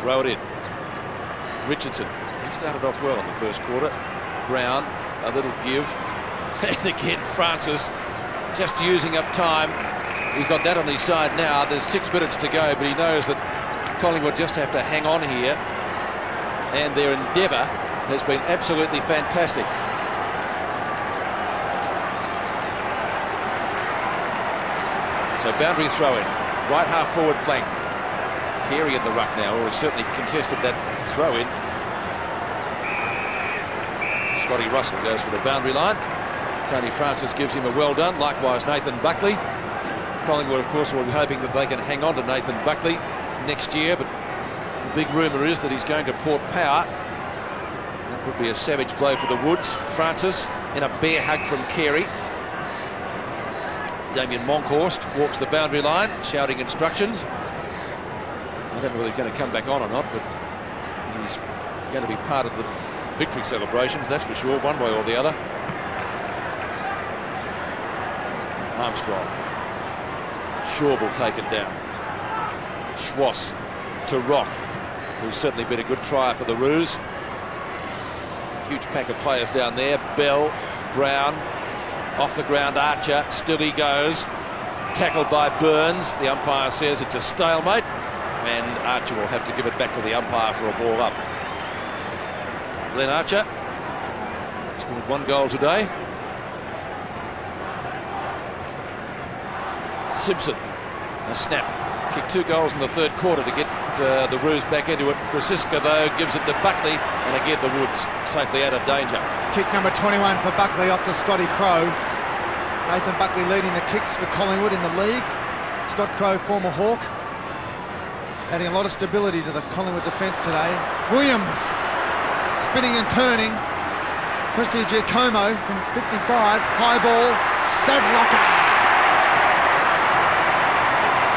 throw it in. Richardson, he started off well in the first quarter. Brown, a little give. And again, Francis just using up time. He's got that on his side now. There's 6 minutes to go, but he knows that Collingwood just have to hang on here. And their endeavour has been absolutely fantastic. So boundary throw in, right half forward flank. Carey in the ruck now, or has certainly contested that throw in. Scotty Russell goes for the boundary line. Tony Francis gives him a well done, likewise Nathan Buckley. Collingwood, of course, will be hoping that they can hang on to Nathan Buckley next year, but the big rumour is that he's going to Port Power. That would be a savage blow for the Woods. Francis in a bear hug from Carey. Damien Monkhorst walks the boundary line, shouting instructions. I don't know whether he's going to come back on or not, but he's going to be part of the victory celebrations, that's for sure, one way or the other. Armstrong. Shawbull taken down. Schwass to Rock, who's certainly been a good trier for the Roos. Huge pack of players down there. Bell, Brown, off the ground Archer, still he goes. Tackled by Burns. The umpire says it's a stalemate, and Archer will have to give it back to the umpire for a ball up. Glenn Archer scored 1 goal today. Simpson, a snap. Kicked 2 goals in the third quarter to get the Roos back into it. Krasiska, though, gives it to Buckley, and again the Woods safely out of danger. Kick number 21 for Buckley off to Scotty Crow. Nathan Buckley leading the kicks for Collingwood in the league. Scott Crow, former Hawk, adding a lot of stability to the Collingwood defence today. Williams spinning and turning. Prestige Giacomo from 55, high ball, Sav Rocker.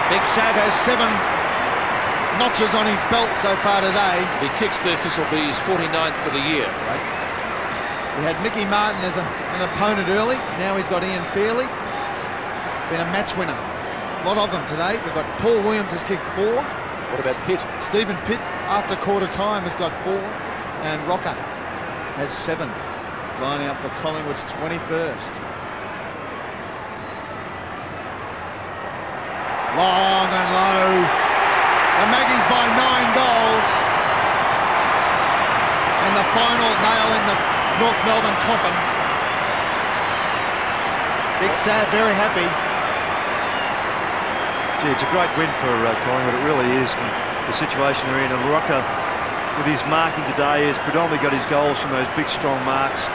Big Sav has 7 notches on his belt so far today. If he kicks this will be his 49th for the year. Right. He had Mickey Martin as an opponent early. Now he's got Ian Fairley. Been a match winner. A lot of them today. We've got Paul Williams has kicked 4. What about Pitt? Stephen Pitt, after quarter time, has got 4. And Rocker has 7. Lining up for Collingwood's 21st. Long and low. The Maggies by 9 goals. And the final nail in the North Melbourne coffin. Big Sav very happy. Gee, it's a great win for Collingwood, it really is. The situation they're in, and Rocker, with his marking today, has predominantly got his goals from those big, strong marks.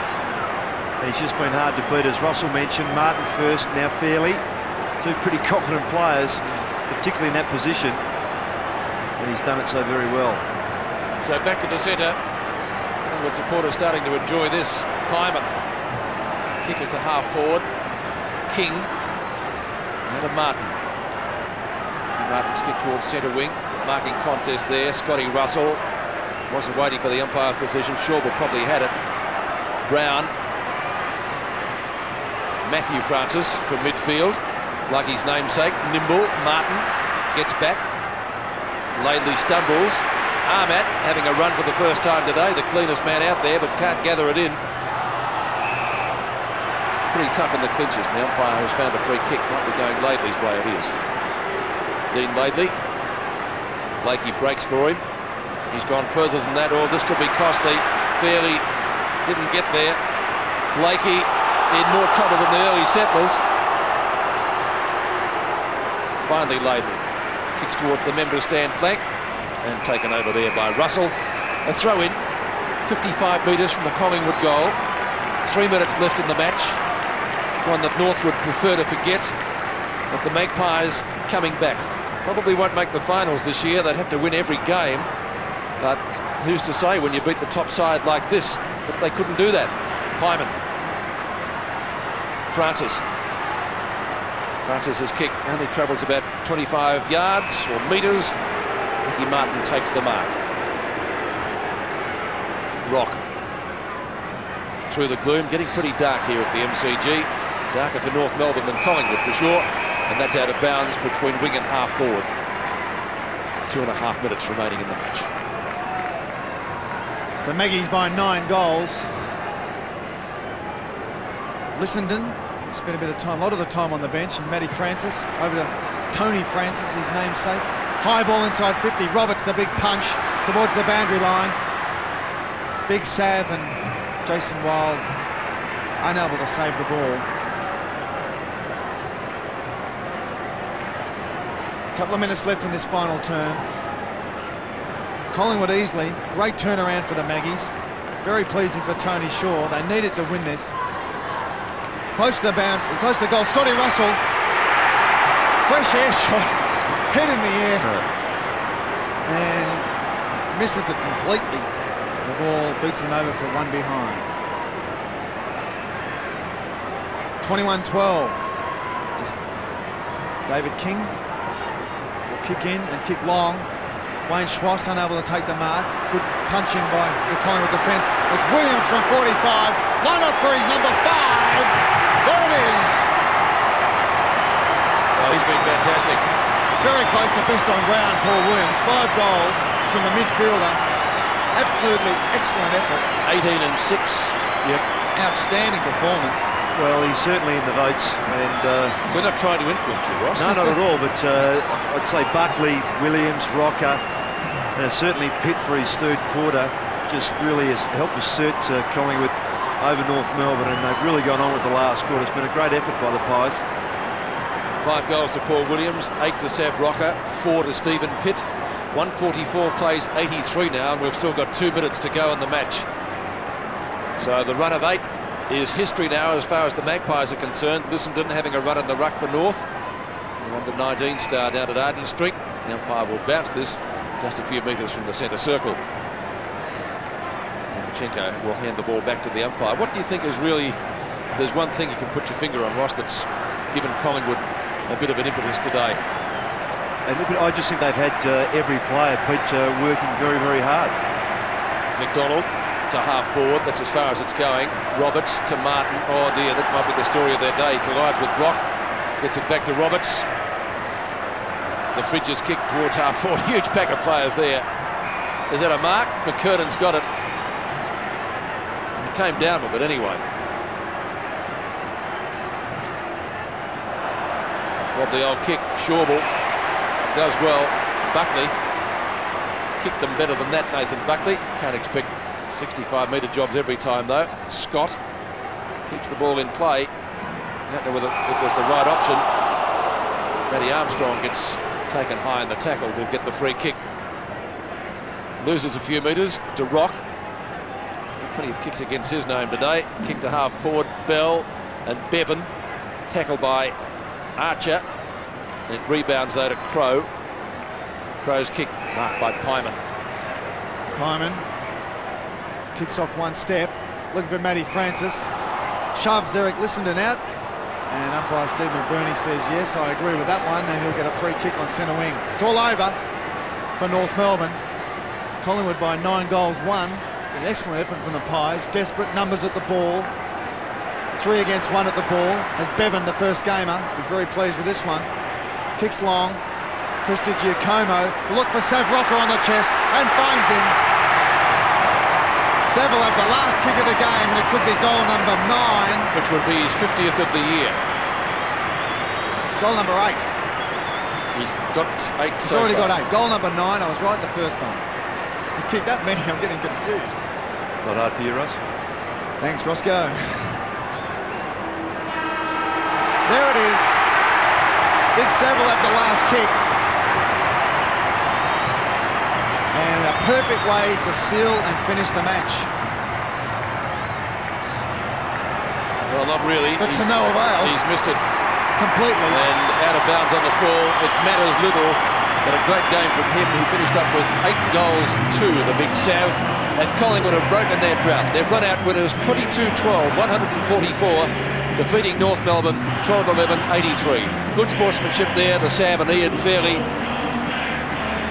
And he's just been hard to beat. As Russell mentioned, Martin first, now Fairley. 2 pretty competent players, particularly in that position. And he's done it so very well. So back to the centre. Collingwood supporters starting to enjoy this. Pyman. Kickers to half forward. King. And a Martin. Martin skipped towards centre wing. Marking contest there. Scotty Russell. Wasn't waiting for the umpire's decision. Shawbull probably had it. Brown. Matthew Francis from midfield, like his namesake. Nimble. Martin gets back. Laidley stumbles. Ahmat having a run for the first time today, the cleanest man out there, but can't gather it in. It's pretty tough in the clinches. The umpire has found a free kick. Might be going Laidley's way. It is. Dean Laidley. Blakey breaks for him. He's gone further than that. Or this could be costly. Fairley didn't get there. Blakey in more trouble than the early settlers. Finally Laidley kicks towards the member stand flank and taken over there by Russell. A throw in, 55 metres from the Collingwood goal. 3 minutes left in the match. One that North would prefer to forget. But the Magpies coming back. Probably won't make the finals this year. They'd have to win every game. But who's to say when you beat the top side like this that they couldn't do that? Pyman. Francis has kicked, only travels about 25 yards or metres. Mickey Martin takes the mark. Rock through the gloom, getting pretty dark here at the MCG. Darker for North Melbourne than Collingwood for sure. And that's out of bounds between wing and half forward. 2.5 minutes remaining in the match. So Maggies by 9 goals. Lissenden spent a bit of time, a lot of the time on the bench, and Matty Francis over to Tony Francis, his namesake. High ball inside 50. Roberts the big punch towards the boundary line. Big Sav and Jason Wild unable to save the ball. A couple of minutes left in this final term. Collingwood easily. Great turnaround for the Maggies. Very pleasing for Tony Shaw. They needed to win this. Close to the boundary, close to the goal. Scotty Russell. Fresh air shot. Head in the air. And misses it completely. The ball beats him over for 1 behind. 21-12. David King will kick in and kick long. Wayne Schwass unable to take the mark. Good punching by the Collingwood defence. It's Williams from 45. Line up for his number 5. There it is. Oh, he's been fantastic. Very close to best on ground, Paul Williams. 5 goals from the midfielder. Absolutely excellent effort. 18 and 6. Yep. Outstanding performance. Well, he's certainly in the votes, and we're not trying to influence you, Ross. No, not at all. But I'd say Buckley, Williams, Rocker, and certainly Pitt for his 3rd quarter just really has helped assert Collingwood over North Melbourne, and they've really gone on with the last quarter. It's been a great effort by the Pies. 5 goals to Paul Williams, 8 to Sav Rocker, 4 to Stephen Pitt. 144 plays 83 now, and we've still got 2 minutes to go in the match. So the run of 8 is history now as far as the Magpies are concerned. Lissenden having a run in the ruck for North. The under-19 star down at Arden Street. The umpire will bounce this just a few metres from the centre circle. Danchenko will hand the ball back to the umpire. What do you think is really, there's one thing you can put your finger on, Ross, that's given Collingwood a bit of an impetus today? And I just think they've had every player, Pete, working very, very hard. McDonald to half forward, that's as far as it's going. Roberts to Martin. Oh dear, that might be the story of their day. He collides with Rock, gets it back to Roberts. The Fridges kick towards half forward. Huge pack of players there. Is that a mark? McKernan's got it. He came down with it anyway. Rob the old kick. Shawball does well. Buckley kicked them better than that, Nathan Buckley. Can't expect 65-metre jobs every time though. Scott keeps the ball in play. Don't know whether it was the right option. Matty Armstrong gets taken high in the tackle, will get the free kick. Loses a few metres to Rock. Plenty of kicks against his name today. Kick to half forward, Bell and Bevan. Tackled by Archer. It rebounds though to Crow. Crow's kick marked by Pyman. Pyman kicks off one step, looking for Matty Francis. Shoves Eric Lissenden out. And umpire Steve McBurney says, yes, I agree with that one, and he'll get a free kick on centre wing. It's all over for North Melbourne. Collingwood by 9 goals, 1. An excellent effort from the Pies. Desperate numbers at the ball. 3 against 1 at the ball. As Bevan, the first gamer, be very pleased with this one. Kicks long. Prestigiacomo. Look for Sav Rocker on the chest and finds him. Sav will have the last kick of the game, and it could be goal number 9. Which would be his 50th of the year. Goal number 8. He's got 8 He's so already far. got 8. Goal number 9, I was right the first time. He's kicked that many, I'm getting confused. Not hard for you, Ross. Thanks, Roscoe. There it is. Big Sav will have the last kick. And a perfect way to seal and finish the match. Well, not really. But to no avail. He's missed it. Completely. And out of bounds on the fall. It matters little, but a great game from him. He finished up with 8 goals to the big Sav, and Collingwood have broken their drought. They've run out winners 22-12, 144, defeating North Melbourne 12-11, 83. Good sportsmanship there, the Sav and Ian Fairley,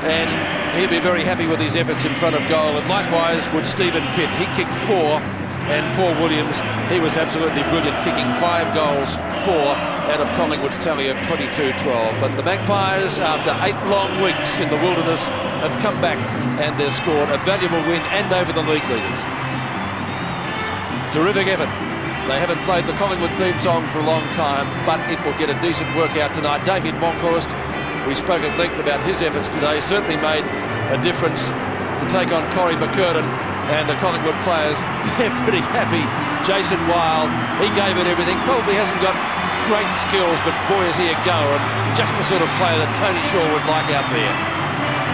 and he'll be very happy with his efforts in front of goal, and likewise would Stephen Pitt. He kicked 4, and Paul Williams, he was absolutely brilliant, kicking 5 goals, 4 out of Collingwood's tally of 22-12. But the Magpies, after 8 long weeks in the wilderness, have come back and they've scored a valuable win and over the league leaders. Terrific effort. They haven't played the Collingwood theme song for a long time, but it will get a decent workout tonight. Damien Monkhorst, we spoke at length about his efforts today, certainly made a difference to take on Corey McKernan, and the Collingwood players, they're pretty happy. Jason Weil, he gave it everything, probably hasn't got great skills, but boy is he a goer, and just the sort of player that Tony Shaw would like out there.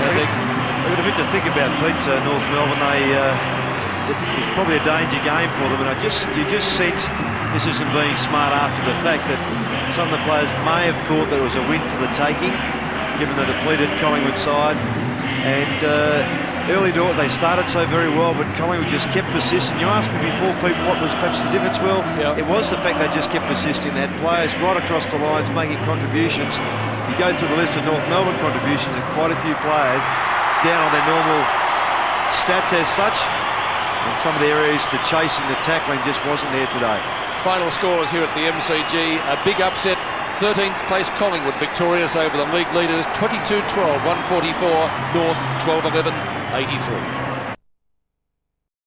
They've got a bit to think about, Pete. North Melbourne, it was probably a danger game for them, and you just sense this isn't being smart after the fact that some of the players may have thought that it was a win for the taking, given the depleted Collingwood side. And early door, they started so very well, but Collingwood just kept persisting. You asked me before, Pete, what was perhaps the difference? Well, It was the fact they just kept persisting. They had players right across the lines making contributions. You go through the list of North Melbourne contributions, and quite a few players down on their normal stats as such. And some of the areas to chasing the tackling just wasn't there today. Final scores here at the MCG, a big upset. 13th place Collingwood victorious over the league leaders, 22-12, 144, North 12-11, 83.